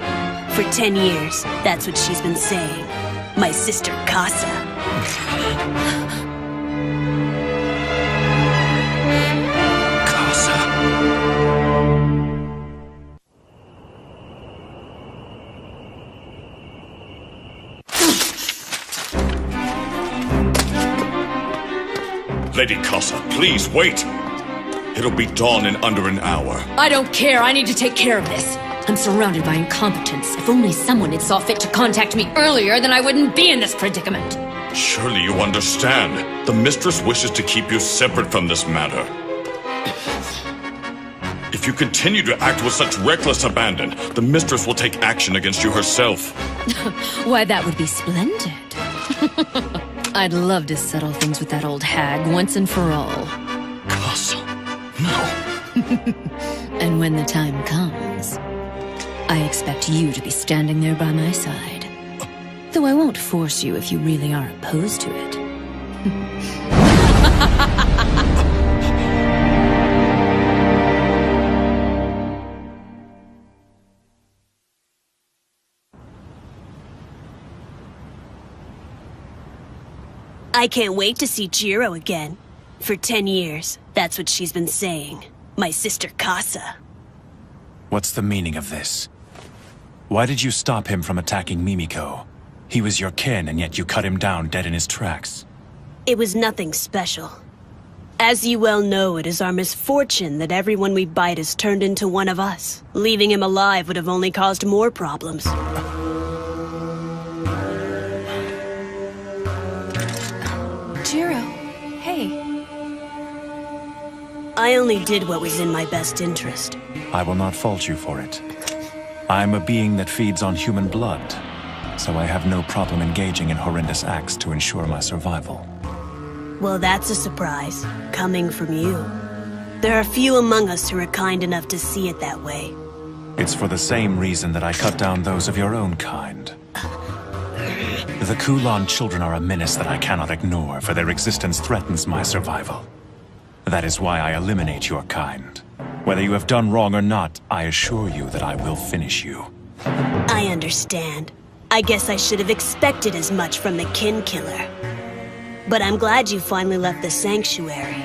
For 10 years, that's what she's been saying. My sister Casa. Casa. Lady Casa, please wait! It'll be dawn in under an hour. I don't care. I need to take care of this. I'm surrounded by incompetence. If only someone had saw fit to contact me earlier, then I wouldn't be in this predicament. Surely you understand. The Mistress wishes to keep you separate from this matter. If you continue to act with such reckless abandon, the Mistress will take action against you herself. Why, that would be splendid. I'd love to settle things with that old hag once and for all. And when the time comes, I expect you to be standing there by my side. Though I won't force you if you really are opposed to it. I can't wait to see Jiro again. For 10 years, that's what she's been saying. My sister Casa. What's the meaning of this? Why did you stop him from attacking Mimiko? He was your kin, and yet you cut him down dead in his tracks. It was nothing special. As you well know, it is our misfortune that everyone we bite is turned into one of us. Leaving him alive would have only caused more problems. Jiro, hey. I only did what was in my best interest. I will not fault you for it. I am a being that feeds on human blood, so I have no problem engaging in horrendous acts to ensure my survival. Well, that's a surprise, coming from you. There are few among us who are kind enough to see it that way. It's for the same reason that I cut down those of your own kind. The Kulan children are a menace that I cannot ignore, for their existence threatens my survival. That is why I eliminate your kind. Whether you have done wrong or not, I assure you that I will finish you. I understand. I guess I should have expected as much from the kin killer. But I'm glad you finally left the sanctuary.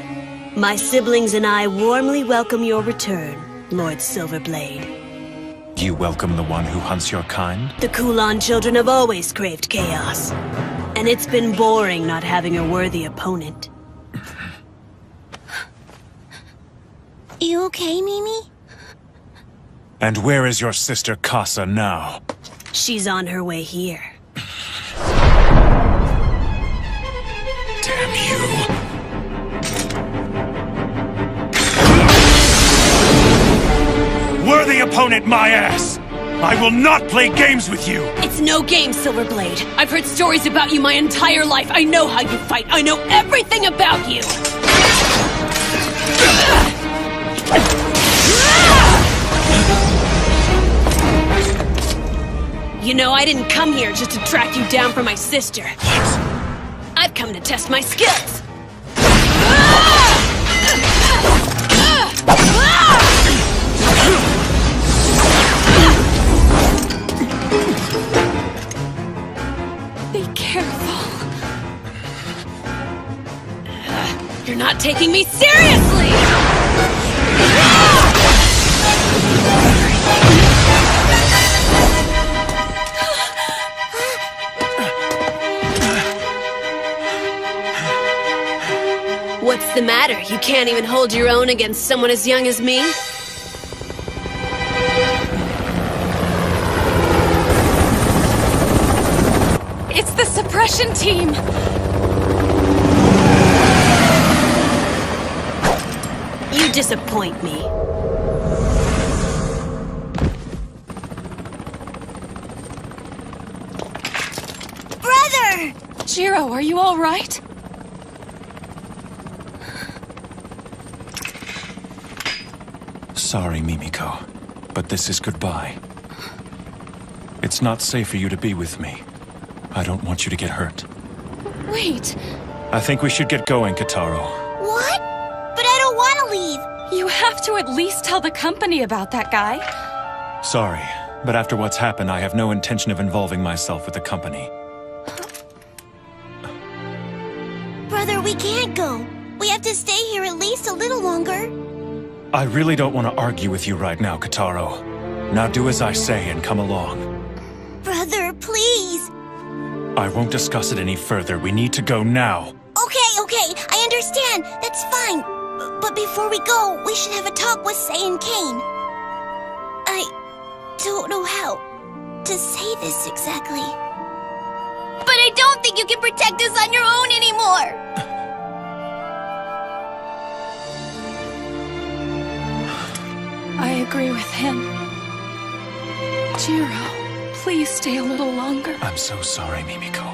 My siblings and I warmly welcome your return, Lord Silverblade. You welcome the one who hunts your kind? The Kulan children have always craved chaos. And it's been boring not having a worthy opponent. You okay, Mimi? And where is your sister Casa now? She's on her way here. Damn you. Worthy opponent, my ass! I will not play games with you! It's no game, Silverblade. I've heard stories about you my entire life. I know how you fight. I know everything about you! You know, I didn't come here just to track you down for my sister. I've come to test my skills. Be careful. You're not taking me seriously! What's the matter? You can't even hold your own against someone as young as me? It's the suppression team! You disappoint me. Brother! Jiro, are you all right? Sorry, Mimiko, but this is goodbye. It's not safe for you to be with me. I don't want you to get hurt. Wait. I think we should get going, Kitaro. What? But I don't want to leave. You have to at least tell the company about that guy. Sorry, but after what's happened, I have no intention of involving myself with the company. Brother, we can't go. We have to stay here at least a little longer. I really don't want to argue with you right now, Kitaro. Now do as I say and come along. Brother, please. I won't discuss it any further. We need to go now. Okay, I understand. That's fine. But before we go, we should have a talk with Sei and Kane. I don't know how to say this exactly. But I don't think you can protect us on your own anymore. I agree with him. Jiro, please stay a little longer. I'm so sorry, Mimiko.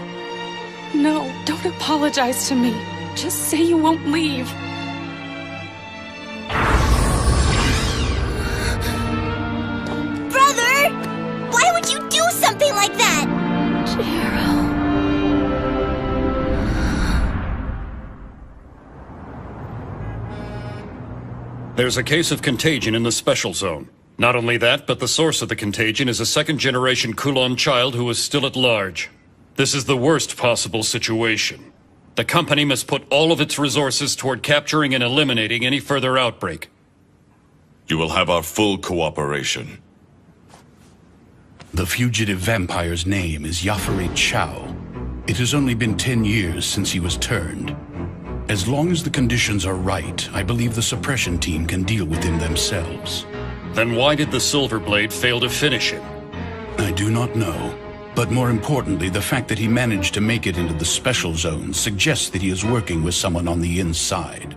No, don't apologize to me. Just say you won't leave. There's a case of contagion in the special zone. Not only that, but the source of the contagion is a second-generation Kulon child who is still at large. This is the worst possible situation. The company must put all of its resources toward capturing and eliminating any further outbreak. You will have our full cooperation. The fugitive vampire's name is Yafari Chow. It has only been 10 years since he was turned. As long as the conditions are right, I believe the suppression team can deal with him themselves. Then why did the Silverblade fail to finish him? I do not know. But more importantly, the fact that he managed to make it into the special zone suggests that he is working with someone on the inside.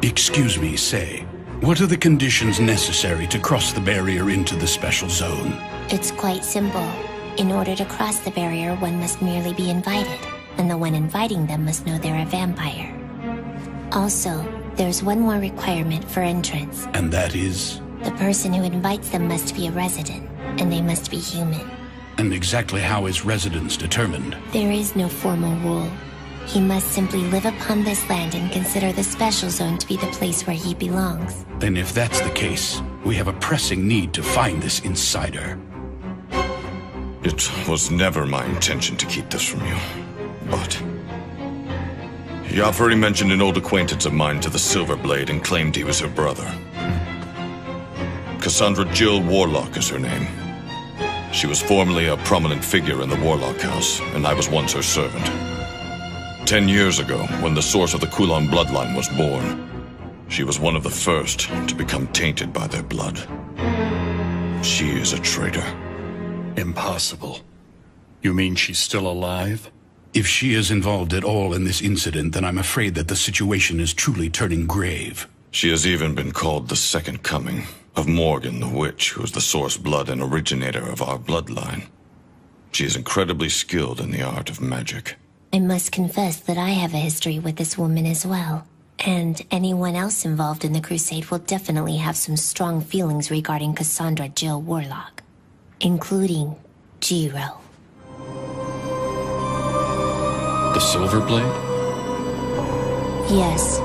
Excuse me, Sei. What are the conditions necessary to cross the barrier into the special zone? It's quite simple. In order to cross the barrier, one must merely be invited, and the one inviting them must know they're a vampire. Also, there's one more requirement for entrance. And that is? The person who invites them must be a resident, and they must be human. And exactly how is residence determined? There is no formal rule. He must simply live upon this land and consider the special zone to be the place where he belongs. Then if that's the case, we have a pressing need to find this insider. It was never my intention to keep this from you, but... Yafari mentioned an old acquaintance of mine to the Silverblade and claimed he was her brother. Cassandra Jill Warlock is her name. She was formerly a prominent figure in the Warlock House, and I was once her servant. 10 years ago, when the source of the Kulon bloodline was born, she was one of the first to become tainted by their blood. She is a traitor. Impossible. You mean she's still alive? If she is involved at all in this incident, then I'm afraid that the situation is truly turning grave. She has even been called the Second Coming of Morgan the Witch, who is the source blood and originator of our bloodline. She is incredibly skilled in the art of magic. I must confess that I have a history with this woman as well. And anyone else involved in the crusade will definitely have some strong feelings regarding Cassandra Jill Warlock. Including Jiro. The Silverblade? Yes.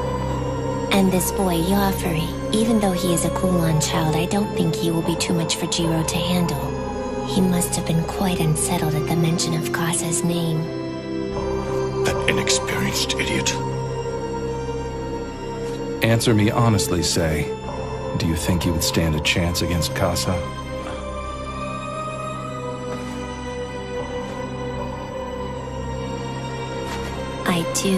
And this boy, Yafari, even though he is a Kulon child, I don't think he will be too much for Jiro to handle. He must have been quite unsettled at the mention of Kasa's name. That inexperienced idiot. Answer me honestly, Sei. Do you think you would stand a chance against Kasa? I do.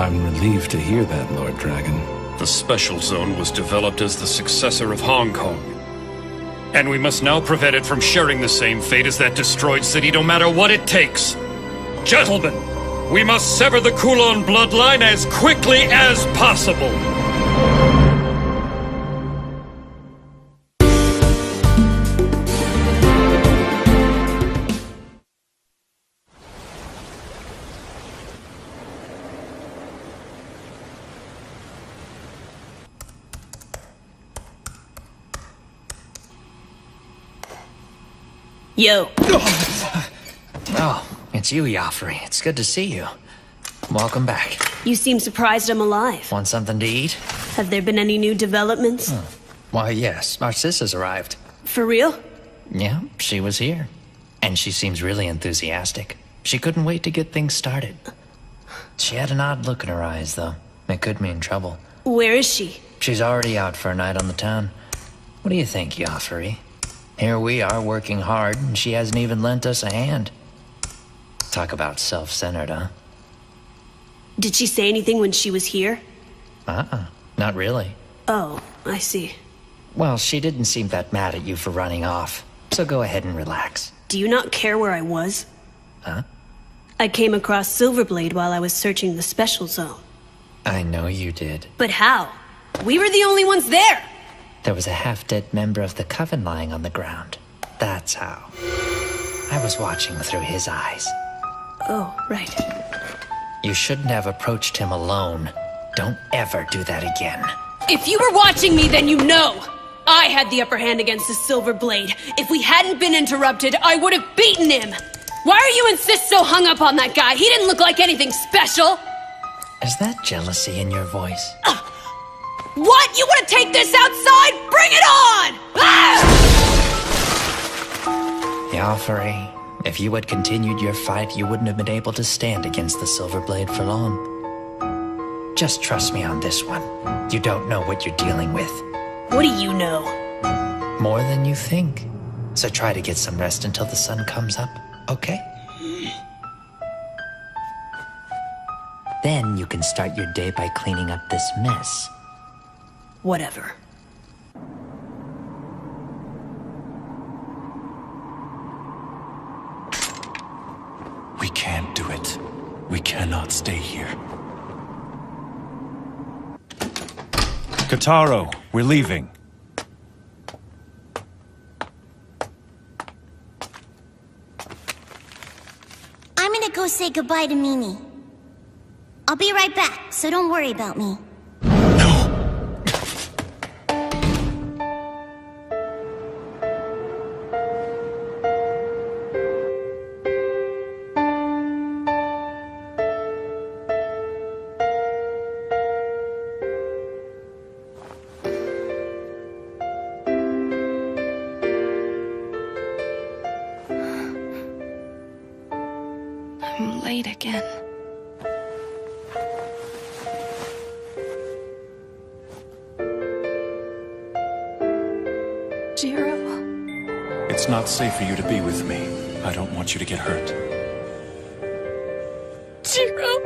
I'm relieved to hear that, Lord Dragon. The Special Zone was developed as the successor of Hong Kong. And we must now prevent it from sharing the same fate as that destroyed city, no matter what it takes. Gentlemen, we must sever the Kulon bloodline as quickly as possible. Yo. Oh, it's you, Yafari. It's good to see you. Welcome back. You seem surprised I'm alive. Want something to eat? Have there been any new developments? Why, yes. Our sis has arrived. For real? Yeah, she was here. And she seems really enthusiastic. She couldn't wait to get things started. She had an odd look in her eyes, though. It could mean trouble. Where is she? She's already out for a night on the town. What do you think, Yafari? Here we are working hard, and she hasn't even lent us a hand. Talk about self-centered, huh? Did she say anything when she was here? Not really. Oh, I see. Well, she didn't seem that mad at you for running off, so go ahead and relax. Do you not care where I was? Huh? I came across Silverblade while I was searching the Special Zone. I know you did. But how? We were the only ones there! There was a half-dead member of the Coven lying on the ground. That's how. I was watching through his eyes. Oh, right. You shouldn't have approached him alone. Don't ever do that again. If you were watching me, then you know! I had the upper hand against the Silver Blade. If we hadn't been interrupted, I would have beaten him! Why are you insist so hung up on that guy? He didn't look like anything special! Is that jealousy in your voice? What? You want to take this outside? Bring it on! Joffrey, if you had continued your fight, you wouldn't have been able to stand against the Silver Blade for long. Just trust me on this one. You don't know what you're dealing with. What do you know? More than you think. So try to get some rest until the sun comes up, okay? Then you can start your day by cleaning up this mess. Whatever. We can't do it. We cannot stay here. Kotaro, we're leaving. I'm gonna go say goodbye to Mimi. I'll be right back, so don't worry about me. I'm late again. Jiro. It's not safe for you to be with me. I don't want you to get hurt. Jiro.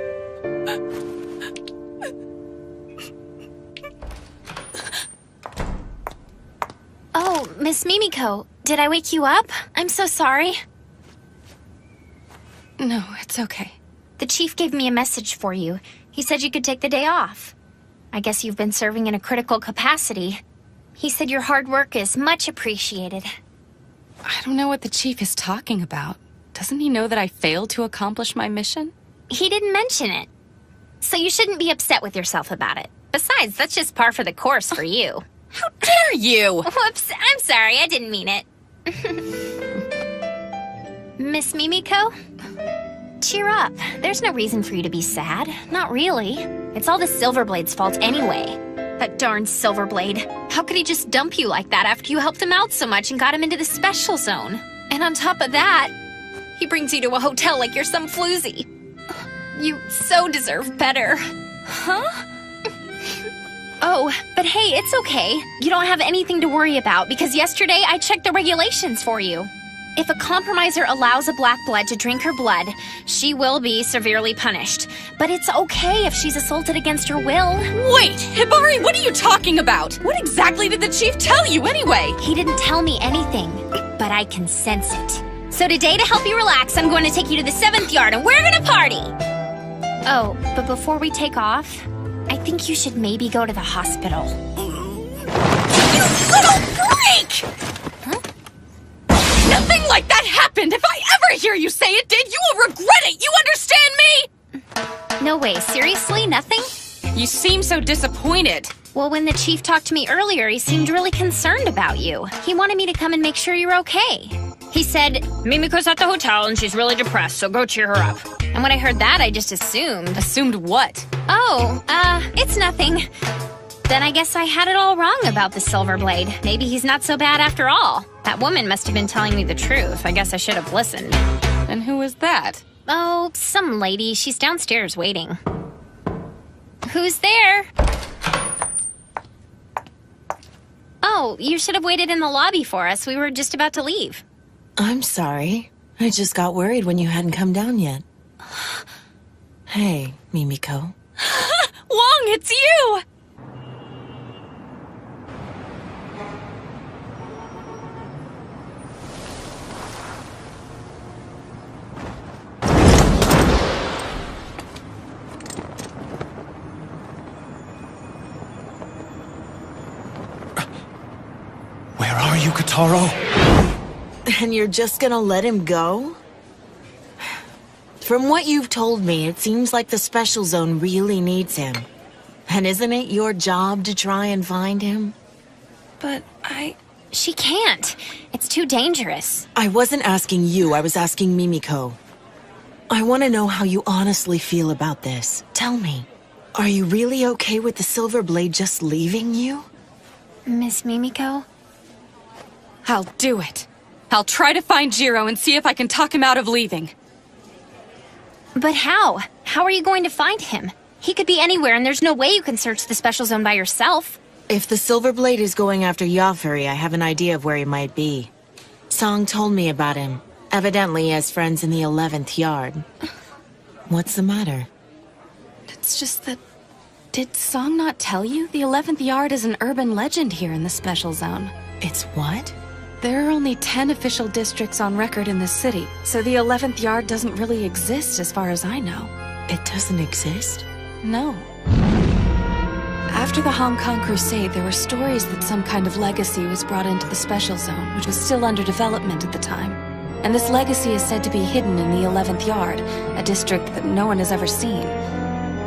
Oh, Miss Mimiko, did I wake you up? I'm so sorry. No, it's okay. The chief gave me a message for you. He said you could take the day off. I guess you've been serving in a critical capacity. He said your hard work is much appreciated. I don't know what the chief is talking about. Doesn't he know that I failed to accomplish my mission? He didn't mention it. So you shouldn't be upset with yourself about it. Besides, that's just par for the course for you. How dare you! Whoops, I'm sorry, I didn't mean it. Miss Mimiko? Cheer up. There's no reason for you to be sad. Not really. It's all the Silverblade's fault anyway. That darn Silverblade. How could he just dump you like that after you helped him out so much and got him into the special zone? And on top of that, he brings you to a hotel like you're some floozy. You so deserve better. Huh? Oh, but hey, it's okay. You don't have anything to worry about because yesterday I checked the regulations for you. If a compromiser allows a black blood to drink her blood, she will be severely punished. But it's okay if she's assaulted against her will. Wait, Hibari, what are you talking about? What exactly did the chief tell you anyway? He didn't tell me anything, but I can sense it. So today, to help you relax, I'm going to take you to the 7th yard and we're gonna party! Oh, but before we take off, I think you should maybe go to the hospital. You little freak! Nothing like that happened! If I ever hear you say it did, you will regret it! You understand me? No way, seriously? Nothing? You seem so disappointed. Well, when the chief talked to me earlier, he seemed really concerned about you. He wanted me to come and make sure you're okay. He said, Mimiko's at the hotel and she's really depressed, so go cheer her up. And when I heard that, I just assumed. Assumed what? Oh, it's nothing. Then I guess I had it all wrong about the Silverblade. Maybe he's not so bad after all. That woman must have been telling me the truth. I guess I should have listened. And who is that? Oh, some lady. She's downstairs waiting. Who's there? Oh, you should have waited in the lobby for us. We were just about to leave. I'm sorry. I just got worried when you hadn't come down yet. Hey, Mimiko. Wong, it's you! Where are you, Kotaro? And you're just gonna let him go? From what you've told me, it seems like the Special Zone really needs him. And isn't it your job to try and find him? But She can't. It's too dangerous. I wasn't asking you, I was asking Mimiko. I want to know how you honestly feel about this. Tell me, are you really okay with the Silver Blade just leaving you? Miss Mimiko? I'll do it. I'll try to find Jiro and see if I can talk him out of leaving. But how? How are you going to find him? He could be anywhere, and there's no way you can search the special zone by yourself. If the Silver Blade is going after Yafuri, I have an idea of where he might be. Song told me about him. Evidently, he has friends in the 11th Yard. What's the matter? It's just that... Did Song not tell you? The 11th Yard is an urban legend here in the Special Zone. It's what? There are only 10 official districts on record in the city, so the 11th Yard doesn't really exist as far as I know. It doesn't exist? No. After the Hong Kong Crusade, there were stories that some kind of legacy was brought into the Special Zone, which was still under development at the time. And this legacy is said to be hidden in the 11th Yard, a district that no one has ever seen.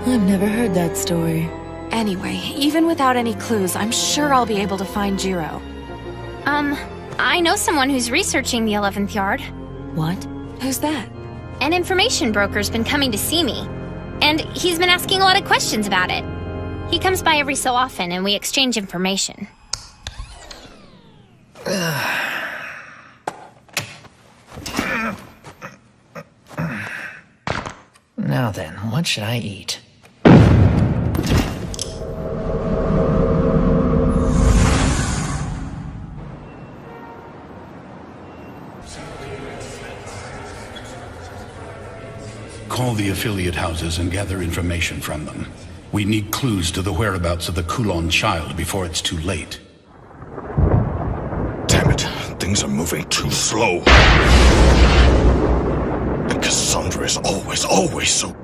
I've never heard that story. Anyway, even without any clues, I'm sure I'll be able to find Jiro. I know someone who's researching the 11th Yard. What? Who's that? An information broker's been coming to see me. And he's been asking a lot of questions about it. He comes by every so often, and we exchange information. Now then, what should I eat? Call the affiliate houses and gather information from them. We need clues to the whereabouts of the Kulon child before it's too late. Damn it, things are moving too slow. And Cassandra is always so...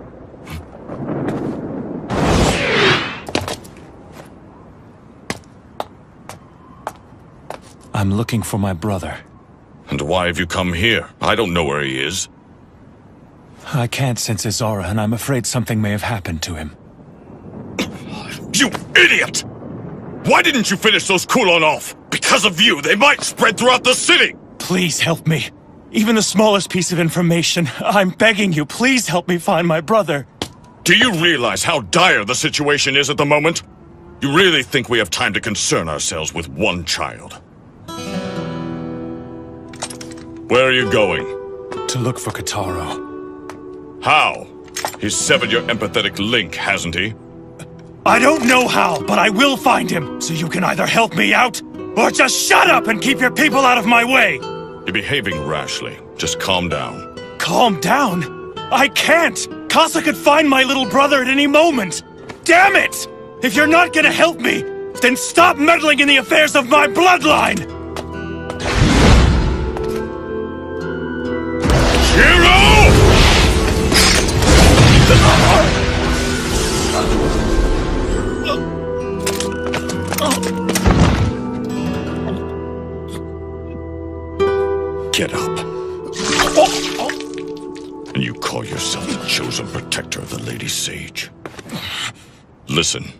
I'm looking for my brother. And why have you come here? I don't know where he is. I can't sense his aura, and I'm afraid something may have happened to him. You idiot! Why didn't you finish those Kulon off? Because of you, they might spread throughout the city! Please help me. Even the smallest piece of information. I'm begging you, please help me find my brother. Do you realize how dire the situation is at the moment? You really think we have time to concern ourselves with one child? Where are you going? To look for Kotaro. How? He's severed your empathetic link, hasn't he? I don't know how, but I will find him, so you can either help me out, or just shut up and keep your people out of my way! You're behaving rashly. Just calm down. Calm down? I can't! Casa could find my little brother at any moment! Damn it! If you're not gonna help me, then stop meddling in the affairs of my bloodline! Jiro! Get up. And you call yourself the chosen protector of the Lady Sage. Listen,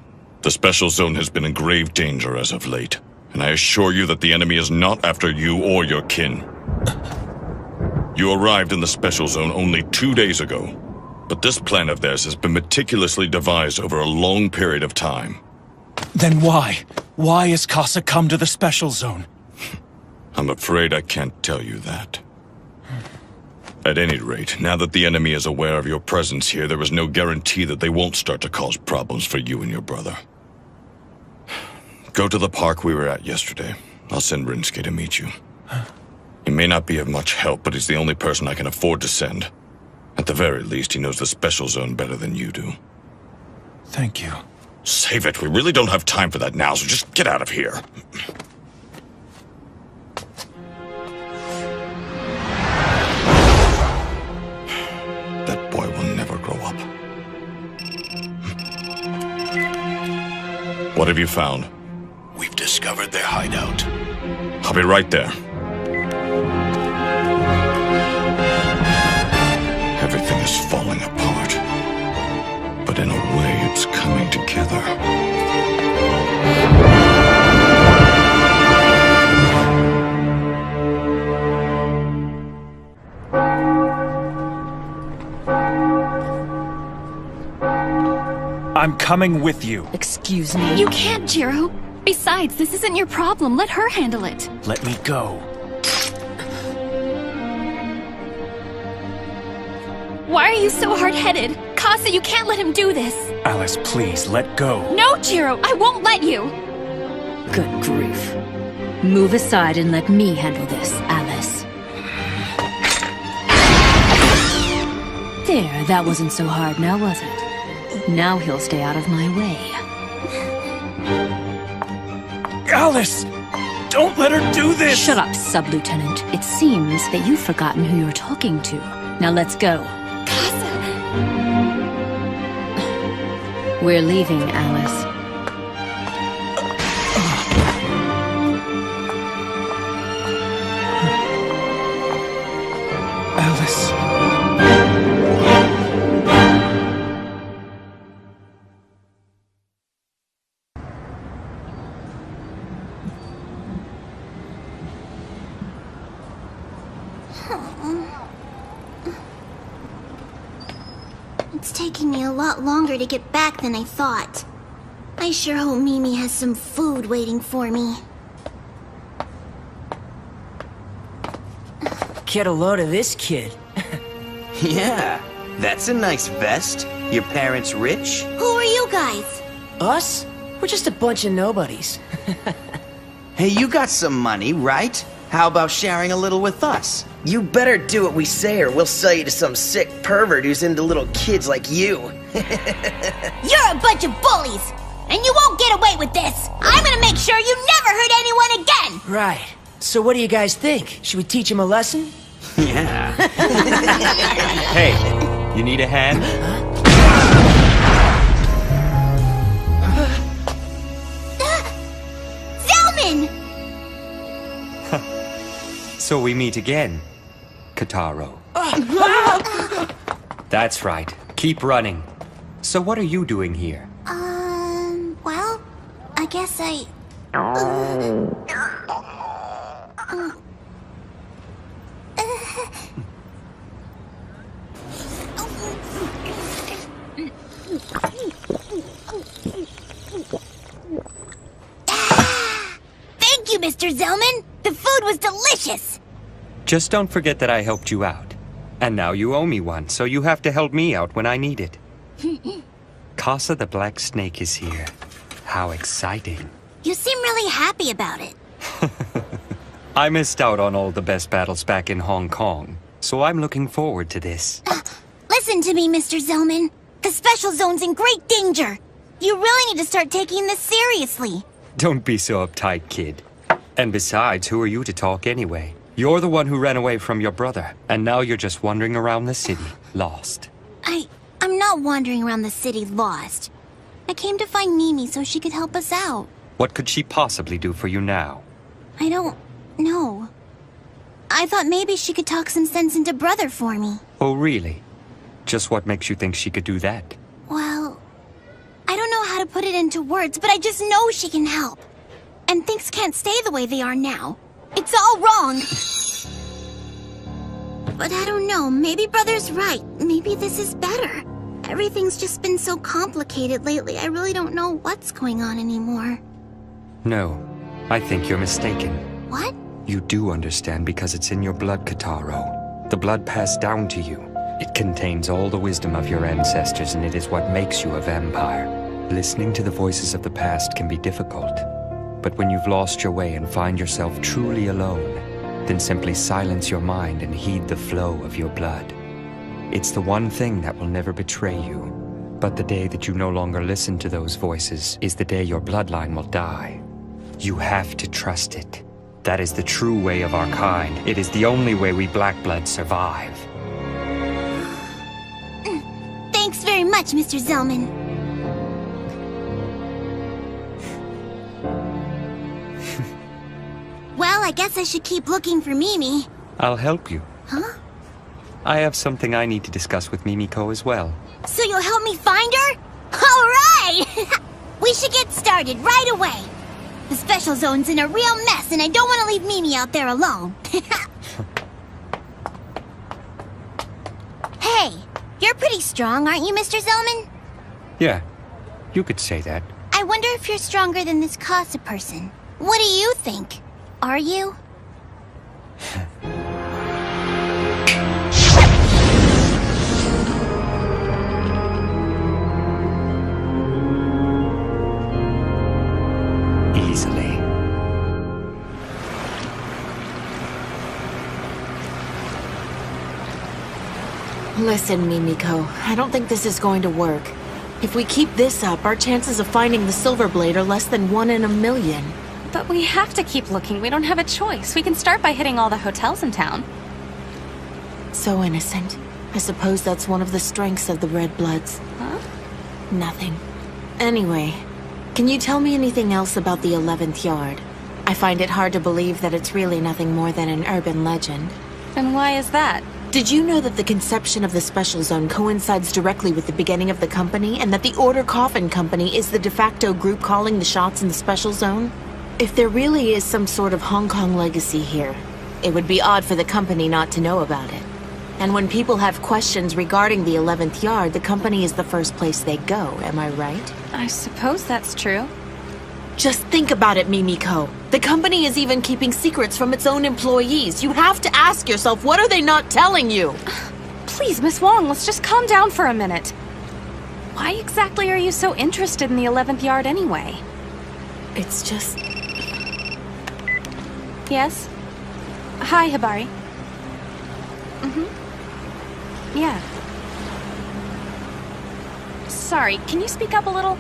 the Special Zone has been in grave danger as of late, and I assure you that the enemy is not after you or your kin. You arrived in the Special Zone only 2 days ago, but this plan of theirs has been meticulously devised over a long period of time. Then why? Why has Casa come to the Special Zone? I'm afraid I can't tell you that. At any rate, now that the enemy is aware of your presence here, there is no guarantee that they won't start to cause problems for you and your brother. Go to the park we were at yesterday. I'll send Rinsuke to meet you. He may not be of much help, but he's the only person I can afford to send. At the very least, he knows the Special Zone better than you do. Thank you. Save it. We really don't have time for that now, so just get out of here. That boy will never grow up. What have you found? We've discovered their hideout. I'll be right there. Everything is falling apart, but in a way it's coming together. I'm coming with you. Excuse me? You can't, Jiro. Besides, this isn't your problem. Let her handle it. Let me go. Why are you so hard-headed? Kasa, you can't let him do this. Alice, please, let go. No, Jiro, I won't let you. Good grief. Move aside and let me handle this, Alice. There, that wasn't so hard now, was it? Now he'll stay out of my way. Alice! Don't let her do this! Shut up, Sub-Lieutenant. It seems that you've forgotten who you're talking to. Now let's go. We're leaving, Alice. Alice. It's taking me a lot longer to get back than I thought. I sure hope Mimi has some food waiting for me. Get a load of this kid. Yeah, that's a nice vest. Your parents rich? Who are you guys? Us? We're just a bunch of nobodies. Hey, you got some money, right? How about sharing a little with us? You better do what we say or we'll sell you to some sick pervert who's into little kids like you. You're a bunch of bullies! And you won't get away with this! I'm gonna make sure you never hurt anyone again! Right. So what do you guys think? Should we teach him a lesson? Yeah. Hey, you need a hand? Zelman! So we meet again, Kotaro. That's right. Keep running. So what are you doing here? Well, I guess I... Thank you, Mr. Zelman! The food was delicious! Just don't forget that I helped you out. And now you owe me one, so you have to help me out when I need it. Kasa the Black Snake is here. How exciting. You seem really happy about it. I missed out on all the best battles back in Hong Kong, so I'm looking forward to this. Listen to me, Mr. Zelman. The Special Zone's in great danger. You really need to start taking this seriously. Don't be so uptight, kid. And besides, who are you to talk anyway? You're the one who ran away from your brother, and now you're just wandering around the city, lost. I'm not wandering around the city lost. I came to find Mimi so she could help us out. What could she possibly do for you now? I don't know. I thought maybe she could talk some sense into Brother for me. Oh, really? Just what makes you think she could do that? Well, I don't know how to put it into words, but I just know she can help. And things can't stay the way they are now. It's all wrong. But I don't know, maybe Brother's right. Maybe this is better. Everything's just been so complicated lately, I really don't know what's going on anymore. No, I think you're mistaken. What? You do understand because it's in your blood, Kotaro. The blood passed down to you. It contains all the wisdom of your ancestors, and it is what makes you a vampire. Listening to the voices of the past can be difficult. But when you've lost your way and find yourself truly alone, then simply silence your mind and heed the flow of your blood. It's the one thing that will never betray you. But the day that you no longer listen to those voices is the day your bloodline will die. You have to trust it. That is the true way of our kind. It is the only way we Black Bloods survive. Thanks very much, Mr. Zelman. Well, I guess I should keep looking for Mimi. I'll help you. Huh? I have something I need to discuss with Mimiko as well. So you'll help me find her? All right! We should get started right away. The Special Zone's in a real mess, and I don't want to leave Mimi out there alone. Hey, you're pretty strong, aren't you, Mr. Zelman? Yeah, You could say that. I wonder if you're stronger than this Casa person. What do you think? Are you? Easily. Listen, Mimiko, I don't think this is going to work. If we keep this up, our chances of finding the Silver Blade are less than 1 in a million. But we have to keep looking. We don't have a choice. We can start by hitting all the hotels in town. So innocent. I suppose that's one of the strengths of the Red Bloods. Huh? Nothing. Anyway, can you tell me anything else about the 11th Yard? I find it hard to believe that it's really nothing more than an urban legend. And why is that? Did you know that the conception of the Special Zone coincides directly with the beginning of the company, and that the Order Coffin Company is the de facto group calling the shots in the Special Zone? If there really is some sort of Hong Kong legacy here, it would be odd for the company not to know about it. And when people have questions regarding the 11th Yard, the company is the first place they go, am I right? I suppose that's true. Just think about it, Mimiko. The company is even keeping secrets from its own employees. You have to ask yourself, what are they not telling you? Please, Miss Wong, let's just calm down for a minute. Why exactly are you so interested in the 11th Yard anyway? It's just... Yes? Hi, Hibari. Yeah. Sorry, can you speak up a little?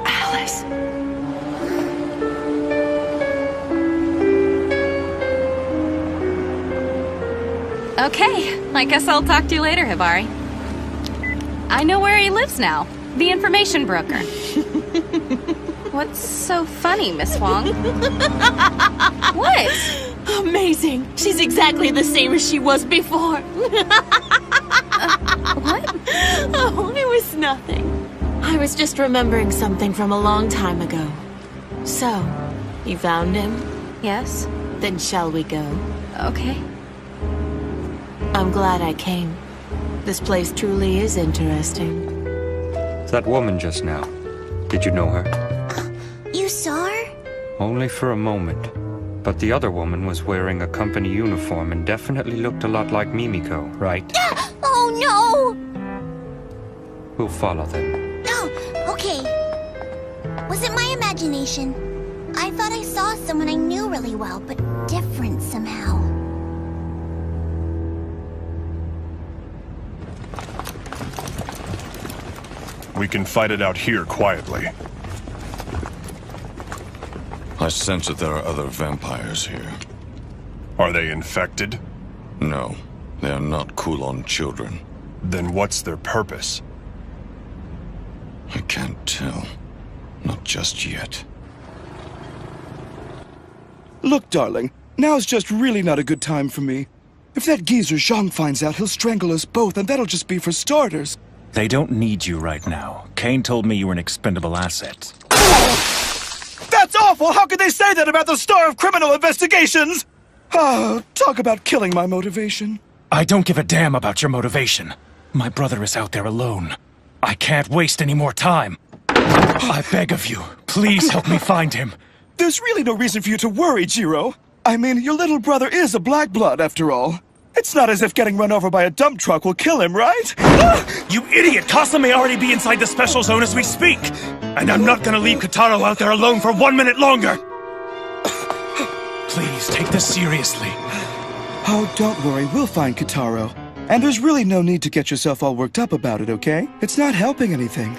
Alice. Okay, I guess I'll talk to you later, Hibari. I know where he lives now. The information broker. What's so funny, Miss Wong? What? Amazing. She's exactly the same as she was before. What? Oh, it was nothing. I was just remembering something from a long time ago. So, you found him? Yes. Then shall we go? Okay. I'm glad I came. This place truly is interesting. That woman just now. Did you know her? You saw her? Only for a moment. But the other woman was wearing a company uniform and definitely looked a lot like Mimiko, right? Oh no! We'll follow them. Oh, okay. Was it my imagination? I thought I saw someone I knew really well, but different somehow. We can fight it out here quietly. I sense that there are other vampires here. Are they infected? No, they are not Kulon children. Then what's their purpose? I can't tell. Not just yet. Look, darling, now's just really not a good time for me. If that geezer Zhang finds out, he'll strangle us both, and that'll just be for starters. They don't need you right now. Kane told me you were an expendable asset. That's awful! How could they say that about the star of criminal investigations? Oh, talk about killing my motivation. I don't give a damn about your motivation. My brother is out there alone. I can't waste any more time. I beg of you, please help me find him. There's really no reason for you to worry, Jiro. I mean, your little brother is a black blood, after all. It's not as if getting run over by a dump truck will kill him, right? You idiot! Casa may already be inside the Special Zone as we speak! And I'm not gonna leave Kitaro out there alone for 1 minute longer! Please, take this seriously. Oh, don't worry, we'll find Kitaro. And there's really no need to get yourself all worked up about it, okay? It's not helping anything.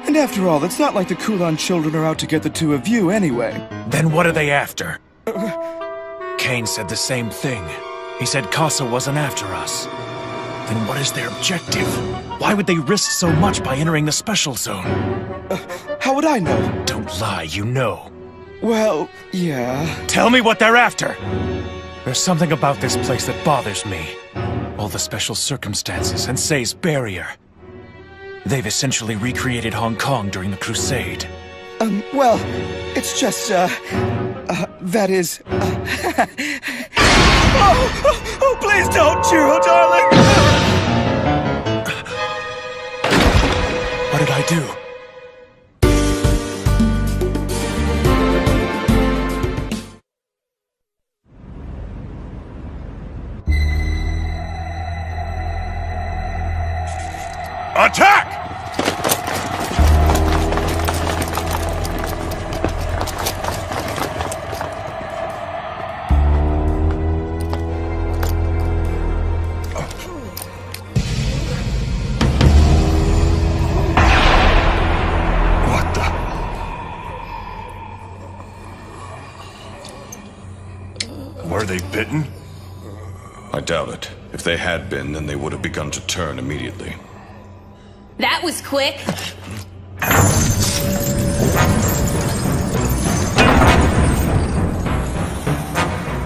And after all, it's not like the Kulon children are out to get the two of you anyway. Then what are they after? Kane said the same thing. He said Casa wasn't after us. Then what is their objective? Why would they risk so much by entering the Special Zone? How would I know? Don't lie, you know. Well, yeah. Tell me what they're after! There's something about this place that bothers me. All the special circumstances and Say's barrier. They've essentially recreated Hong Kong during the Crusade. Well, it's just, that is, Oh, please don't, Jiro, darling! What did I do? Attack! What the? Were they bitten? I doubt it. If they had been, then they would have begun to turn immediately. That was quick.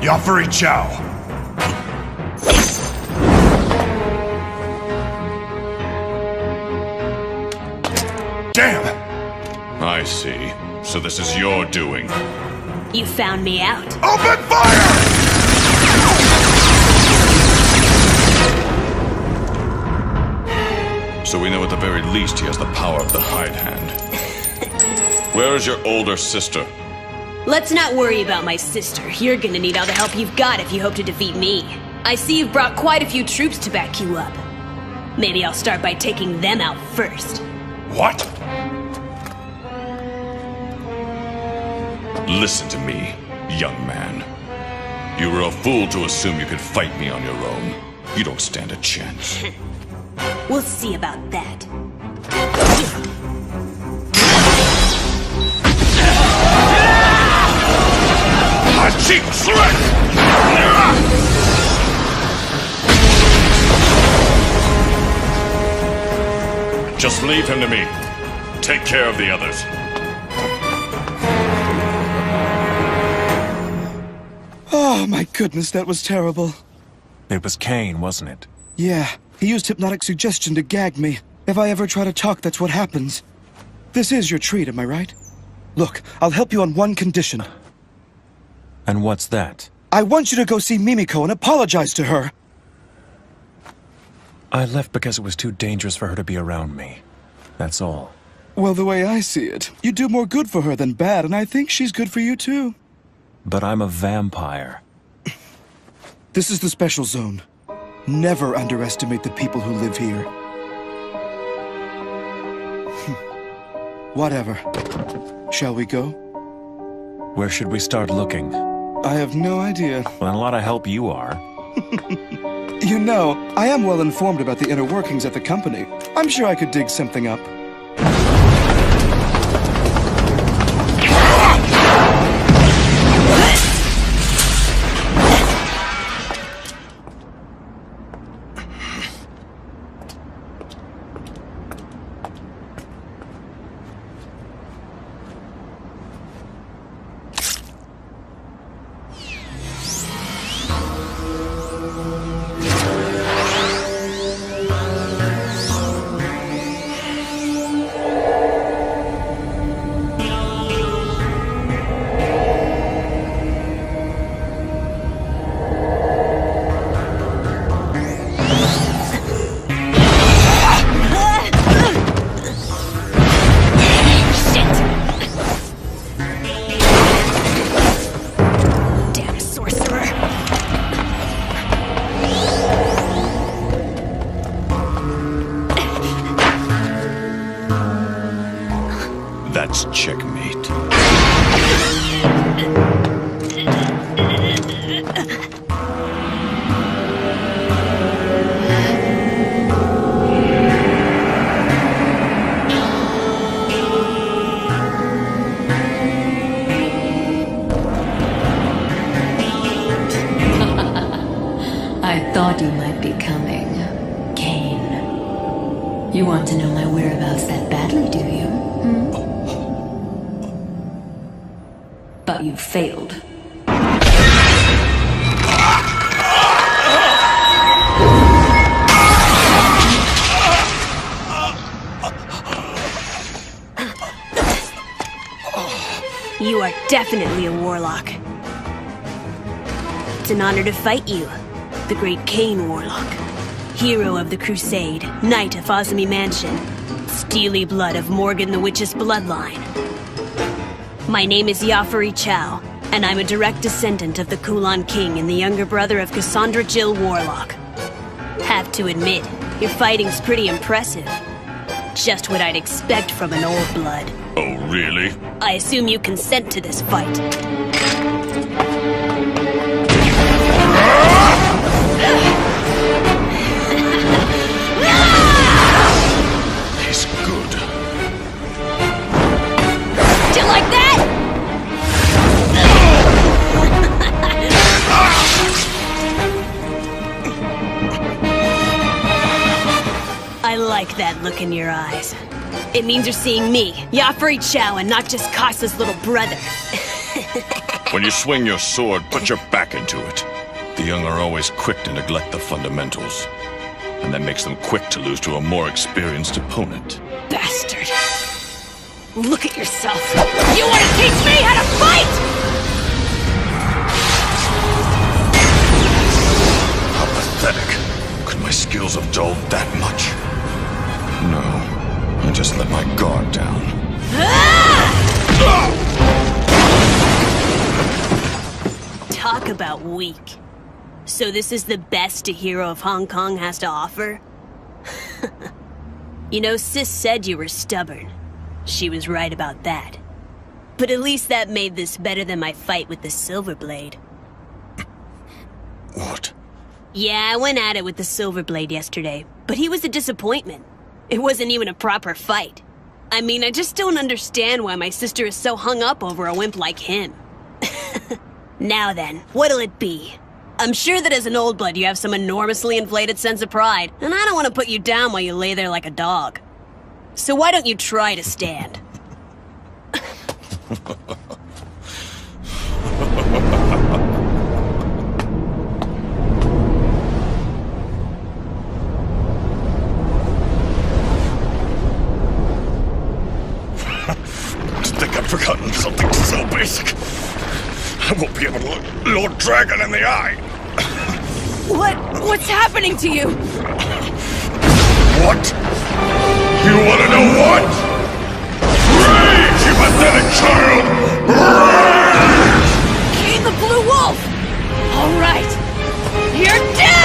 Yafuri Chow! Damn! I see. So this is your doing. You found me out. Open fire! So we know at the very least he has the power of the hide hand. Where is your older sister? Let's not worry about my sister. You're gonna need all the help you've got if you hope to defeat me. I see you've brought quite a few troops to back you up. Maybe I'll start by taking them out first. What? Listen to me, young man. You were a fool to assume you could fight me on your own. You don't stand a chance. We'll see about that. My cheek slit! Just leave him to me. Take care of the others. Oh, my goodness, that was terrible. It was Kane, wasn't it? Yeah, he used hypnotic suggestion to gag me. If I ever try to talk, that's what happens. This is your treat, am I right? Look, I'll help you on one condition. And what's that? I want you to go see Mimiko and apologize to her. I left because it was too dangerous for her to be around me. That's all. Well, the way I see it, you do more good for her than bad, and I think she's good for you too. But I'm a vampire. This is the special zone. Never underestimate the people who live here. Whatever. Shall we go? Where should we start looking? I have no idea. Well, a lot of help you are. You know, I am well informed about the inner workings at the company. I'm sure I could dig something up. That's checkmate. I thought you might be coming, Kane. You want to know my whereabouts that badly, do you? But you failed. You are definitely a warlock. It's an honor to fight you, the great Kane Warlock. Hero of the Crusade, Knight of Ozami Mansion, steely blood of Morgan the Witch's bloodline. My name is Yafari Chow, and I'm a direct descendant of the Kulan King and the younger brother of Cassandra Jill Warlock. Have to admit, your fighting's pretty impressive. Just what I'd expect from an old blood. Oh, really? I assume you consent to this fight. He's good. Do you like that? I like that look in your eyes. It means you're seeing me, Yafari Chow, and not just Kasa's little brother. When you swing your sword, put your back into it. The young are always quick to neglect the fundamentals. And that makes them quick to lose to a more experienced opponent. Bastard. Look at yourself. You want to teach me how to fight?! How pathetic. Could my skills have dulled that much? No. I just let my guard down. Talk about weak. So this is the best a hero of Hong Kong has to offer? You know, Sis said you were stubborn. She was right about that. But at least that made this better than my fight with the Silver Blade. What? Yeah, I went at it with the Silver Blade yesterday, but he was a disappointment. It wasn't even a proper fight. I mean, I just don't understand why my sister is so hung up over a wimp like him. Now then, what'll it be? I'm sure that as an old blood you have some enormously inflated sense of pride, and I don't want to put you down while you lay there like a dog. So why don't you try to stand? I think I've forgotten something so basic. I won't be able to look Lord Dragon in the eye. What's happening to you? What? You want to know what? Rage, you pathetic child! Rage! King the Blue Wolf! All right, you're dead!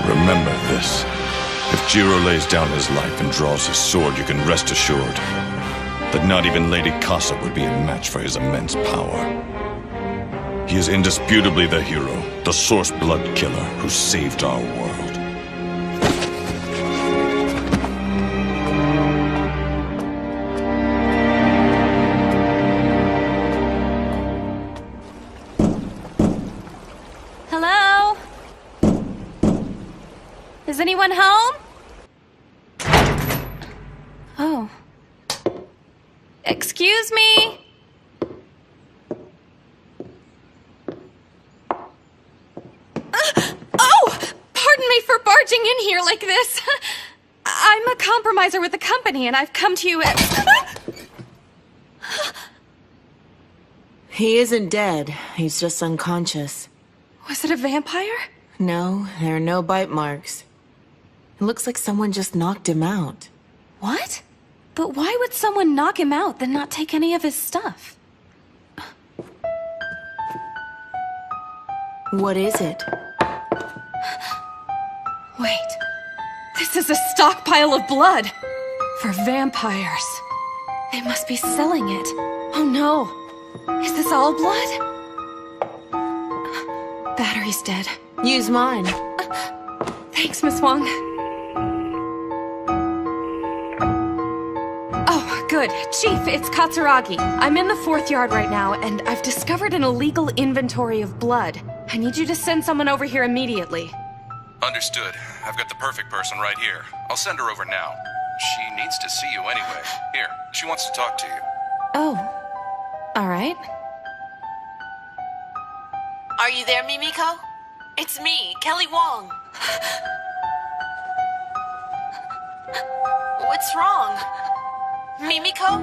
Remember this. If Jiro lays down his life and draws his sword, you can rest assured that not even Lady Casa would be a match for his immense power. He is indisputably the hero, the Source Blood Killer who saved our world. Hello? Is anyone home? Oh. Excuse me? Oh! Pardon me for barging in here like this. I'm a compromiser with the company, and I've come to you at... He isn't dead. He's just unconscious. Was it a vampire? No, there are no bite marks. It looks like someone just knocked him out. What? But why would someone knock him out, then not take any of his stuff? What is it? Wait. This is a stockpile of blood. For vampires. They must be selling it. Oh no. Is this all blood? Battery's dead. Use mine. Thanks, Miss Wong. Oh, Good. Chief, it's Katsuragi. I'm in the 4th yard right now, and I've discovered an illegal inventory of blood. I need you to send someone over here immediately. Understood. I've got the perfect person right here. I'll send her over now. She needs to see you anyway. Here, she wants to talk to you. Oh. All right. Are you there, Mimiko? It's me, Kelly Wong. What's wrong? Mimiko?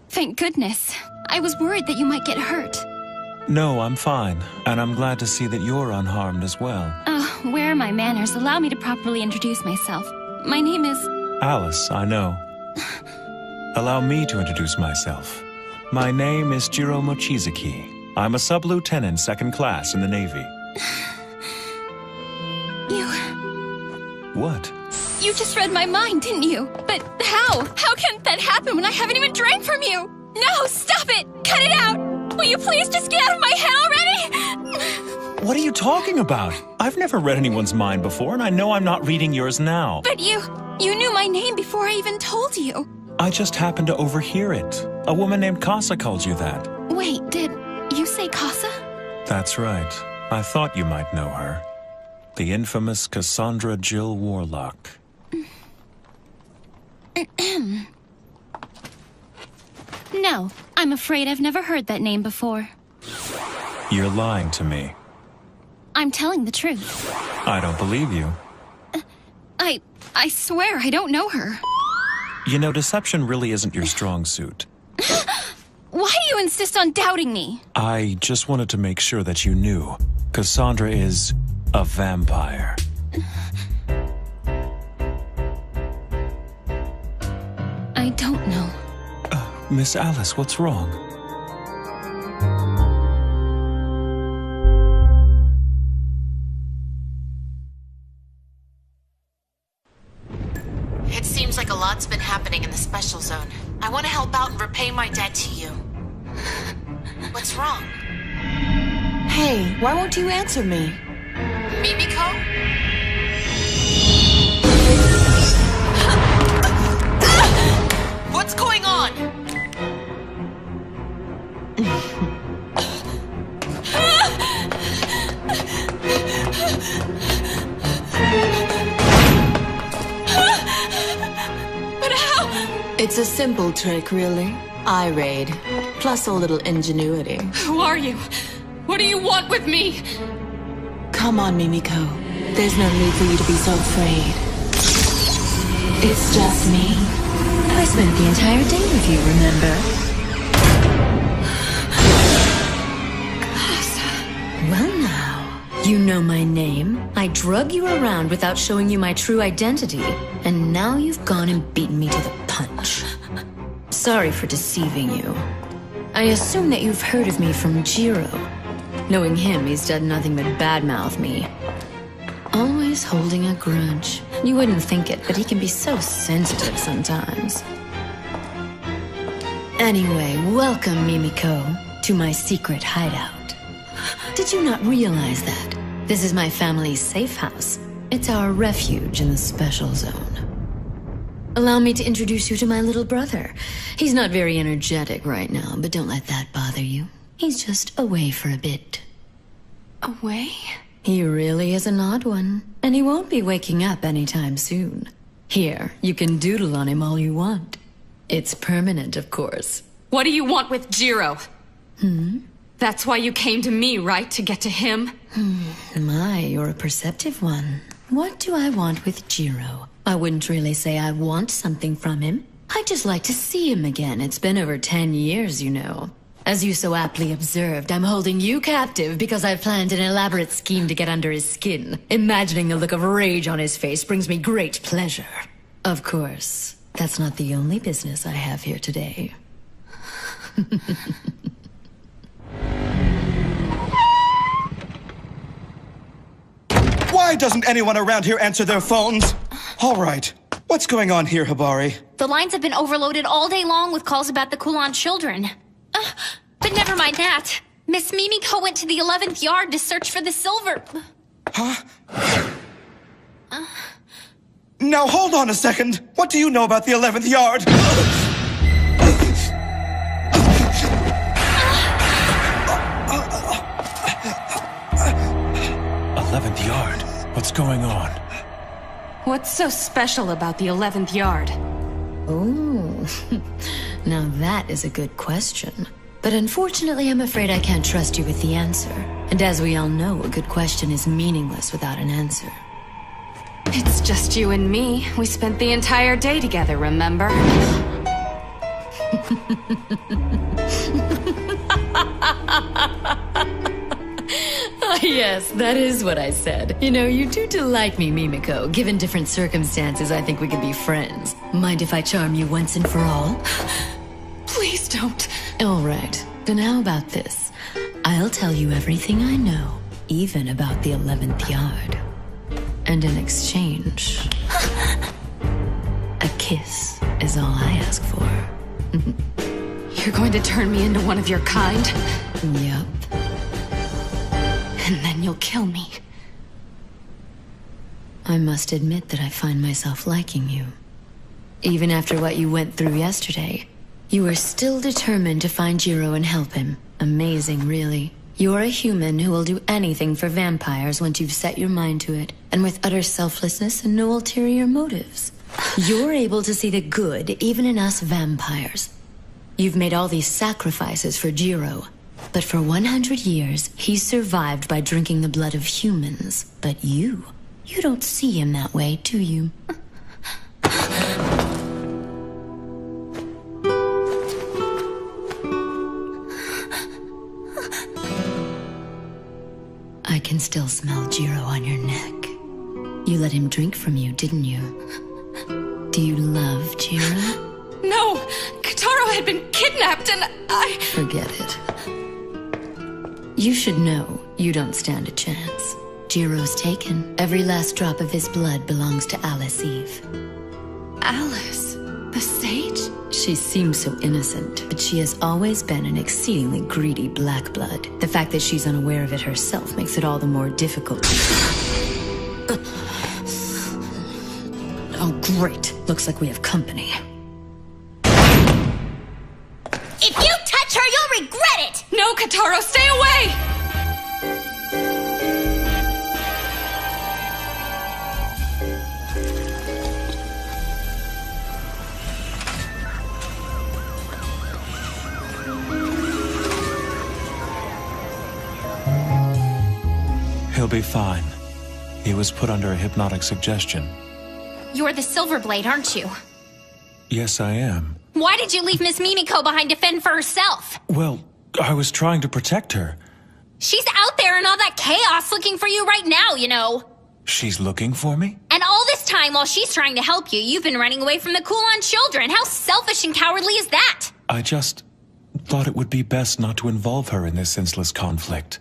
Thank goodness. I was worried that you might get hurt. No, I'm fine, and I'm glad to see that you're unharmed as well. Where are my manners? Allow me to properly introduce myself. My name is... Alice, I know. Allow me to introduce myself. My name is Jiro Mochizuki. I'm a sub-lieutenant, 2nd class in the Navy. What? You just read my mind, didn't you? But how? How can that happen when I haven't even drank from you? No, stop it! Cut it out! Will you please just get out of my head already? What are you talking about? I've never read anyone's mind before, and I know I'm not reading yours now. But you knew my name before I even told you. I just happened to overhear it. A woman named Casa called you that. Wait, did you say Casa? That's right. I thought you might know her. The infamous Cassandra Jill Warlock. No, I'm afraid I've never heard that name before. You're lying to me. I'm telling the truth. I don't believe you. I swear I don't know her. You know, deception really isn't your strong suit. Why do you insist on doubting me? I just wanted to make sure that you knew. Cassandra is a vampire. I don't know. Miss Alice, what's wrong? It seems like a lot's been happening in the special zone. I want to help out and repay my debt to you. What's wrong? Hey, why won't you answer me? Mimiko? What's going on? But how? It's a simple trick, really. Eye raid, plus a little ingenuity. Who are you? What do you want with me? Come on, Mimiko. There's no need for you to be so afraid. It's just me. I spent the entire day with you, remember? Well now, you know my name. I drug you around without showing you my true identity, and now you've gone and beaten me to the punch. Sorry for deceiving you. I assume that you've heard of me from Jiro. Knowing him, he's done nothing but badmouth me. Always holding a grudge. You wouldn't think it, but he can be so sensitive sometimes. Anyway, welcome, Mimiko, to my secret hideout. Did you not realize that? This is my family's safe house. It's our refuge in the special zone. Allow me to introduce you to my little brother. He's not very energetic right now, but don't let that bother you. He's just away for a bit. Away? He really is an odd one, and he won't be waking up anytime soon. Here, you can doodle on him all you want. It's permanent, of course. What do you want with Jiro? Hmm? That's why you came to me, right? To get to him? My, you're a perceptive one. What do I want with Jiro? I wouldn't really say I want something from him. I'd just like to see him again. It's been over 10 years, you know. As you so aptly observed, I'm holding you captive because I've planned an elaborate scheme to get under his skin. Imagining the look of rage on his face brings me great pleasure. Of course, that's not the only business I have here today. Why doesn't anyone around here answer their phones? All right. What's going on here, Hibari? The lines have been overloaded all day long with calls about the Kulon children. But never mind that. Miss Mimiko went to the 11th yard to search for the silver. Huh? Now hold on a second. What do you know about the 11th yard? 11th yard? What's going on? What's so special about the 11th yard? Oh, now that is a good question. But unfortunately, I'm afraid I can't trust you with the answer. And as we all know, a good question is meaningless without an answer. It's just you and me. We spent the entire day together, remember? Ah, yes, that is what I said. You know, you do delight me, Mimiko. Given different circumstances, I think we could be friends. Mind if I charm you once and for all? Please don't. All right, then how about this? I'll tell you everything I know, even about the 11th yard. And in exchange, a kiss is all I ask for. You're going to turn me into one of your kind? Yep. And then you'll kill me. I must admit that I find myself liking you. Even after what you went through yesterday, you are still determined to find Jiro and help him. Amazing, really. You're a human who will do anything for vampires once you've set your mind to it, and with utter selflessness and no ulterior motives. You're able to see the good even in us vampires. You've made all these sacrifices for Jiro, but for 100 years, he's survived by drinking the blood of humans. But you don't see him that way, do you? I can still smell Jiro on your neck. You let him drink from you, didn't you? Do you love Jiro? No! Kotaro had been kidnapped and I... Forget it. You should know you don't stand a chance. Jiro's taken. Every last drop of his blood belongs to Alice Eve. Alice? The sage? She seems so innocent, but she has always been an exceedingly greedy black blood. The fact that she's unaware of it herself makes it all the more difficult. Oh, great. Looks like we have company. If you touch her, you'll regret it! No, Kotaro, stay away! He'll be fine. He was put under a hypnotic suggestion. You're the Silverblade, aren't you? Yes, I am. Why did you leave Miss Mimiko behind to fend for herself? Well, I was trying to protect her. She's out there in all that chaos looking for you right now, you know. She's looking for me? And all this time while she's trying to help you, you've been running away from the Kulon children. How selfish and cowardly is that? I just thought it would be best not to involve her in this senseless conflict.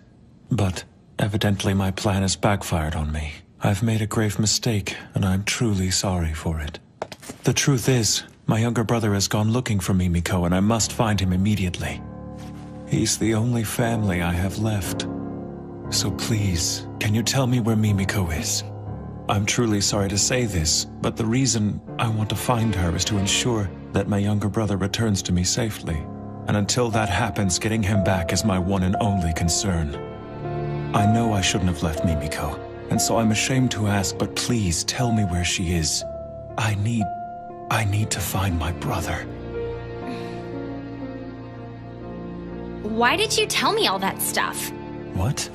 But evidently my plan has backfired on me. I've made a grave mistake, and I'm truly sorry for it. The truth is, my younger brother has gone looking for Mimiko, and I must find him immediately. He's the only family I have left. So please, can you tell me where Mimiko is? I'm truly sorry to say this, but the reason I want to find her is to ensure that my younger brother returns to me safely. And until that happens, getting him back is my one and only concern. I know I shouldn't have left Mimiko, and so I'm ashamed to ask, but please tell me where she is. I need to find my brother. Why did you tell me all that stuff? What?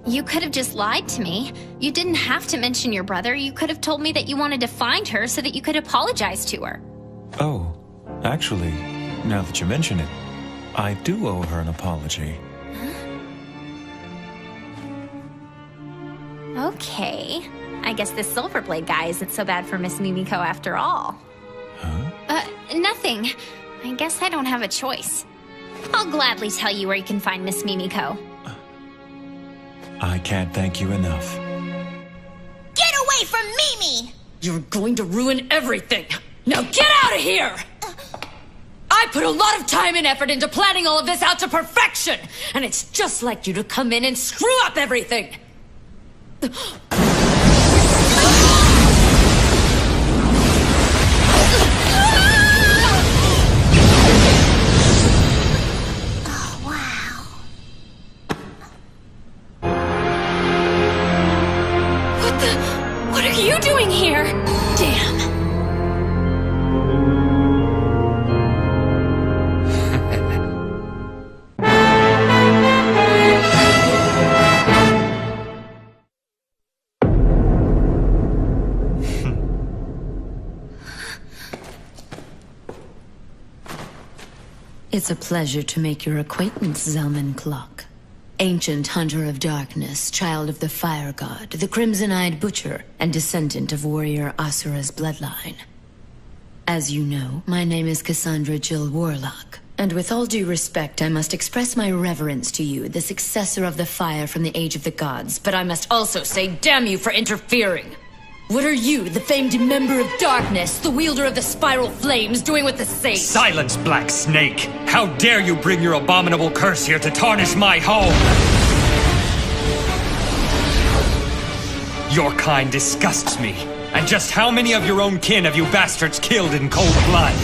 You could have just lied to me. You didn't have to mention your brother. You could have told me that you wanted to find her so that you could apologize to her. Oh, actually, now that you mention it, I do owe her an apology. Okay. I guess this Silverblade guy isn't so bad for Miss Mimiko after all. Huh? Nothing. I guess I don't have a choice. I'll gladly tell you where you can find Miss Mimiko. I can't thank you enough. You're going to ruin everything! Now get out of here! I put a lot of time and effort into planning all of this out to perfection! And it's just like you to come in and screw up everything! What are you doing here? Damn. It's a pleasure to make your acquaintance, Zelman Clock. Ancient hunter of darkness, child of the fire god, the crimson-eyed butcher, and descendant of warrior Asura's bloodline. As you know, my name is Cassandra Jill Warlock, and with all due respect, I must express my reverence to you, the successor of the fire from the Age of the Gods, but I must also say damn you for interfering! What are you, the famed member of darkness, the wielder of the spiral flames, doing with the sage? Silence, Black Snake! How dare you bring your abominable curse here to tarnish my home! Your kind disgusts me. And just how many of your own kin have you bastards killed in cold blood?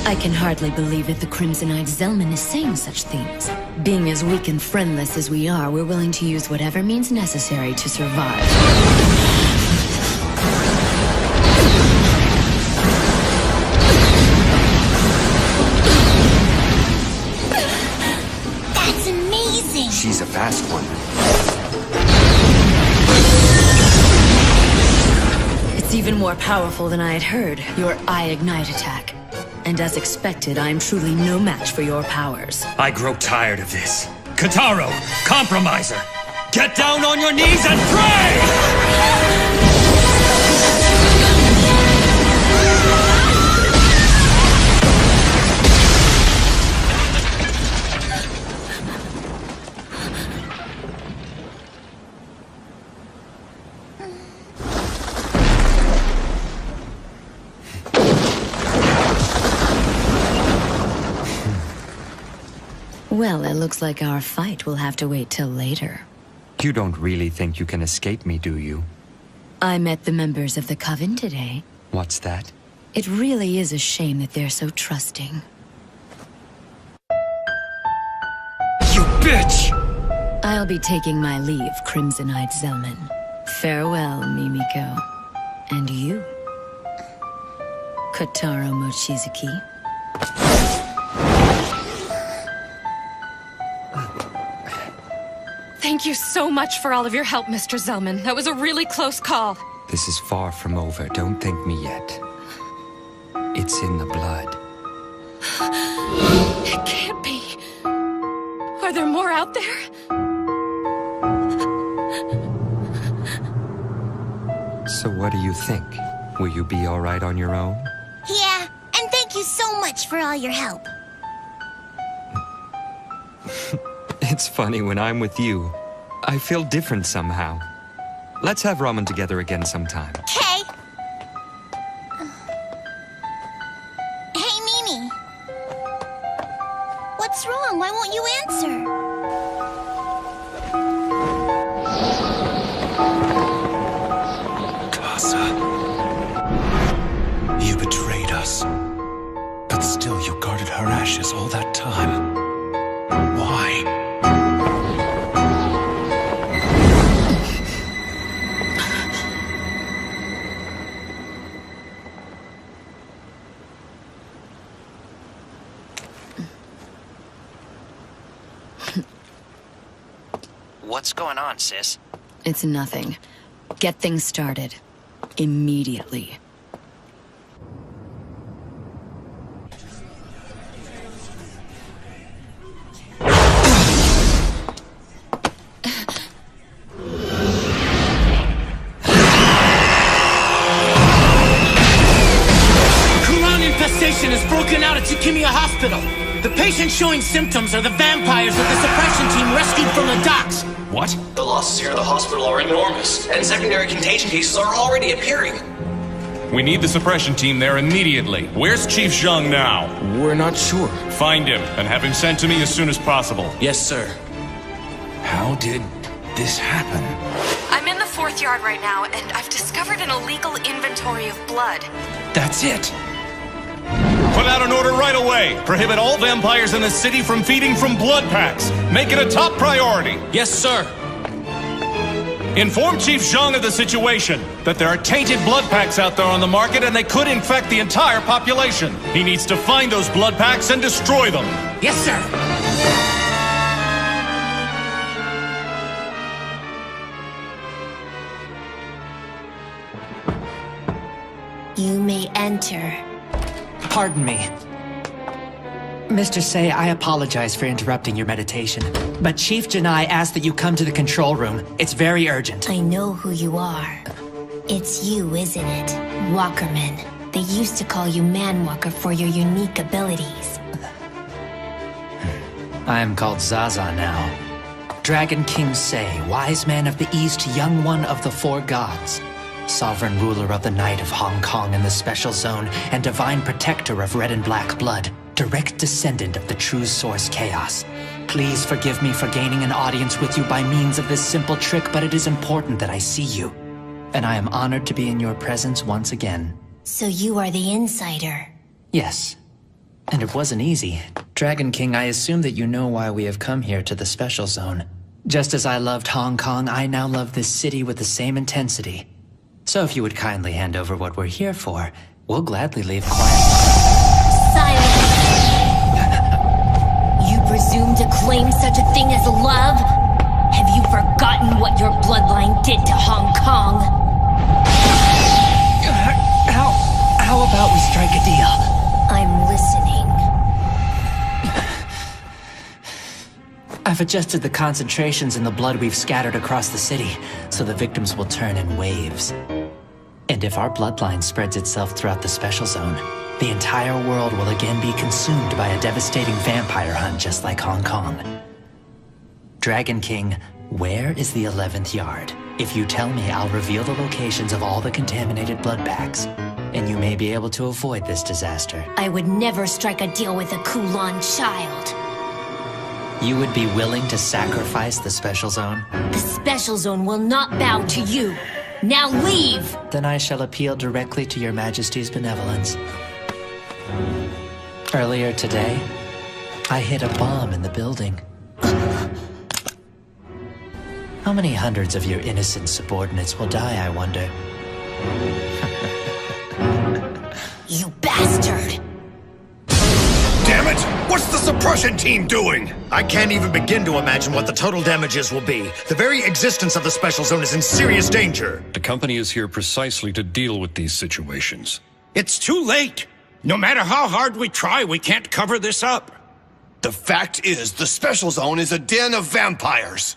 I can hardly believe that the Crimson-Eyed Zelman is saying such things. Being as weak and friendless as we are, we're willing to use whatever means necessary to survive. She's a fast one. It's even more powerful than I had heard, your Eye Ignite attack. And as expected, I am truly no match for your powers. I grow tired of this. Kotaro, compromiser! Get down on your knees and pray! Well, it looks like our fight will have to wait till later. You don't really think you can escape me, do you? I met the members of the Coven today. What's that? It really is a shame that they're so trusting. You bitch! I'll be taking my leave, Crimson-Eyed Zelman. Farewell, Mimiko. And you, Kotaro Mochizuki. Thank you so much for all of your help, Mr. Zelman. That was a really close call. This is far from over. Don't thank me yet. It's in the blood. It can't be. Are there more out there? So what do you think? Will you be all right on your own? Yeah, and thank you so much for all your help. It's funny, when I'm with you, I feel different somehow. Let's have ramen together again sometime. Okay. Hey, Mimi. What's wrong? Why won't you answer? Casa. You betrayed us. But still you guarded her ashes all that time. Why? What's going on, sis? It's nothing. Get things started. Immediately. Infestation has broken out at Tsukimiya Hospital. The patients showing symptoms are the vampires that the suppression team rescued from the docks. What? The losses here at the hospital are enormous, and secondary contagion cases are already appearing. We need the suppression team there immediately. Where's Chief Zhang now? We're not sure. Find him and have him sent to me as soon as possible. Yes, sir. How did this happen? I'm in the 4th yard right now, and I've discovered an illegal inventory of blood. That's it. Put out an order right away. Prohibit all vampires in the city from feeding from blood packs. Make it a top priority. Yes, sir. Inform Chief Zhang of the situation, that there are tainted blood packs out there on the market and they could infect the entire population. He needs to find those blood packs and destroy them. Yes, sir. You may enter. Pardon me. Mr. Say, I apologize for interrupting your meditation, but Chief Janai asked that you come to the control room. It's very urgent. I know who you are. It's you, isn't it? Walkerman. They used to call you Manwalker for your unique abilities. I am called Zaza now. Dragon King Say, wise man of the East, young one of the 4 gods. Sovereign ruler of the Night of Hong Kong and the Special Zone, and divine protector of red and black blood. Direct descendant of the true source Chaos. Please forgive me for gaining an audience with you by means of this simple trick, but it is important that I see you. And I am honored to be in your presence once again. So you are the insider. Yes. And it wasn't easy. Dragon King, I assume that you know why we have come here to the Special Zone. Just as I loved Hong Kong, I now love this city with the same intensity. So if you would kindly hand over what we're here for, we'll gladly leave quietly. Silence! You presume to claim such a thing as love? Have you forgotten what your bloodline did to Hong Kong? How about we strike a deal? I'm listening. I've adjusted the concentrations in the blood we've scattered across the city, so the victims will turn in waves. And if our bloodline spreads itself throughout the Special Zone, the entire world will again be consumed by a devastating vampire hunt just like Hong Kong. Dragon King, where is the 11th yard? If you tell me, I'll reveal the locations of all the contaminated blood packs, and you may be able to avoid this disaster. I would never strike a deal with a Kulan child. You would be willing to sacrifice the Special Zone? The Special Zone will not bow to you. Now leave! Then I shall appeal directly to your Majesty's benevolence. Earlier today, I hid a bomb in the building. How many hundreds of your innocent subordinates will die, I wonder? You bastard! Damn it! What's the suppression team doing? I can't even begin to imagine what the total damages will be. The very existence of the Special Zone is in serious danger. The company is here precisely to deal with these situations. It's too late. No matter how hard we try, we can't cover this up. The fact is, the Special Zone is a den of vampires.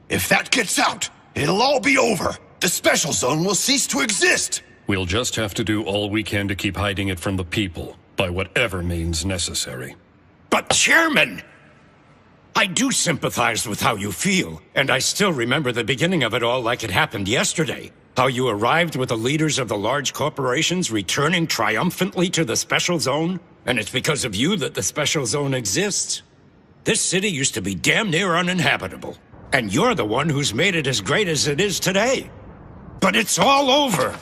If that gets out, it'll all be over. The Special Zone will cease to exist. We'll just have to do all we can to keep hiding it from the people, by whatever means necessary. But Chairman, I do sympathize with how you feel, and I still remember the beginning of it all like it happened yesterday. How you arrived with the leaders of the large corporations returning triumphantly to the Special Zone, and it's because of you that the Special Zone exists. This city used to be damn near uninhabitable, and you're the one who's made it as great as it is today. But it's all over.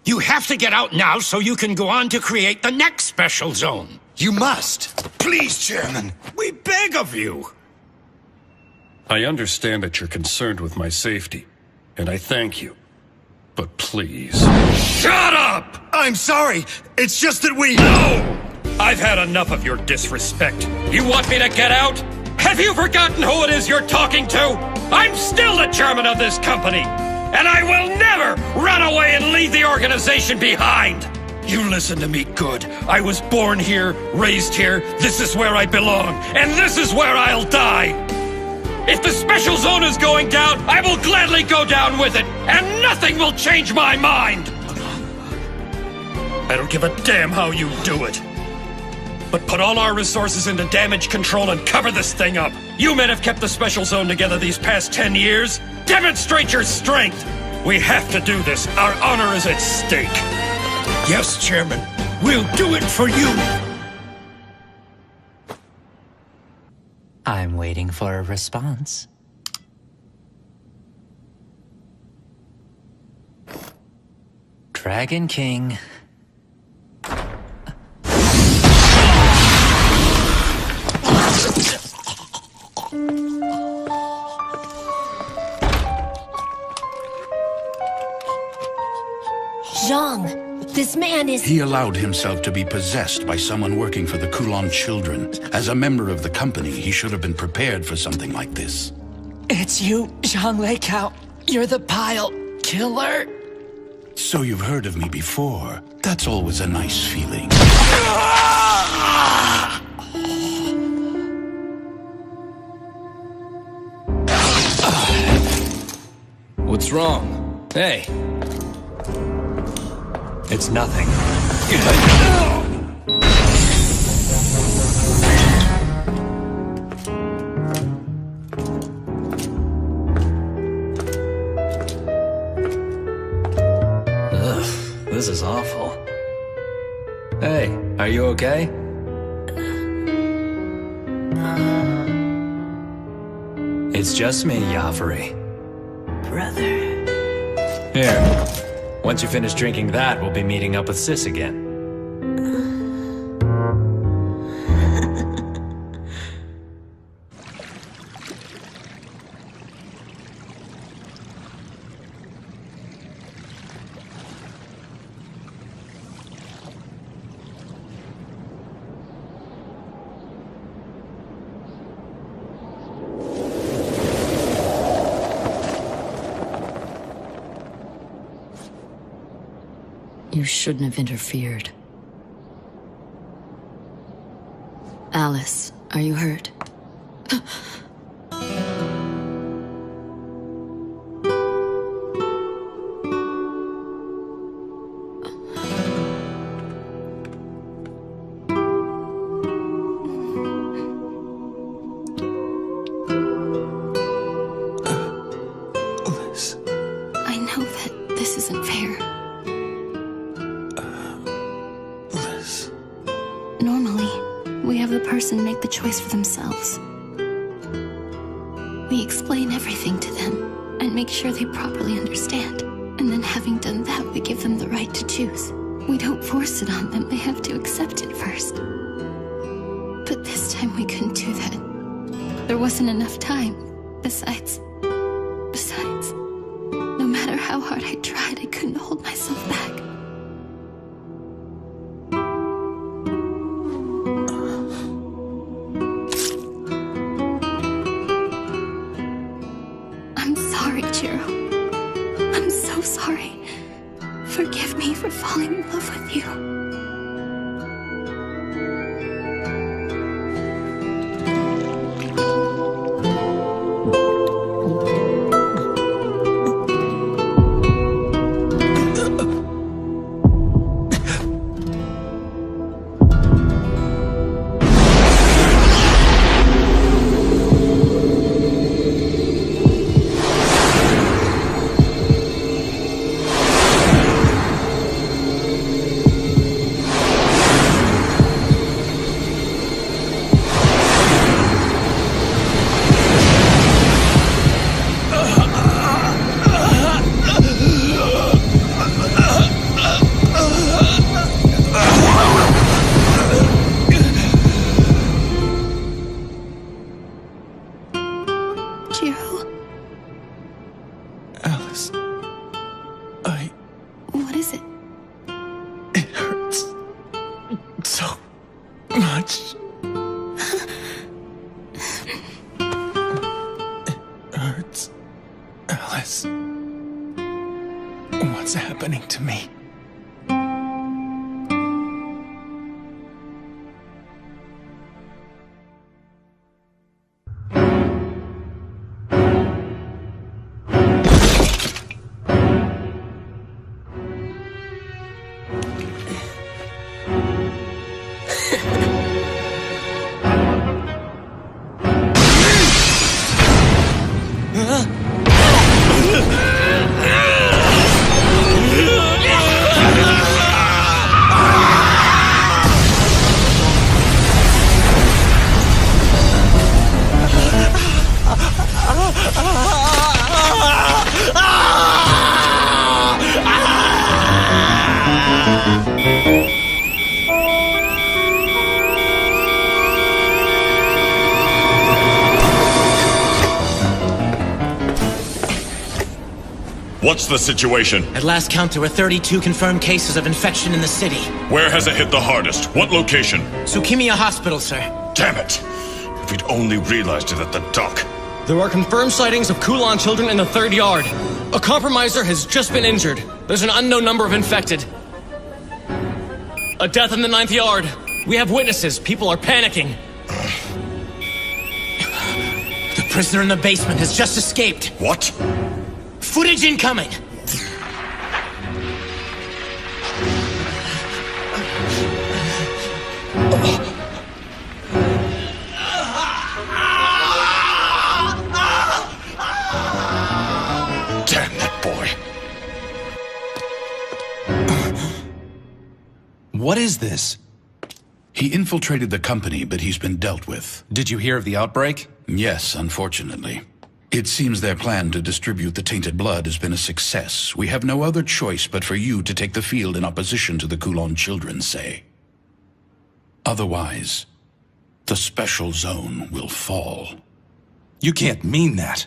You have to get out now so you can go on to create the next Special Zone. You must. Please, Chairman, we beg of you. I understand that you're concerned with my safety, and I thank you. But please... Shut up! I'm sorry. It's just that we... No! I've had enough of your disrespect. You want me to get out? Have you forgotten who it is you're talking to? I'm still the chairman of this company, and I will never run away and leave the organization behind. You listen to me good. I was born here, raised here. This is where I belong, and this is where I'll die. If the Special Zone is going down, I will gladly go down with it, and nothing will change my mind. I don't give a damn how you do it. But put all our resources into damage control and cover this thing up. You men have kept the Special Zone together these past 10 years. Demonstrate your strength. We have to do this. Our honor is at stake. Yes, Chairman. We'll do it for you. I'm waiting for a response. Dragon King. Zhang, this man is... He allowed himself to be possessed by someone working for the Kulon children. As a member of the company, he should have been prepared for something like this. It's you, Zhang Leikao. You're the pile killer. So you've heard of me before. That's always a nice feeling. What's wrong? Hey. It's nothing. Ugh, this is awful. Hey, are you okay? It's just me, Yafari. Brother. Here. Once you finish drinking that, we'll be meeting up with Sis again. You shouldn't have interfered. Alice, are you hurt? I know that this isn't fair. Normally, we have the person make the choice for themselves. We explain everything to them and make sure they properly understand. And then having done that, we give them the right to choose. We don't force it on them, they have to accept it first. But this time we couldn't do that. There wasn't enough time. Besides, no matter how hard I tried, I couldn't hold myself back. I'm sorry, Jiro. I'm so sorry. Forgive me for falling in love with you. Alice, What is it? It hurts so much. It hurts. Alice, what's happening to me? What's the situation? At last count, there were 32 confirmed cases of infection in the city. Where has it hit the hardest? What location? Tsukimiya Hospital, sir. Damn it! If we'd only realized it at the dock. There are confirmed sightings of Kulan children in the 3rd yard. A compromiser has just been injured. There's an unknown number of infected. A death in the 9th yard. We have witnesses. People are panicking. The prisoner in the basement has just escaped. What? Footage incoming! Damn that boy. What is this? He infiltrated the company, but he's been dealt with. Did you hear of the outbreak? Yes, unfortunately. It seems their plan to distribute the tainted blood has been a success. We have no other choice but for you to take the field in opposition to the Kulan children, say. Otherwise, the special zone will fall. You can't mean that.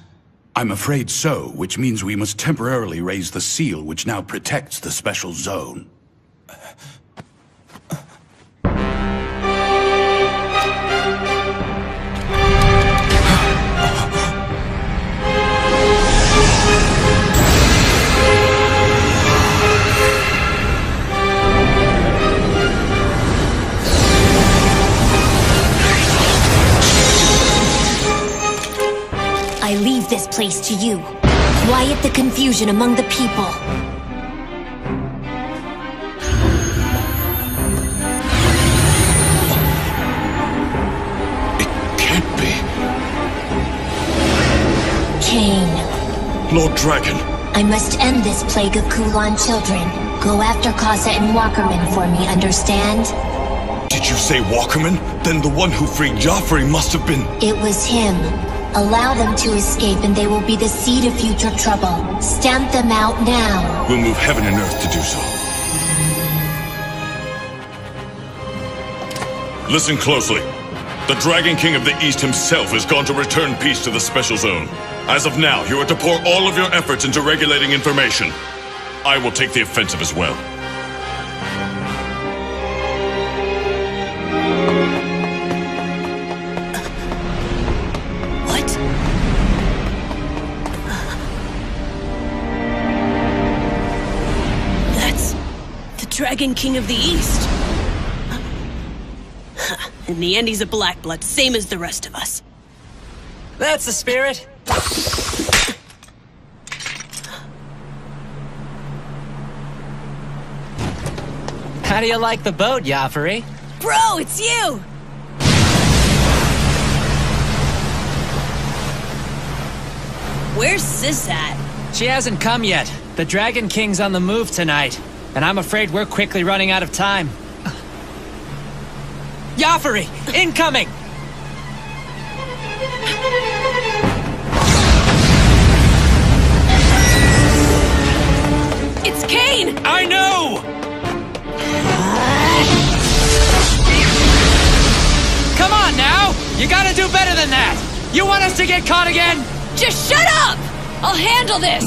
I'm afraid so, which means we must temporarily raise the seal which now protects the special zone. I leave this place to you. Quiet the confusion among the people. It can't be. Cain. Lord Dragon. I must end this plague of Kulan children. Go after Kasa and Walkerman for me, understand? Did you say Walkerman? Then the one who freed Joffrey must have been... It was him. Allow them to escape and they will be the seed of future trouble. Stamp them out now. We'll move heaven and earth to do so. Listen closely. The Dragon King of the East himself has gone to return peace to the Special Zone. As of now, you are to pour all of your efforts into regulating information. I will take the offensive as well. Dragon King of the East. In the end, he's a blackblood, same as the rest of us. That's the spirit. How do you like the boat, Joffrey? Bro, it's you! Where's Sis at? She hasn't come yet. The Dragon King's on the move tonight. And I'm afraid we're quickly running out of time. Joffrey, incoming! It's Cain! I know! Come on now! You gotta do better than that! You want us to get caught again? Just shut up! I'll handle this!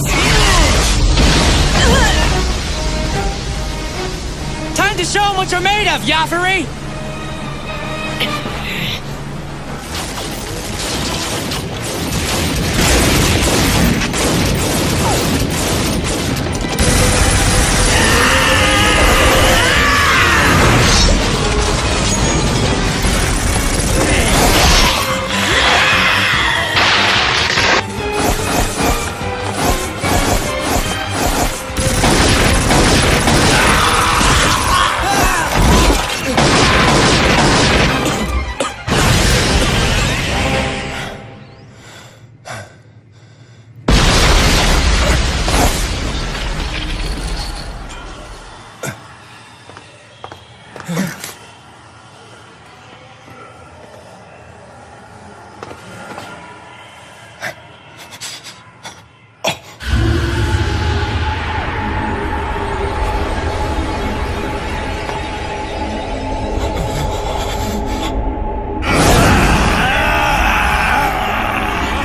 Time to show them what you're made of, Joffrey!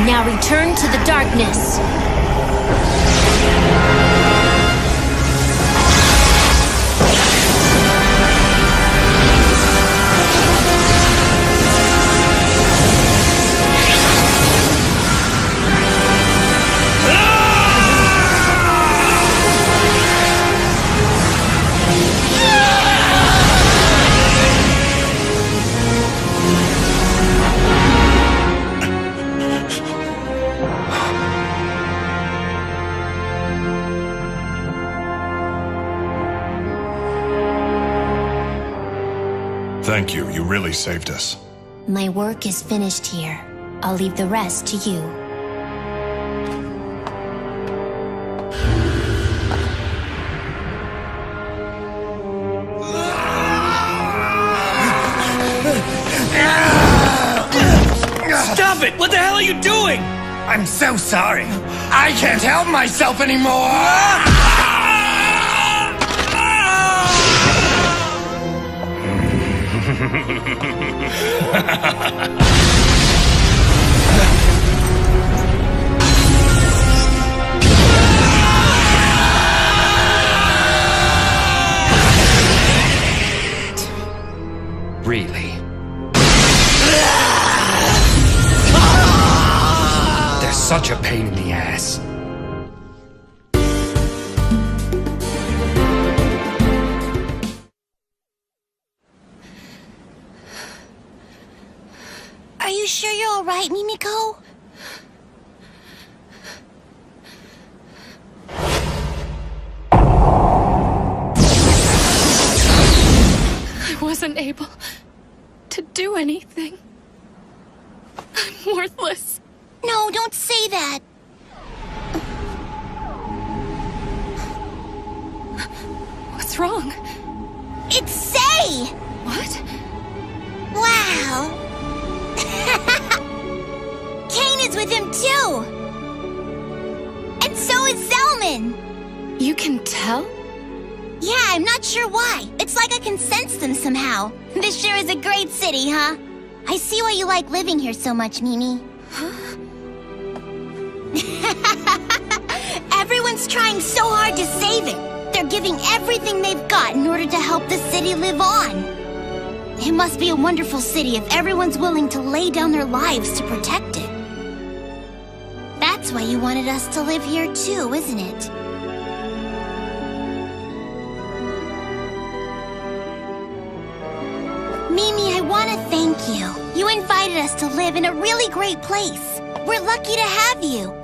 Now return to the darkness. Thank you. You really saved us. My work is finished here. I'll leave the rest to you. Stop it! What the hell are you doing? I'm so sorry. I can't help myself anymore! Really? They're such a pain in the ass. Are you sure you're all right, Mimiko? I wasn't able to do anything. I'm worthless. No, don't say that. What's wrong? It's Sei! What? Wow. Kane is with him too! And so is Zelman! You can tell? Yeah, I'm not sure why. It's like I can sense them somehow. This sure is a great city, huh? I see why you like living here so much, Mimi. Everyone's trying so hard to save it. They're giving everything they've got in order to help the city live on. It must be a wonderful city if everyone's willing to lay down their lives to protect it. That's why you wanted us to live here too, isn't it? Mimi, I want to thank you. You invited us to live in a really great place. We're lucky to have you.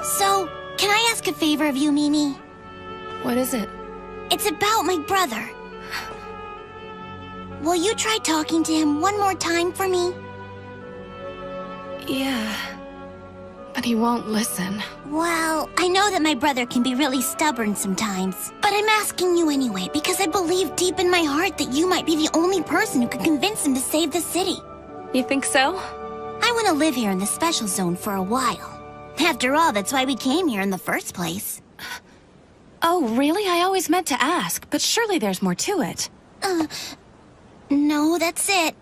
So, can I ask a favor of you, Mimi? What is it? It's about my brother. Will you try talking to him one more time for me? Yeah. But he won't listen. Well, I know that my brother can be really stubborn sometimes. But I'm asking you anyway, because I believe deep in my heart that you might be the only person who could convince him to save the city. You think so? I want to live here in the special zone for a while. After all, that's why we came here in the first place. Oh, really? I always meant to ask, but surely there's more to it. No, that's it.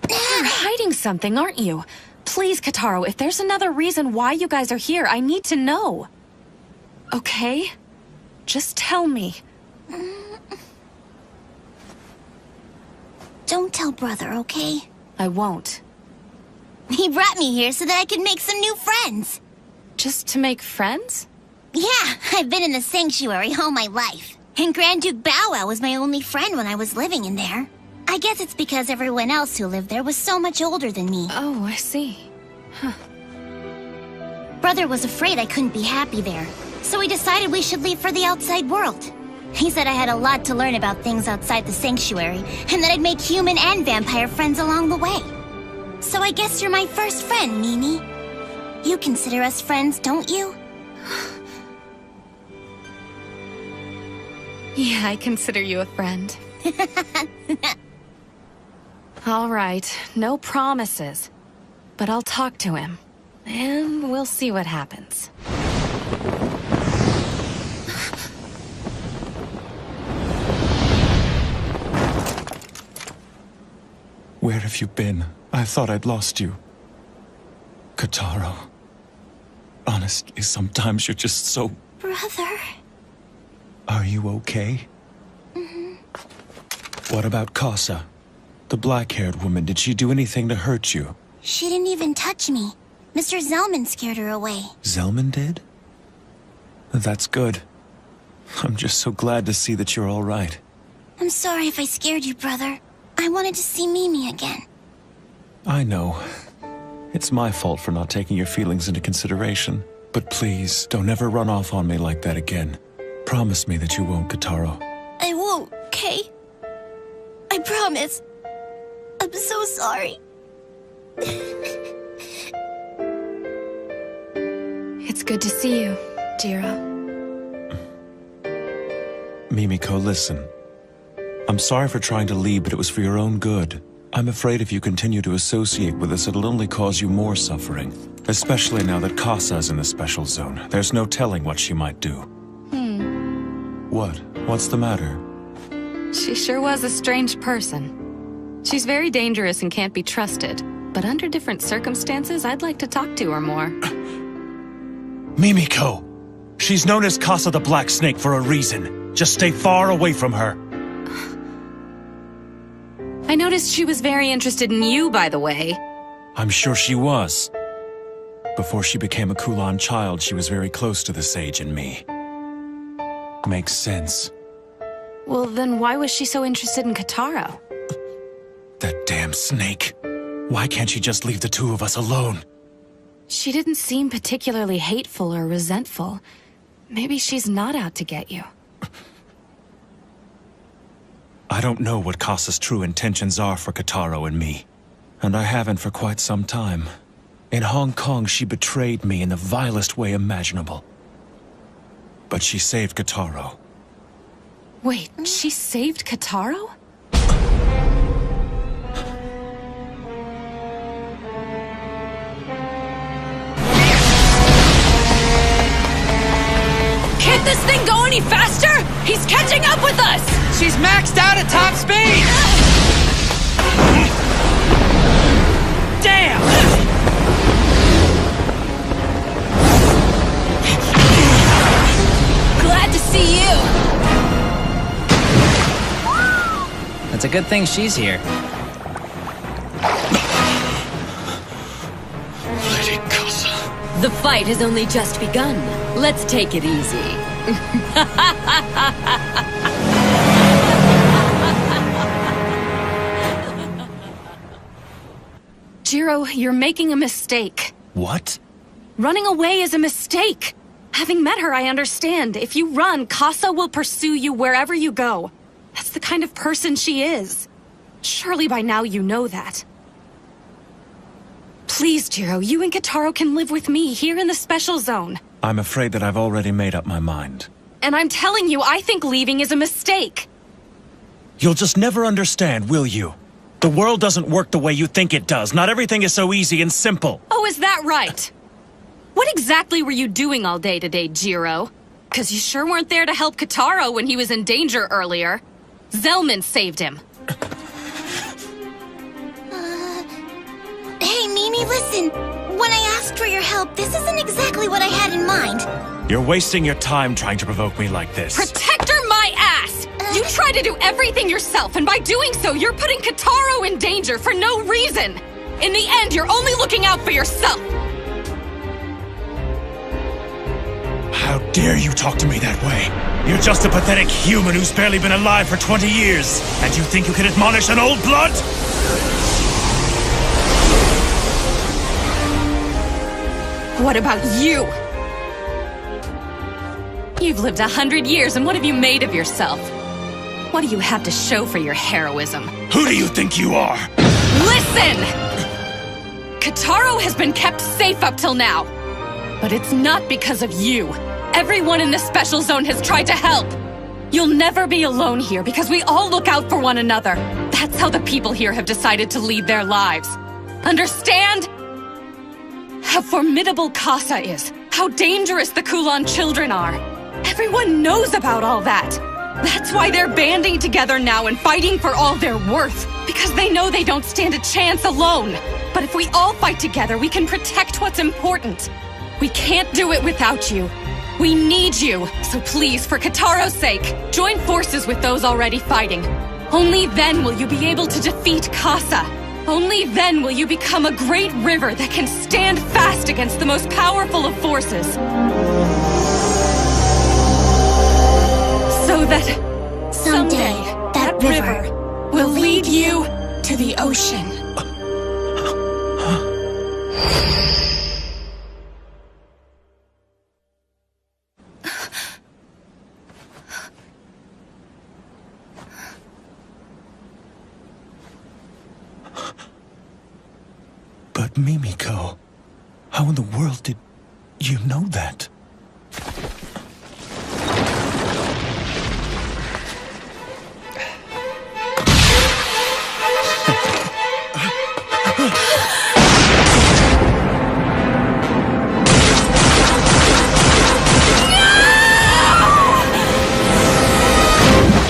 You're hiding something, aren't you? Please, Kotaro, if there's another reason why you guys are here, I need to know. Okay? Just tell me. Don't tell brother, okay? I won't. He brought me here so that I could make some new friends. Just to make friends? Yeah, I've been in the sanctuary all my life. And Grand Duke Bow Wow was my only friend when I was living in there. I guess it's because everyone else who lived there was so much older than me. Oh, I see. Huh. Brother was afraid I couldn't be happy there, so we decided we should leave for the outside world. He said I had a lot to learn about things outside the sanctuary, and that I'd make human and vampire friends along the way. So I guess you're my first friend, Mimi. You consider us friends, don't you? Yeah, I consider you a friend. All right, no promises. But I'll talk to him. And we'll see what happens. Where have you been? I thought I'd lost you. Kotaro. Honestly, sometimes you're just so... Brother. Are you okay? What about Casa? The black-haired woman, did she do anything to hurt you? She didn't even touch me. Mr. Zelman scared her away. Zelman did? That's good. I'm just so glad to see that you're all right. I'm sorry if I scared you, brother. I wanted to see Mimi again. I know. It's my fault for not taking your feelings into consideration. But please, don't ever run off on me like that again. Promise me that you won't, Kotaro. I won't, okay? I promise. I'm so sorry. It's good to see you, Jiro. Mimiko, listen. I'm sorry for trying to leave, but it was for your own good. I'm afraid if you continue to associate with us, it'll only cause you more suffering. Especially now that Kasa's in the special zone. There's no telling what she might do. What? What's the matter? She sure was a strange person. She's very dangerous and can't be trusted. But under different circumstances, I'd like to talk to her more. Mimiko! She's known as Kasa the Black Snake for a reason. Just stay far away from her. I noticed she was very interested in you, by the way. I'm sure she was. Before she became a Kulan child, she was very close to the sage and me. Makes sense. Well, then why was she so interested in Kotaro? That damn snake. Why can't she just leave the two of us alone? She didn't seem particularly hateful or resentful. Maybe she's not out to get you. I don't know what Kasa's true intentions are for Kotaro and me. And I haven't for quite some time. In Hong Kong, she betrayed me in the vilest way imaginable. But she saved Kotaro. Wait, she saved Kotaro? Can't this thing go any faster? He's catching up with us! She's maxed out at top speed! Damn! Glad to see you! It's a good thing she's here. Lady Kasa. The fight has only just begun. Let's take it easy. Jiro, you're making a mistake. What? Running away is a mistake. Having met her, I understand. If you run, Kasa will pursue you wherever you go. That's the kind of person she is. Surely by now you know that. Please, Jiro, you and Kotaro can live with me here in the special zone. I'm afraid that I've already made up my mind. And I'm telling you, I think leaving is a mistake. You'll just never understand, will you? The world doesn't work the way you think it does. Not everything is so easy and simple. Oh, is that right? What exactly were you doing all day today, Jiro? 'Cause you sure weren't there to help Kotaro when he was in danger earlier. Zelman saved him. Hey, Mimi, listen. When I asked for your help, this isn't exactly what I had in mind. You're wasting your time trying to provoke me like this. Protector my ass! You try to do everything yourself, and by doing so, you're putting Kotaro in danger for no reason. In the end, you're only looking out for yourself. How dare you talk to me that way? You're just a pathetic human who's barely been alive for 20 years. And you think you can admonish an old blood? What about you? You've lived 100 years, and what have you made of yourself? What do you have to show for your heroism? Who do you think you are? Listen! Kotaro has been kept safe up till now. But it's not because of you. Everyone in the special zone has tried to help. You'll never be alone here because we all look out for one another. That's how the people here have decided to lead their lives. Understand? How formidable Kasa is. How dangerous the Kulan children are. Everyone knows about all that. That's why they're banding together now and fighting for all they're worth. Because they know they don't stand a chance alone. But if we all fight together, we can protect what's important. We can't do it without you. We need you. So please, for Kotaro's sake, join forces with those already fighting. Only then will you be able to defeat Kasa. Only then will you become a great river that can stand fast against the most powerful of forces. So that someday that river will lead you to the ocean. Mimiko, how in the world did you know that?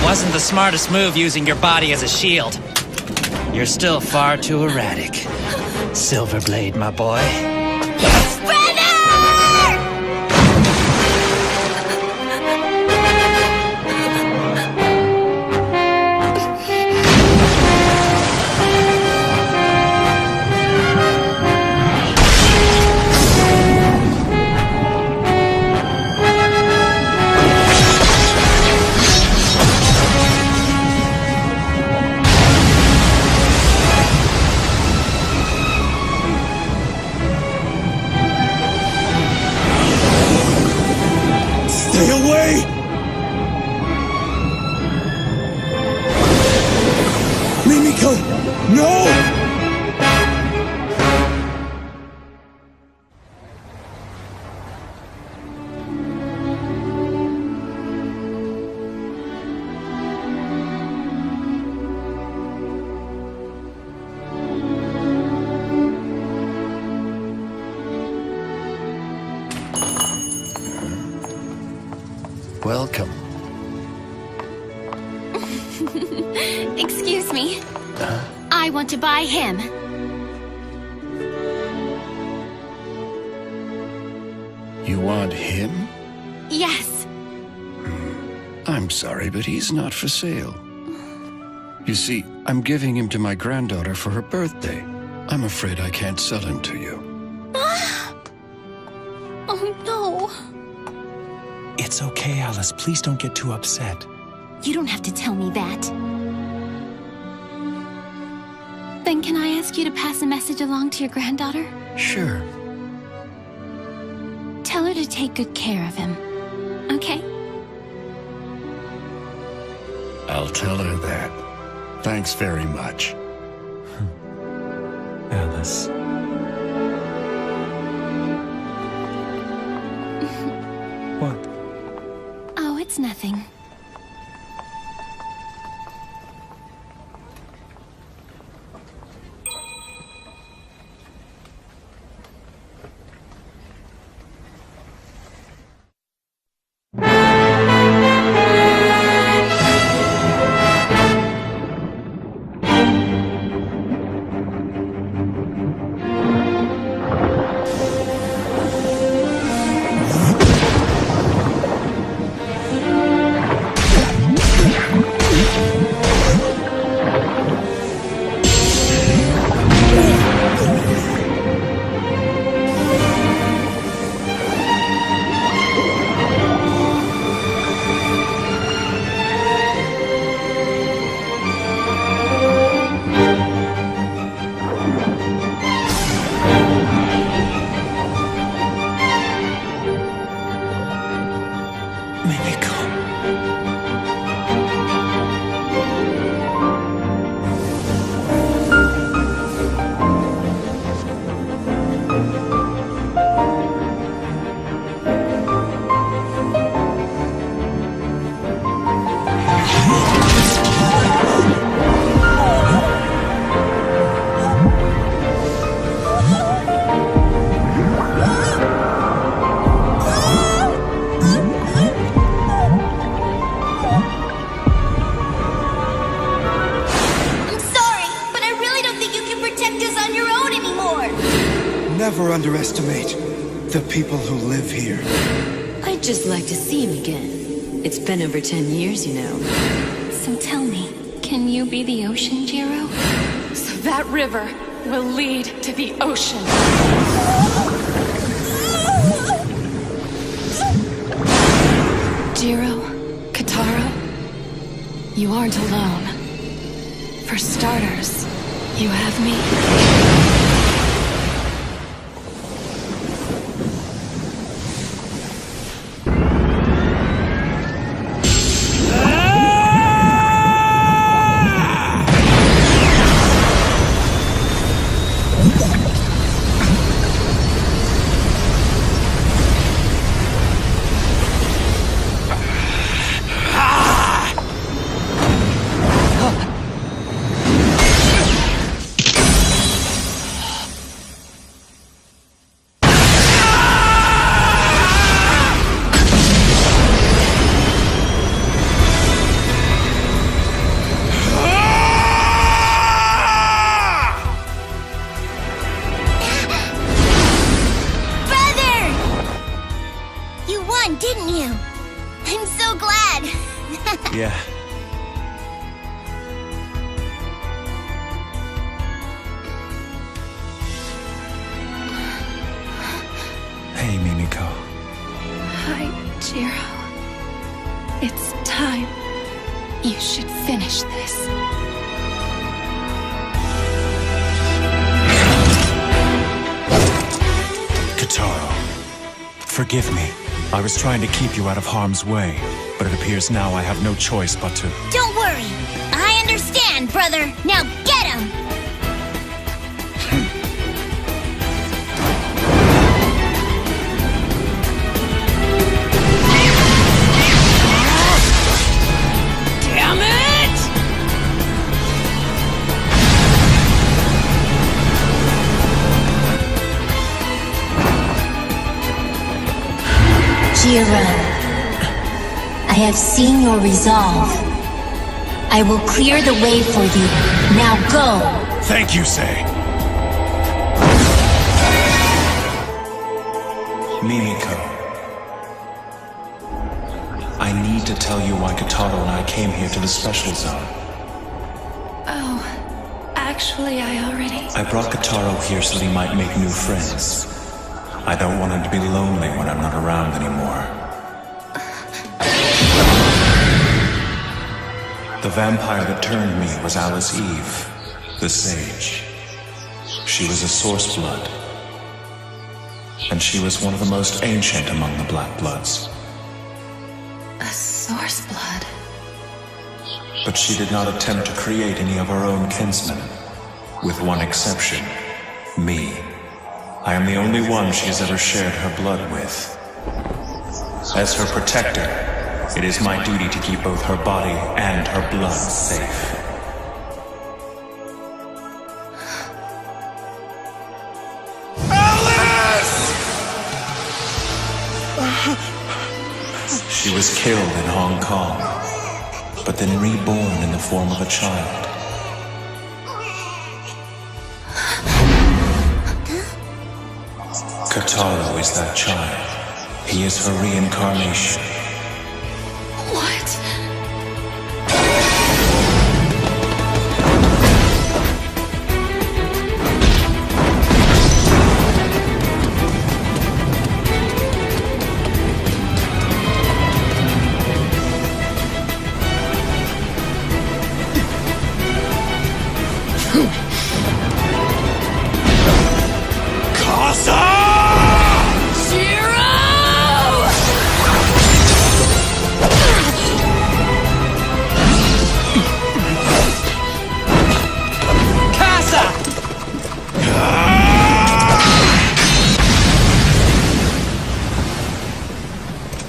Wasn't the smartest move using your body as a shield. You're still far too erratic. Silverblade, my boy. Stay away! Mimiko! No! Welcome. Excuse me. I want to buy him. You want him? Yes. I'm sorry, but he's not for sale. You see, I'm giving him to my granddaughter for her birthday. I'm afraid I can't sell him to you. Oh no. It's okay, Alice. Please don't get too upset. You don't have to tell me that. Then can I ask you to pass a message along to your granddaughter? Sure. Tell her to take good care of him. Okay? I'll tell her that. Thanks very much. Alice. What? Oh, it's nothing. Never underestimate the people who live here. I'd just like to see him again. It's been over 10 years, you know. So tell me, can you be the ocean, Jiro? So that river will lead to the ocean. Jiro, Kotaro, you aren't alone. For starters, you have me. Yeah. Hey, Mimiko. Hi, Jiro. It's time. You should finish this. Kotaro, forgive me. I was trying to keep you out of harm's way, but it appears now I have no choice but to... Don't worry. I understand, brother. Now get him! Damn it! Jiro, I have seen your resolve. I will clear the way for you. Now go! Thank you, Sei. Mimiko. I need to tell you why Kotaro and I came here to the Special Zone. Oh, actually, I already... I brought Kotaro here so that he might make new friends. I don't want him to be lonely when I'm not around anymore. The vampire that turned me was Alice Eve, the Sage. She was a Source Blood. And she was one of the most ancient among the Black Bloods. A Source Blood? But she did not attempt to create any of her own kinsmen. With one exception, me. I am the only one she has ever shared her blood with. As her protector, it is my duty to keep both her body and her blood safe. She was killed in Hong Kong, but then reborn in the form of a child. Kotaro is that child. He is her reincarnation. What?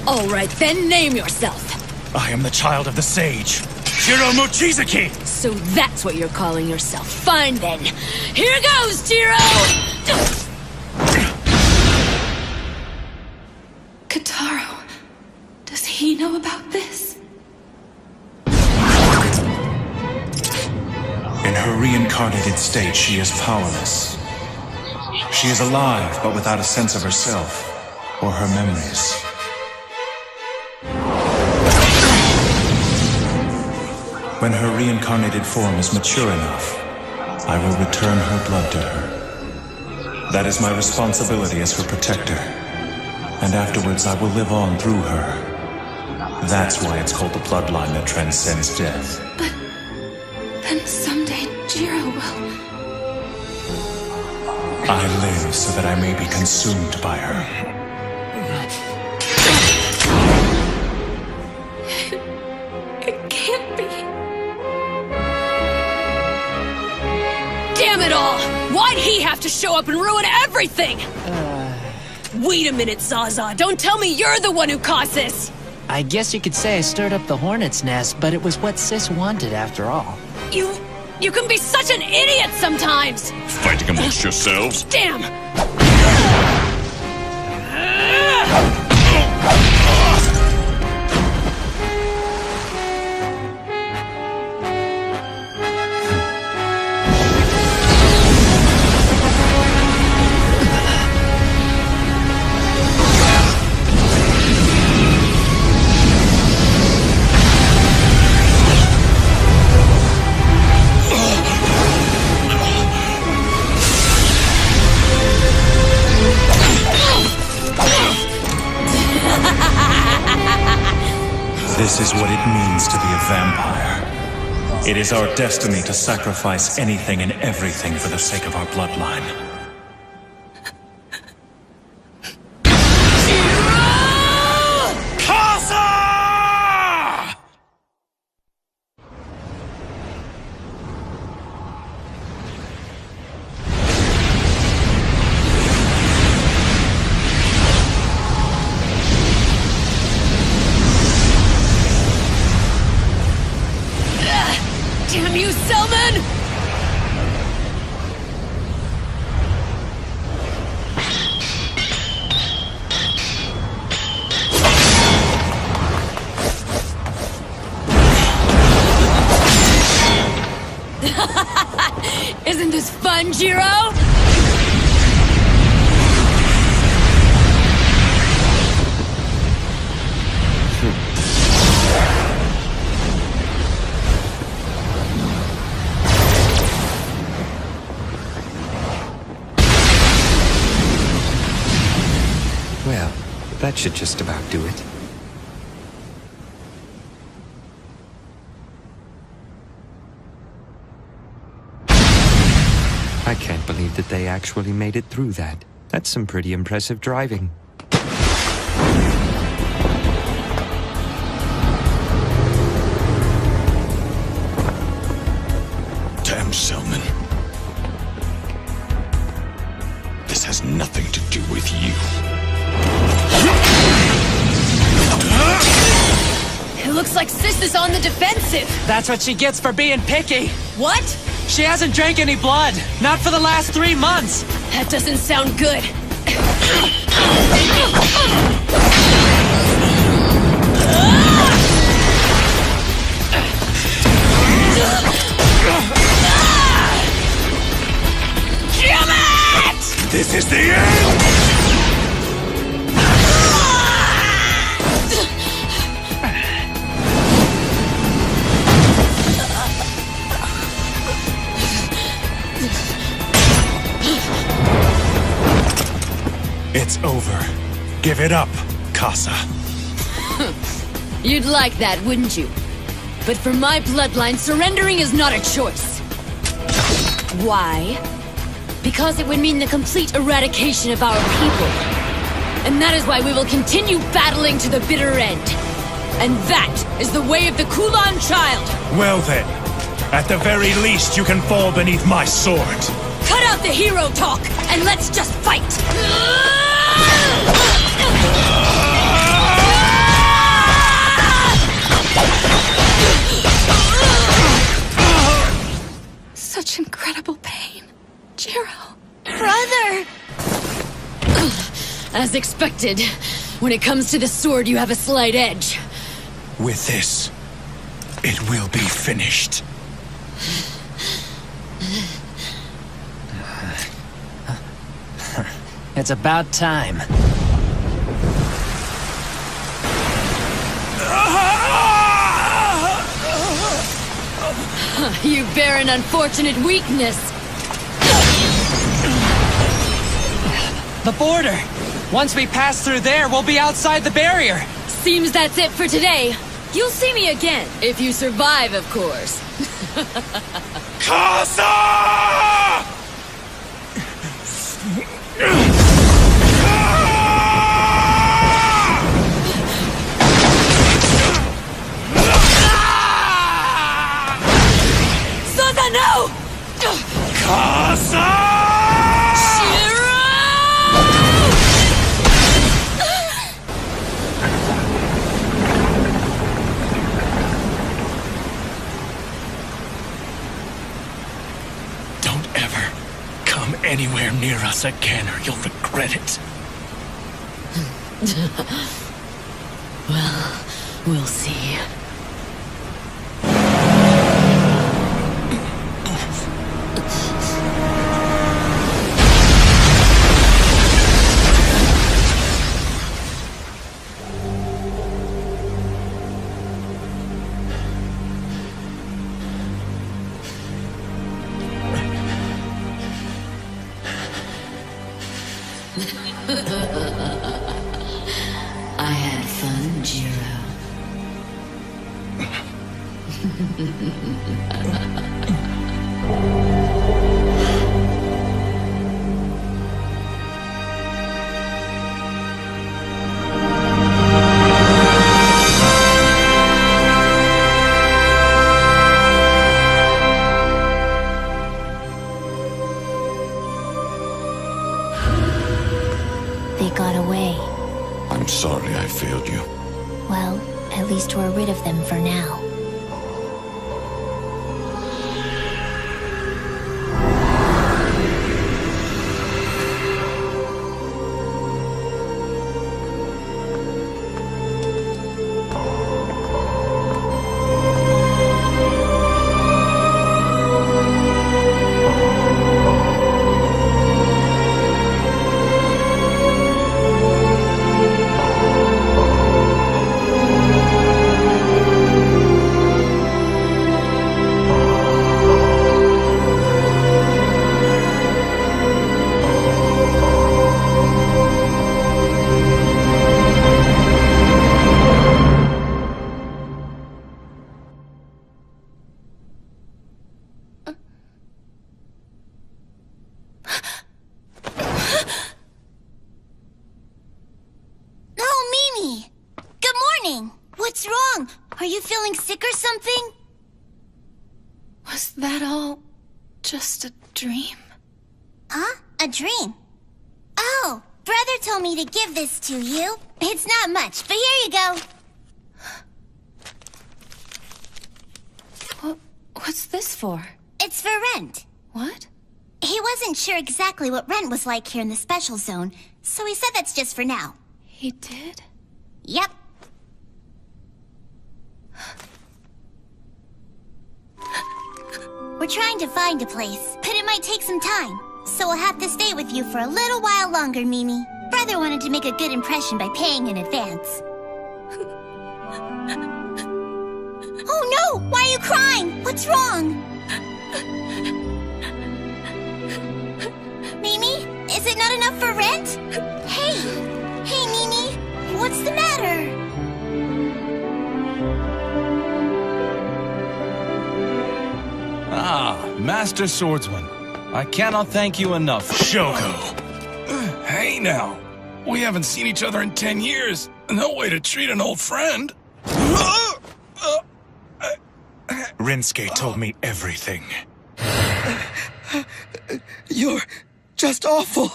All right, then name yourself. I am the child of the Sage, Jiro Mochizuki! So that's what you're calling yourself. Fine then. Here goes, Jiro! Kotaro, does he know about this? In her reincarnated state, she is powerless. She is alive, but without a sense of herself or her memories. When her reincarnated form is mature enough, I will return her blood to her. That is my responsibility as her protector. And afterwards I will live on through her. That's why it's called the bloodline that transcends death. But then someday Jiro will... I live so that I may be consumed by her. It can't be. Damn it all! Why'd he have to show up and ruin everything? Wait a minute, Zaza. Don't tell me you're the one who caused this! I guess you could say I stirred up the hornet's nest, but it was what Sis wanted after all. You can be such an idiot sometimes! Fighting amongst yourselves? Damn! This is what it means to be a vampire. It is our destiny to sacrifice anything and everything for the sake of our bloodline. Damn you, Selman! Isn't this fun, Jiro? Well, that should just about do it. I can't believe that they actually made it through that. That's some pretty impressive driving. Damn, Selman. This has nothing to do with you. It looks like Sis is on the defensive. That's what she gets for being picky. What? She hasn't drank any blood. Not for the last 3 months. That doesn't sound good. Damn it! This is the end! It's over. Give it up, Casa. You'd like that, wouldn't you? But for my bloodline, surrendering is not a choice. Why? Because it would mean the complete eradication of our people. And that is why we will continue battling to the bitter end. And that is the way of the Kulan child! Well then, at the very least you can fall beneath my sword. Cut out the hero talk, and let's just fight! Such incredible pain. Jiro. Brother! As expected, when it comes to the sword, you have a slight edge. With this, it will be finished. It's about time. You bear an unfortunate weakness. The border! Once we pass through there, we'll be outside the barrier! Seems that's it for today. You'll see me again, if you survive, of course. Casa! Zaza, no! Casa! Anywhere near us again or you'll regret it. Well, we'll see. I had fun, Jiro. They got away. I'm sorry I failed you. Well, at least we're rid of them for now. What's wrong? Are you feeling sick or something? Was that all just a dream? Huh? A dream? Oh, brother told me to give this to you. It's not much, but here you go. What's this for? It's for rent. What? He wasn't sure exactly what rent was like here in the special zone, so he said that's just for now. He did? Yep. We're trying to find a place, but it might take some time. So we'll have to stay with you for a little while longer, Mimi. Brother wanted to make a good impression by paying in advance. Oh no! Why are you crying? What's wrong? Mimi, is it not enough for rent? Hey! Hey, Mimi! What's the matter? Ah, Master Swordsman. I cannot thank you enough. Shoko! Hey now! We haven't seen each other in 10 years. No way to treat an old friend. Rinsuke told me everything. You're just awful.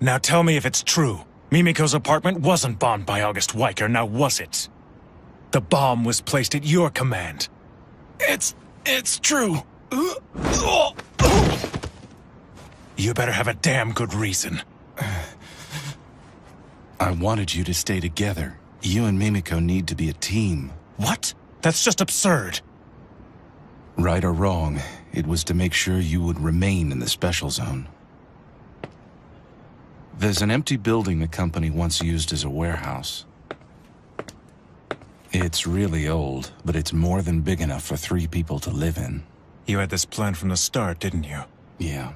Now tell me if it's true. Mimiko's apartment wasn't bombed by August Weicker, now was it? The bomb was placed at your command. It's true. You better have a damn good reason. I wanted you to stay together. You and Mimiko need to be a team. What? That's just absurd. Right or wrong, it was to make sure you would remain in the special zone. There's an empty building the company once used as a warehouse. It's really old, but it's more than big enough for 3 people to live in. You had this plan from the start, didn't you? Yeah,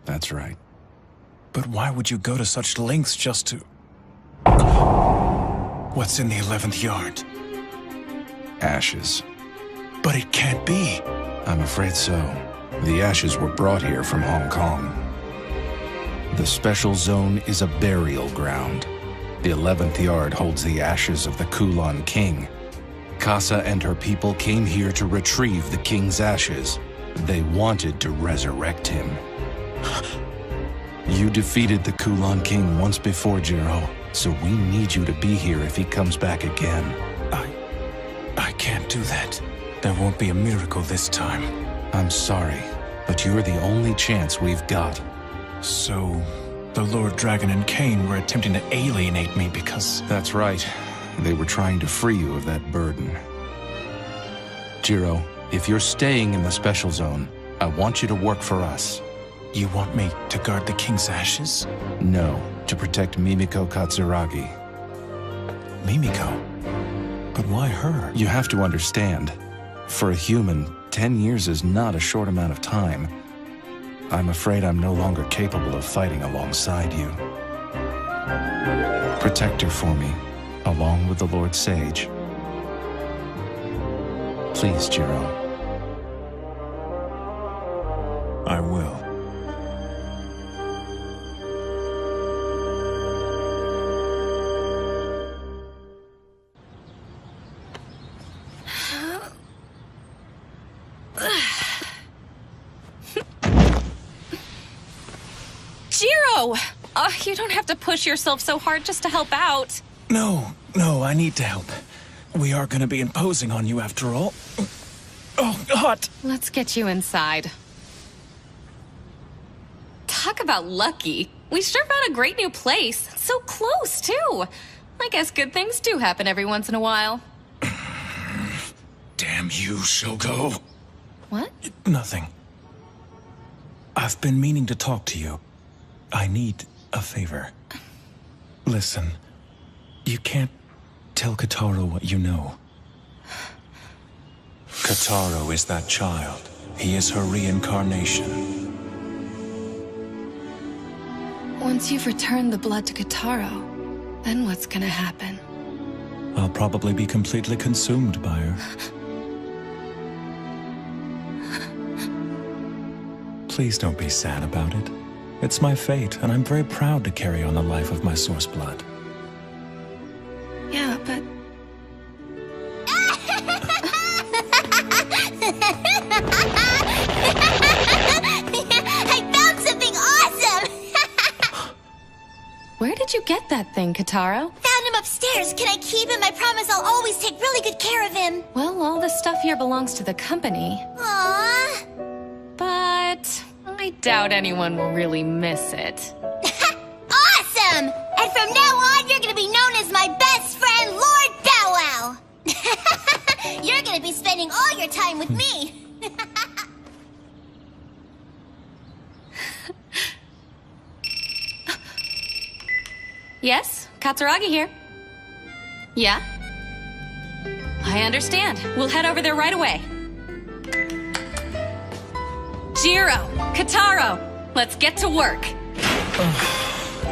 that's right. But why would you go to such lengths just to... What's in the 11th yard? Ashes. But it can't be. I'm afraid so. The ashes were brought here from Hong Kong. The special zone is a burial ground. The 11th yard holds the ashes of the Kulon King. Casa and her people came here to retrieve the king's ashes. They wanted to resurrect him. You defeated the Kulon King once before, Jiro, so we need you to be here if he comes back again. I can't do that. There won't be a miracle this time. I'm sorry, but you're the only chance we've got. So, the Lord Dragon and Cain were attempting to alienate me because... That's right. They were trying to free you of that burden. Jiro, if you're staying in the special zone, I want you to work for us. You want me to guard the king's ashes? No, to protect Mimiko Katsuragi. Mimiko? But why her? You have to understand. For a human, 10 years is not a short amount of time. I'm afraid I'm no longer capable of fighting alongside you. Protect her for me, along with the Lord Sage. Please, Jiro. I will. Jiro! You don't have to push yourself so hard just to help out. No, I need to help. We are gonna be imposing on you after all. Oh, God! Let's get you inside. Talk about lucky. We sure found a great new place. So close, too. I guess good things do happen every once in a while. Damn you, Shogo. What? Nothing. I've been meaning to talk to you. I need a favor. Listen, you can't tell Kotaro what you know. Kotaro is that child. He is her reincarnation. Once you've returned the blood to Kotaro, then what's gonna happen? I'll probably be completely consumed by her. Please don't be sad about it. It's my fate, and I'm very proud to carry on the life of my source blood. Yeah, but... I found something awesome! Where did you get that thing, Kotaro? Found him upstairs. Can I keep him? I promise I'll always take really good care of him. Well, all the stuff here belongs to the company. Aww. But I doubt anyone will really miss it. Awesome! And from now on, you're gonna be known as my best friend, Lord Bow Wow. You're gonna be spending all your time with me. Yes, Katsuragi here. Yeah? I understand. We'll head over there right away. Jiro, Kotaro, let's get to work.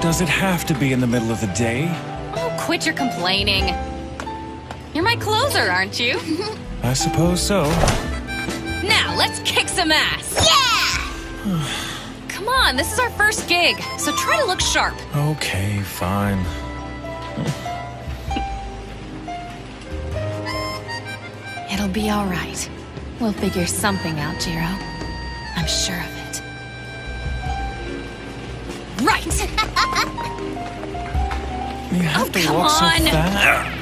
Does it have to be in the middle of the day? Oh, quit your complaining. You're my closer, aren't you? I suppose so. Now, let's kick some ass. Yeah! Come on, this is our first gig, so try to look sharp. Okay, fine. It'll be all right. We'll figure something out, Jiro. I'm sure of it. Right! You have to walk so fast.